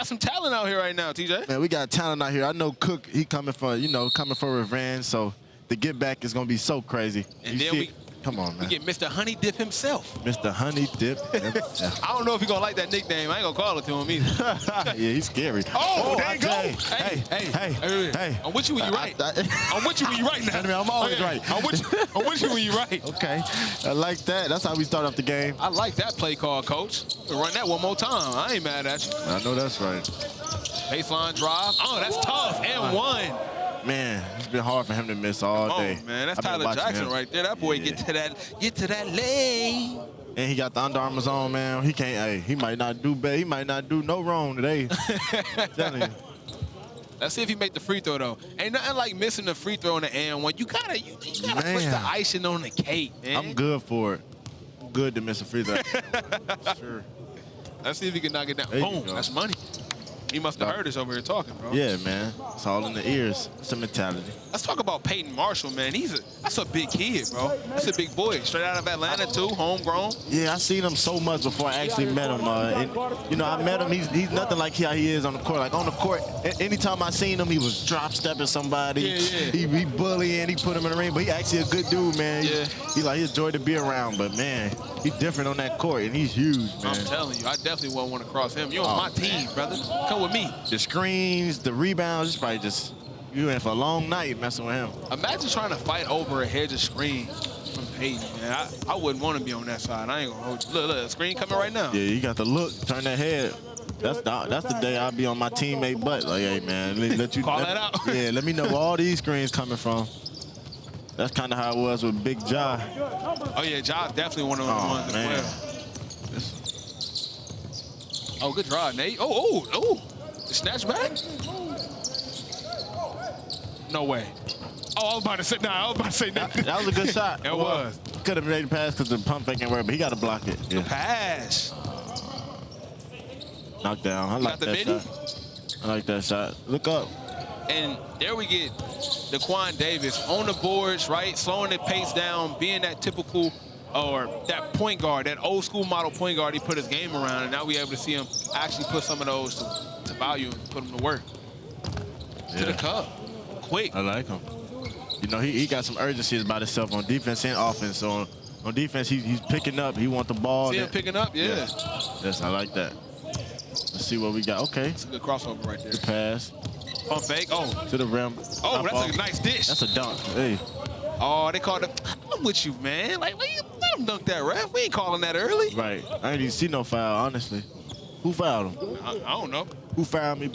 S1: some talent out here right now, TJ.
S2: Man, we got talent out here. I know Cook, he coming for revenge. So the get back is gonna be so crazy.
S1: And then
S2: come on, man.
S1: We get Mr. Honey Dip himself.
S2: Mr. Honey Dip himself.
S1: I don't know if he's gonna like that nickname. I ain't gonna call it to him either.
S2: Yeah, he's scary.
S1: Oh, there you go.
S2: Hey.
S1: I'm with you when you're right. I'm with you when you're right now.
S2: I mean, I'm always right.
S1: I'm with you when you're right.
S2: Okay. I like that. That's how we start off the game.
S1: I like that play call, Coach. We'll run that one more time. I ain't mad at you.
S2: I know that's right.
S1: Baseline drive. Oh, that's tough. And one.
S2: Man, it's been hard for him to miss all day.
S1: Oh, man, that's Tyler Jackson right there. That boy get to that lane.
S2: And he got the Under Armours on, man. He can't, he might not do bad. He might not do no wrong today. I'm telling you.
S1: Let's see if he make the free throw, though. Ain't nothing like missing the free throw on the and one. You gotta put the icing on the cake, man.
S2: I'm good for it. I'm good to miss a free throw. Sure.
S1: Let's see if he can knock it down. Boom, that's money. He must have heard us over here talking, bro.
S2: Yeah, man. It's all in the ears. It's a mentality.
S1: Let's talk about Peyton Marshall, man. That's a big kid, bro. That's a big boy. Straight out of Atlanta, too, homegrown.
S2: Yeah, I seen him so much before I actually met him. And, you know, I met him. He's nothing like how he is on the court. Like, on the court, anytime I seen him, he was drop-stepping somebody. He bullying. He put him in the ring. But he actually a good dude, man. He a joy to be around. But, man, he's different on that court, and he's huge, man.
S1: I'm telling you, I definitely wouldn't want to cross him. You're on my team, brother. Come with me.
S2: The screens, the rebounds, it's probably just, you in for a long night messing with him.
S1: Imagine trying to fight over a hedge of screen from Peyton, man. I wouldn't want to be on that side. I ain't going to hold you. Look, screen coming right now.
S2: Yeah, you got the look, turn that head. That's the day I'll be on my teammate butt. Like, hey, man, let you
S1: call that out.
S2: Yeah, let me know where all these screens coming from. That's kind of how it was with Big Ja.
S1: Oh, yeah, Ja's definitely one of the ones
S2: man.
S1: as well. Oh, good drive, Nate. Oh. Snatch back? No way. Oh, I was about to say,
S2: That was a good shot.
S1: It was.
S2: Could have made the pass because the pump fake ain't work, but he got to block it. Yeah.
S1: Pass.
S2: Knockdown. I like that shot. I like that shot. Look up.
S1: And there we get Daquan Davis on the boards, right? Slowing the pace down, being that typical or that point guard, that old school model point guard he put his game around. And now we're able to see him actually put some of those to value and put them to work.
S2: Yeah.
S1: To the cup. Quick.
S2: I like him. You know, he got some urgency about himself on defense and offense. So on defense, he's picking up. He wants the ball.
S1: See him picking up? Yeah.
S2: Yes, I like that. Let's see what we got. Okay.
S1: That's a good crossover right there.
S2: Good pass.
S1: Pump fake. Oh.
S2: To the rim.
S1: Oh, that's a nice dish.
S2: That's a dunk. Hey.
S1: Oh, they called it. I'm with you, man. Like, let him dunk that, ref. We ain't calling that early.
S2: Right. I ain't even see no foul, honestly. Who fouled him?
S1: I don't know.
S2: Who fouled me?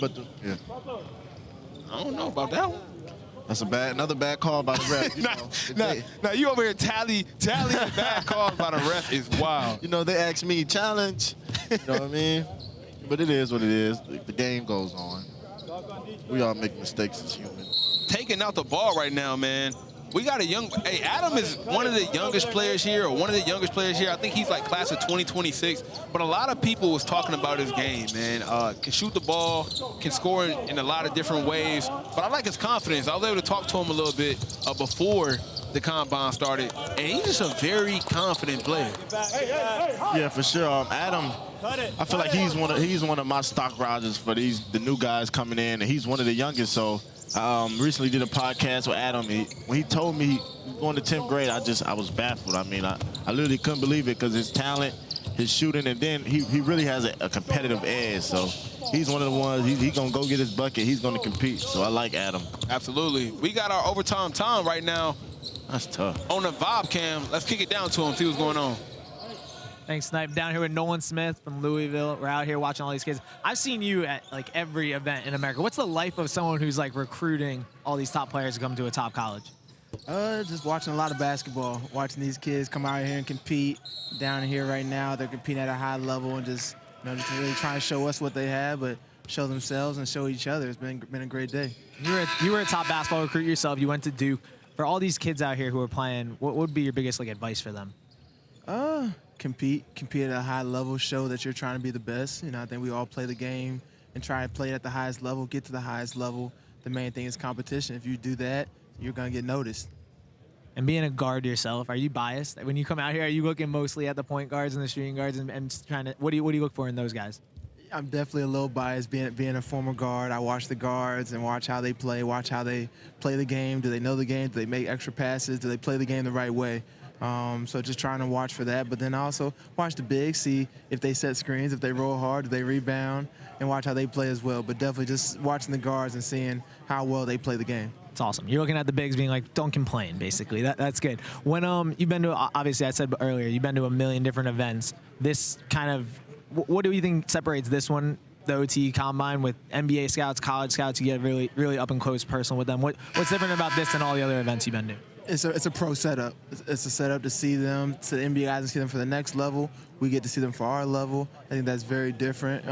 S1: I don't know about that one.
S2: That's another bad call by the ref.
S1: Now you over here tally the bad calls by the ref is wild.
S2: You know, they asked me challenge. You know what I mean? But it is what it is. The game goes on. We all make mistakes as humans.
S1: Taking out the ball right now, man. We got hey, Adam is one of the youngest players here, I think he's like class of 2026. But a lot of people was talking about his game, man. Can shoot the ball, can score in a lot of different ways. But I like his confidence. I was able to talk to him a little bit before the combine started, and he's just a very confident player.
S2: Yeah, for sure. Adam, I feel like he's one of my stock riders for the new guys coming in, and he's one of the youngest. So recently did a podcast with Adam. When he told me he was going to 10th grade, I was baffled. I mean, I literally couldn't believe it because his talent, his shooting, and then he really has a competitive edge. So he's one of the ones, he's going to go get his bucket. He's going to compete. So I like Adam.
S1: Absolutely. We got our overtime time right now.
S2: That's tough.
S1: On the Vibe Cam, let's kick it down to him, see what's going on.
S3: Thanks, Snipe. Down here with Nolan Smith from Louisville. We're out here watching all these kids. I've seen you at like every event in America. What's the life of someone who's like recruiting all these top players to come to a top college?
S4: Just watching a lot of basketball, watching these kids come out here and compete. Down here right now, they're competing at a high level and just really trying to show us what they have, but show themselves and show each other. It's been a great day.
S3: You were a top basketball recruit yourself. You went to Duke. For all these kids out here who are playing, what would be your biggest advice for them?
S4: Compete at a high level, show that you're trying to be the best. I think we all play the game and try to play it at the highest level, get to the highest level. The main thing is competition. If you do that, you're going to get noticed.
S3: And being a guard yourself, are you biased? When you come out here, are you looking mostly at the point guards and the shooting guards and trying to, what do you look for in those guys?
S4: I'm definitely a little biased being a former guard. I watch the guards and watch how they play, watch how they play the game. Do they know the game? Do they make extra passes? Do they play the game the right way? So just trying to watch for that. But then also watch the bigs, see if they set screens, if they roll hard, do they rebound, and watch how they play as well. But definitely just watching the guards and seeing how well they play the game.
S3: It's awesome. You're looking at the bigs being like, don't complain, basically. That's good. When you've been to, obviously I said earlier, you've been to a million different events. This kind of, what do you think separates this one, the OTE Combine, with NBA scouts, college scouts? You get really, really up and close personal with them. What's different about this than all the other events you've been to?
S4: It's a pro setup. It's a setup to see them, to the NBA guys and see them for the next level. We get to see them for our level. I think that's very different.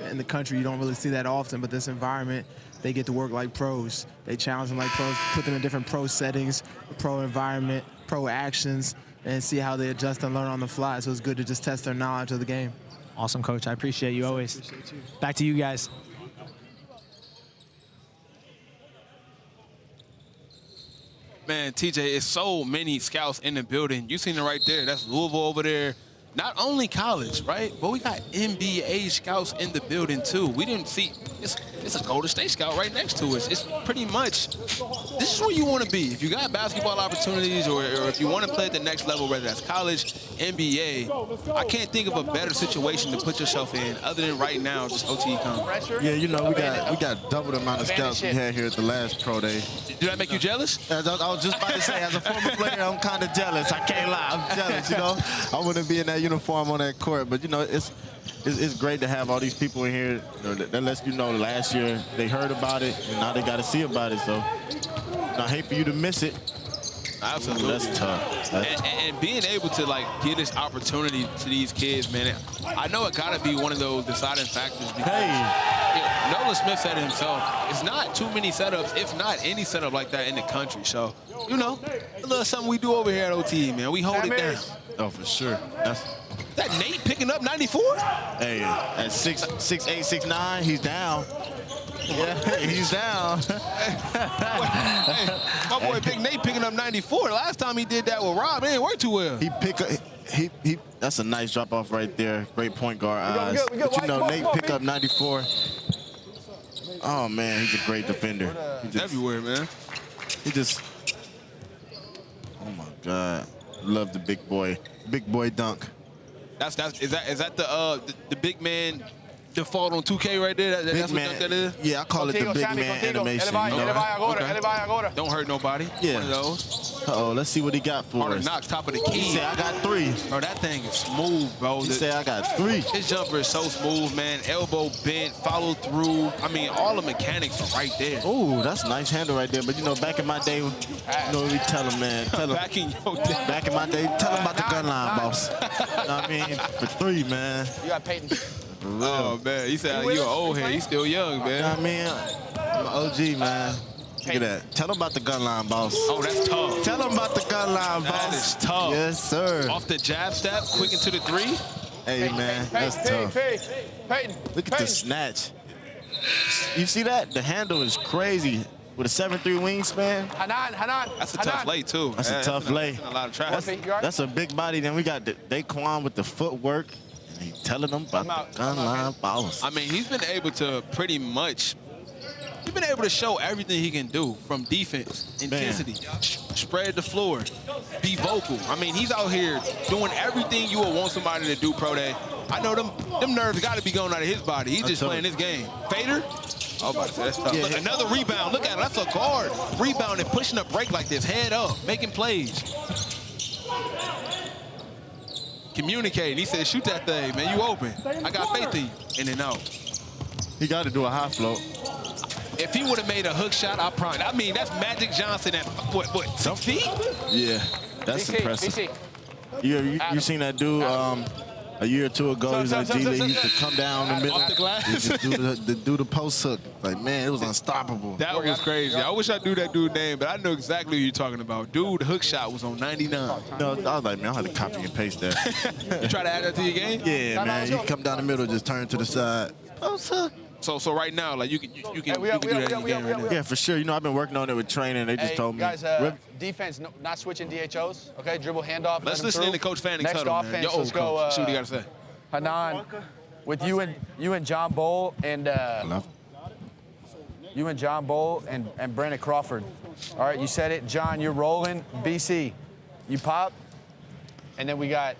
S4: In the country, you don't really see that often, but this environment, they get to work like pros. They challenge them like pros, put them in different pro settings, pro environment, pro actions, and see how they adjust and learn on the fly. So it's good to just test their knowledge of the game.
S3: Awesome, Coach. I appreciate you always.
S4: Appreciate you.
S3: Back to you guys.
S1: Man, TJ, it's so many scouts in the building. You seen it right there. That's Louisville over there. Not only college, right? But we got NBA scouts in the building, too. We didn't see – it's a Golden State scout right next to us. It's pretty much – this is where you want to be. If you got basketball opportunities or if you want to play at the next level, whether that's college, NBA, I can't think of a better situation to put yourself in other than right now just OTE Con.
S2: Yeah, you know, we got double the amount of scouts we had here at the last pro day.
S1: Did that make you jealous?
S2: I was just about to say, as a former player, I'm kind of jealous. I can't lie. I'm jealous, you know. I wouldn't be in that uniform on that court, but, you know, it's great to have all these people in here. You know, that lets you know last year they heard about it, and now they got to see about it. So I hate for you to miss it.
S1: Absolutely.
S2: Ooh, that's tough.
S1: And being able to, like, give this opportunity to these kids, man, I know it got to be one of those deciding factors. Because, Nolan Smith said it himself, it's not too many setups, if not any setup like that in the country. So, you know, a little something we do over here at OTE, man. We hold it down.
S2: Oh, for sure.
S1: Is that Nate picking up 94?
S2: Hey, at 6'8", 6'9", he's down. Yeah, he's down.
S1: Hey, my boy Big Nate picking up 94. Last time he did that with Rob, it didn't work too well.
S2: That's a nice drop off right there. Great point guard eyes. But you know, Nate pick up 94. Oh man, he's a great defender. He's
S1: everywhere, man.
S2: Oh my God, love the big boy dunk.
S1: Is that the big man default on 2K right there? That's what that is?
S2: Yeah, I call it the big man animation. You know?
S1: Don't hurt nobody.
S2: Yeah.
S1: One of those.
S2: Uh-oh, let's see what he got for us.
S1: Knox, top of the key.
S2: He said, I got 3.
S1: Bro, that thing is smooth, bro.
S2: He said, I got 3.
S1: His jumper is so smooth, man. Elbow bent, follow through. I mean, all the mechanics are right there.
S2: Ooh, that's a nice handle right there. But, you know, back in my day, you know what we tell him, man.
S1: Back in your day.
S2: Back in my day, tell him about the gun line, boss. You know what I mean? For 3, man.
S22: You got Peyton.
S1: Oh, man. He said you an old head. He's still young, man.
S2: You know what I mean? I'm an OG, man. Look at that. Tell him about the gun line, boss.
S1: Oh, that's tough.
S2: Tell him about the gun line, boss.
S1: That is tough.
S2: Yes, sir.
S1: Off the jab step, quick into the 3.
S2: Hey, man, that's tough.
S22: Peyton.
S2: Look at the snatch. You see that? The handle is crazy. With a 7'3" wingspan.
S22: Hanan.
S1: That's a tough lay, too.
S2: That's a tough lay.
S1: A lot of traffic.
S2: That's a big body. Then we got Daquan with the footwork. And he telling them about the gun line, boss.
S1: I mean, he's been able to pretty much He's been able to show everything he can do, from defense, intensity, spread the floor, be vocal. I mean, he's out here doing everything you would want somebody to do pro day. I know them nerves got to be going out of his body. He's just playing his game. Fader? Oh, about to say, that's tough.
S2: Yeah.
S1: Look, another rebound. Look at it. That's a guard. Rebounding, pushing a break like this, head up, making plays. Communicating. He said, shoot that thing, man. You open. I got faith in you. In and out.
S2: He got to do a high float.
S1: If he would have made a hook shot, I mean, that's Magic Johnson at, what, 6 feet?
S2: Yeah, that's impressive. You seen that dude a year or two ago? He was in the G League. He used to come down the middle.
S1: Off the glass?
S2: He just do the post hook. Like, man, it was unstoppable.
S1: That was crazy. I wish I knew that dude's name, but I know exactly who you're talking about. Dude, hook shot was on 99.
S2: No, I was like, man, I had to copy and paste that.
S1: You try to add that to your game?
S2: Yeah, man. You come down the middle, just turn to the side. Post hook.
S1: So right now, like you can do that in your game right now.
S2: Yeah, for sure. You know, I've been working on it with training. They just told me.
S22: Guys, defense, not switching DHOs. Okay, dribble, handoff.
S1: Let's listen in to Coach Fanning's
S22: Next
S1: huddle,
S22: offense,
S1: man. Your old
S22: let's go.
S1: See what he got to say.
S22: Hanan, with you and John Bowl and and Brandon Crawford. All right, you said it, John. You're rolling. BC, you pop, and then we got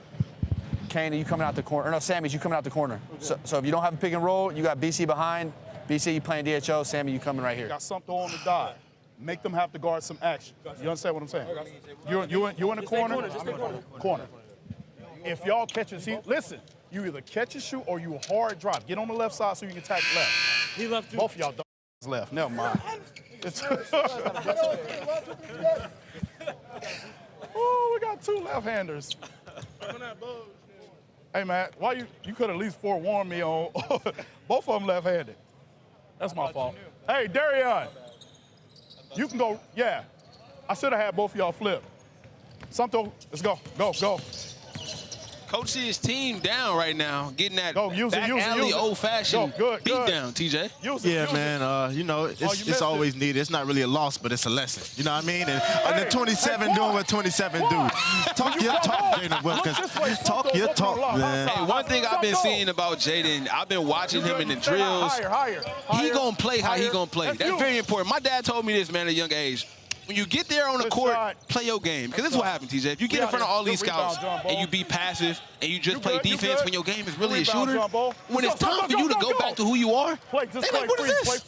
S22: Kane, you coming out the corner. Or no, Sammy, you coming out the corner. So if you don't have a pick and roll, you got BC behind. BC, you playing DHO. Sammy, you coming right here.
S7: Got something on the dive. Make them have to guard some action. You understand what I'm saying? You in the corner. Corner. If y'all catch a listen, you either catch a shoot or you hard drop. Get on the left side so you can attack left. He left. Both of y'all left. Never mind. Oh, we got 2 left-handers. Hey, man, why you could at least forewarn me on both of them left-handed. That's my fault. Hey, Darion, you can go. Yeah, I should have had both of y'all flip. Somto, let's go. Go.
S1: coaching his team down right now, getting that
S7: use
S1: back alley old-fashioned beat down, TJ.
S2: Yeah, man. You know, it's always needed. It's not really a loss, but it's a lesson. You know what I mean? And the 27 doing what 27 do. Talk your talk, Jaden Wilkins. Talk your talk, man.
S1: Hey, one thing I've been seeing about Jaden, I've been watching him in the drills. He gonna play how he gonna play. That's very important. My dad told me this, man, at a young age. When you get there on the court, play your game. Because this is what happens, TJ. If you get in front of all these scouts and you be passive and you just play defense when your game is really a shooter, when it's time for you to go back to who you are, they like, what is this?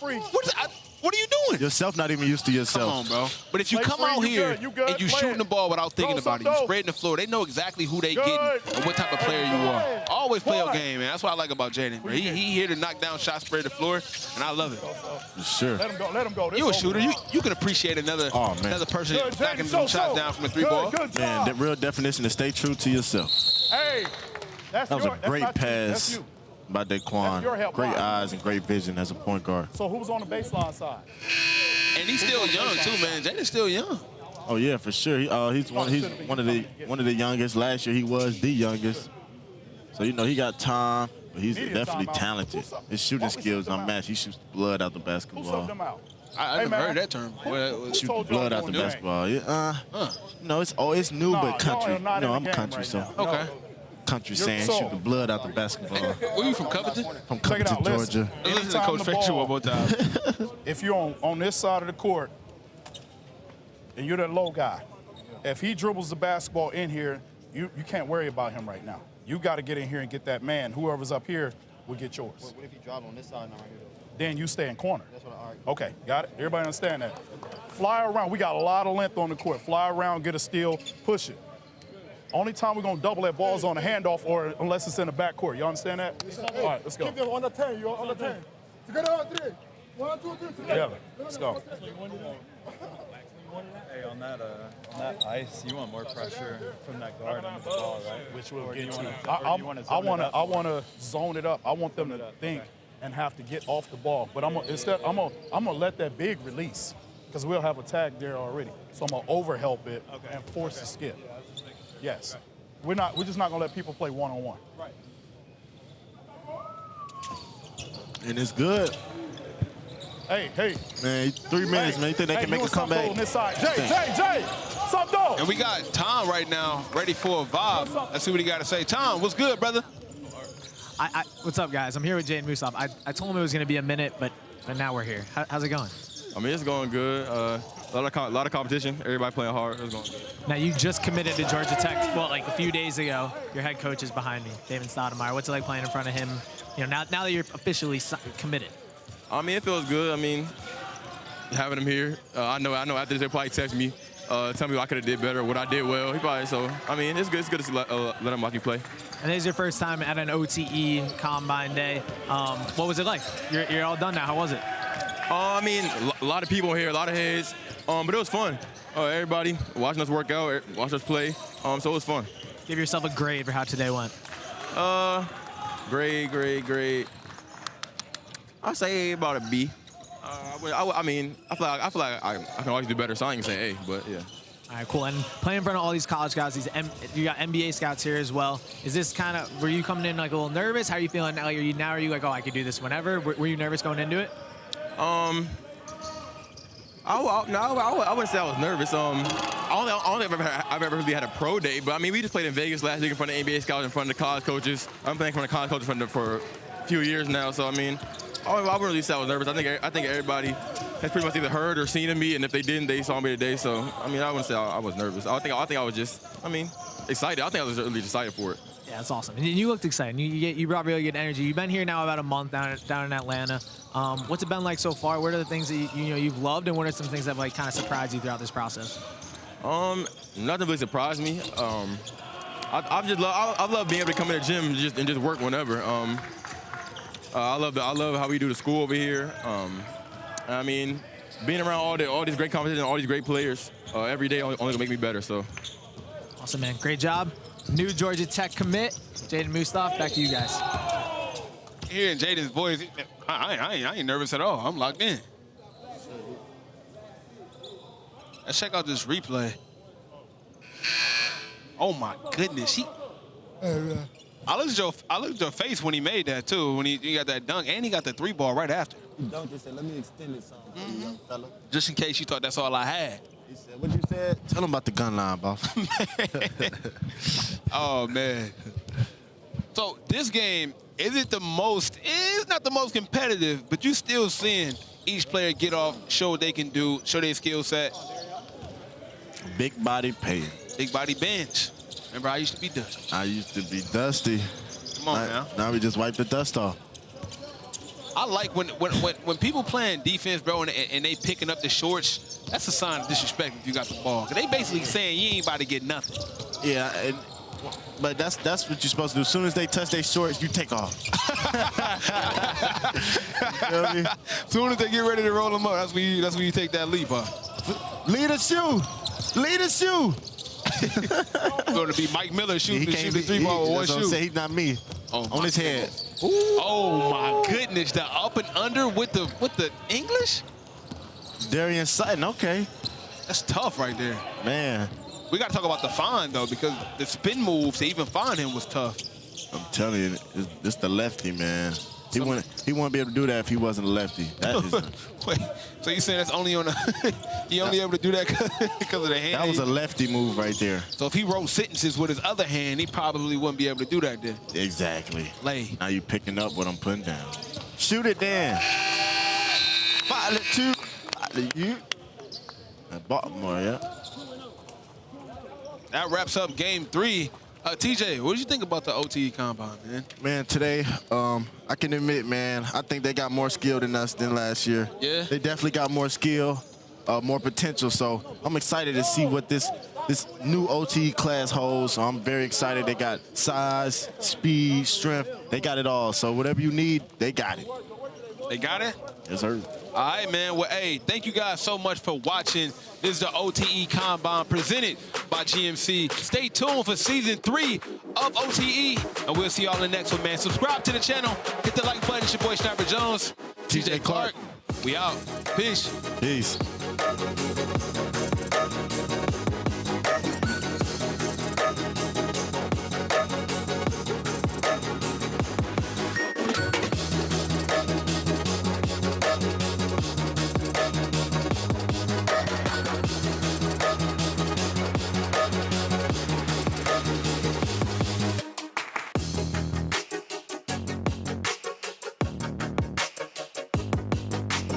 S1: What are you doing?
S2: Yourself not even used to yourself.
S1: Come on, bro. But if you come out here and you shooting the ball without thinking about it, you spreading the floor, they know exactly who they getting and what type of player you are. Always play your game, man. That's what I like about Jaden. He here to knock down shots, spread the floor, and I love it.
S2: Sure.
S7: Let him go. Let him go.
S1: You a shooter. You can appreciate another person knocking some shots down from a three-ball.
S2: Man, the real definition is stay true to yourself.
S7: Hey,
S2: that was a great pass by Daquan. Great eyes and great vision as a point guard.
S7: So who's on the baseline side?
S1: And he's still young too, man. Jaden's still young.
S2: Oh yeah, for sure. He's one of the youngest. Last year he was the youngest. So you know he got time, but he's definitely talented. His shooting skills unmatched. He shoots blood out the basketball.
S1: I never heard that term.
S2: Shoot the blood out the basketball. No, it's new but country. You know I'm country, so country saying shoot the blood out the basketball.
S1: Where you from, Covington?
S2: From Covington, Georgia.
S1: Listen to Coach Frazier one more time.
S7: If you're on this side of the court and you're that low guy, if he dribbles the basketball in here, you can't worry about him right now. You got to get in here and get that man. Whoever's up here will get yours.
S6: What if you drop on this side and not right here?
S7: Then you stay in corner.
S6: That's what I argue.
S7: Okay, got it? Everybody understand that? Fly around. We got a lot of length on the court. Fly around, get a steal, push it. Only time we're going to double that ball is on a handoff or unless it's in the back court. You understand that? All right, let's go.
S19: Keep them on the 10. You're on the 10. Together on 3. 1, 2, 3.
S7: Together. Let's go.
S8: Hey, on that ice, you want more pressure from that guard on the ball, right?
S7: Which we'll get to. I want to zone it up. I want them to think and have to get off the ball. But I'm gonna let that big release because we'll have a tag there already. So I'm gonna overhelp it and force the skip. Yes, we're just not gonna let people play one-on-one.
S2: Right. And it's good.
S7: Hey.
S2: Man, 3 minutes, man. You think they can make a comeback?
S7: On this side. Jay, something.
S1: And we got Tom right now ready for a vibe. Let's see what he got to say. Tom, what's good, brother?
S3: What's up, guys? I'm here with Jaden Musaf. I told him it was going to be a minute, but now we're here. How's it going?
S8: I mean, it's going good. A lot of competition. Everybody playing hard. It's going good.
S3: Now, you just committed to Georgia Tech, well, like a few days ago. Your head coach is behind me, David Stoudemire. What's it like playing in front of him? You know, now that you're officially committed.
S8: I mean, it feels good. I mean, having him here. I know after this, he'll probably text me, tell me I could have did better, what I did well. He probably, so, I mean, it's good. It's good to let him watch you play.
S3: And this is your first time at an OTE Combine Day. What was it like? You're all done now. How was it?
S8: I mean, a lot of people here, a lot of heads, but it was fun. Everybody watching us work out, watching us play, so it was fun.
S3: Give yourself a grade for how today went.
S8: Grade. I'd say about a B. I mean, I feel like I can always do better, so I ain't gonna say A, but yeah.
S3: All right, cool. And playing in front of all these college scouts, you got NBA scouts here as well. Is this kind of, were you coming in like a little nervous? How are you feeling now? Are you like, oh, I could do this whenever? Were you nervous going into it?
S8: I wouldn't say I was nervous. I don't think I've ever really had a pro day, but I mean, we just played in Vegas last week in front of NBA scouts, in front of the college coaches. I'm playing in front of college coaches for a few years now, so I mean, I wouldn't really say I was nervous. I think everybody has pretty much either heard or seen of me, and if they didn't, they saw me today. So I mean, I wouldn't say I was nervous. I think I was just, excited. I think I was really excited for it.
S3: Yeah, that's awesome. And you looked excited. You brought really good energy. You've been here now about a month down in Atlanta. What's it been like so far? What are the things that you've loved, and what are some things that like kind of surprised you throughout this process?
S8: Nothing really surprised me. I love being able to come in the gym and just work whenever. I love how we do the school over here. I mean, being around all these great competition, all these great players every day only gonna make me better. So,
S3: awesome, man. Great job. New Georgia Tech commit, Jaden Musaf. Back to you guys.
S1: Hearing Jaden's voice, I ain't nervous at all. I'm locked in. Let's check out this replay. Oh my goodness, I looked at your face when he made that too. When he got that dunk, and he got the 3-ball right after.
S2: He dunked and said, "Let me extend it some, young fella."
S1: Just in case you thought that's all I had.
S2: He said, "What you said?" Tell him about the gun line, boss.
S1: Oh man. So this game, it's not the most competitive, but you still seeing each player get off, show what they can do, show their skill set.
S2: Big body pay.
S1: Big body bench. Remember, I used to be dusty.
S2: I used to be dusty.
S1: Come on now.
S2: Now we just wipe the dust off.
S1: I like when people playing defense, bro, and they picking up the shorts. That's a sign of disrespect if you got the ball. Cause they basically saying you ain't about to get nothing.
S2: Yeah, but that's what you're supposed to do. As soon as they touch their shorts, you take off. You know what I mean?
S1: As soon as they get ready to roll them up, that's when you take that leap, huh?
S2: Lead the shoe. Lead the shoe.
S1: Going to be Mike Miller shooting the 3-ball with one shoe.
S2: He's not me. On his head.
S1: Ooh. Oh my goodness, the up and under with the English?
S2: Darian Sutton, okay.
S1: That's tough right there.
S2: Man.
S1: We got to talk about the find, though, because the spin moves to even find him was tough.
S2: I'm telling you, it's the lefty, man. He wouldn't be able to do that if he wasn't a lefty. That is
S1: Wait, so you saying that's only on the he only able to do that because of the hand?
S2: That was a lefty move right there.
S1: So if he wrote sentences with his other hand, he probably wouldn't be able to do that then.
S2: Exactly.
S1: Lay.
S2: Now you picking up what I'm putting down. Shoot it then. Pilot 2. Pilot you. Baltimore, yeah.
S1: That wraps up game 3. TJ, what did you think about the OTE combine, man?
S2: Man, today, I can admit, man, I think they got more skill than us than last year.
S1: Yeah?
S2: They definitely got more skill, more potential. So I'm excited to see what this new OTE class holds. So I'm very excited. They got size, speed, strength. They got it all. So whatever you need, they got it.
S1: They got it?
S2: Yes, sir.
S1: All right, man. Well, hey, thank you guys so much for watching. This is the OTE Combine presented by GMC. Stay tuned for Season 3 of OTE, and we'll see y'all in the next one, man. Subscribe to the channel. Hit the like button. It's your boy, Sniper Jones. TJ Clark. We out. Peace.
S2: Peace.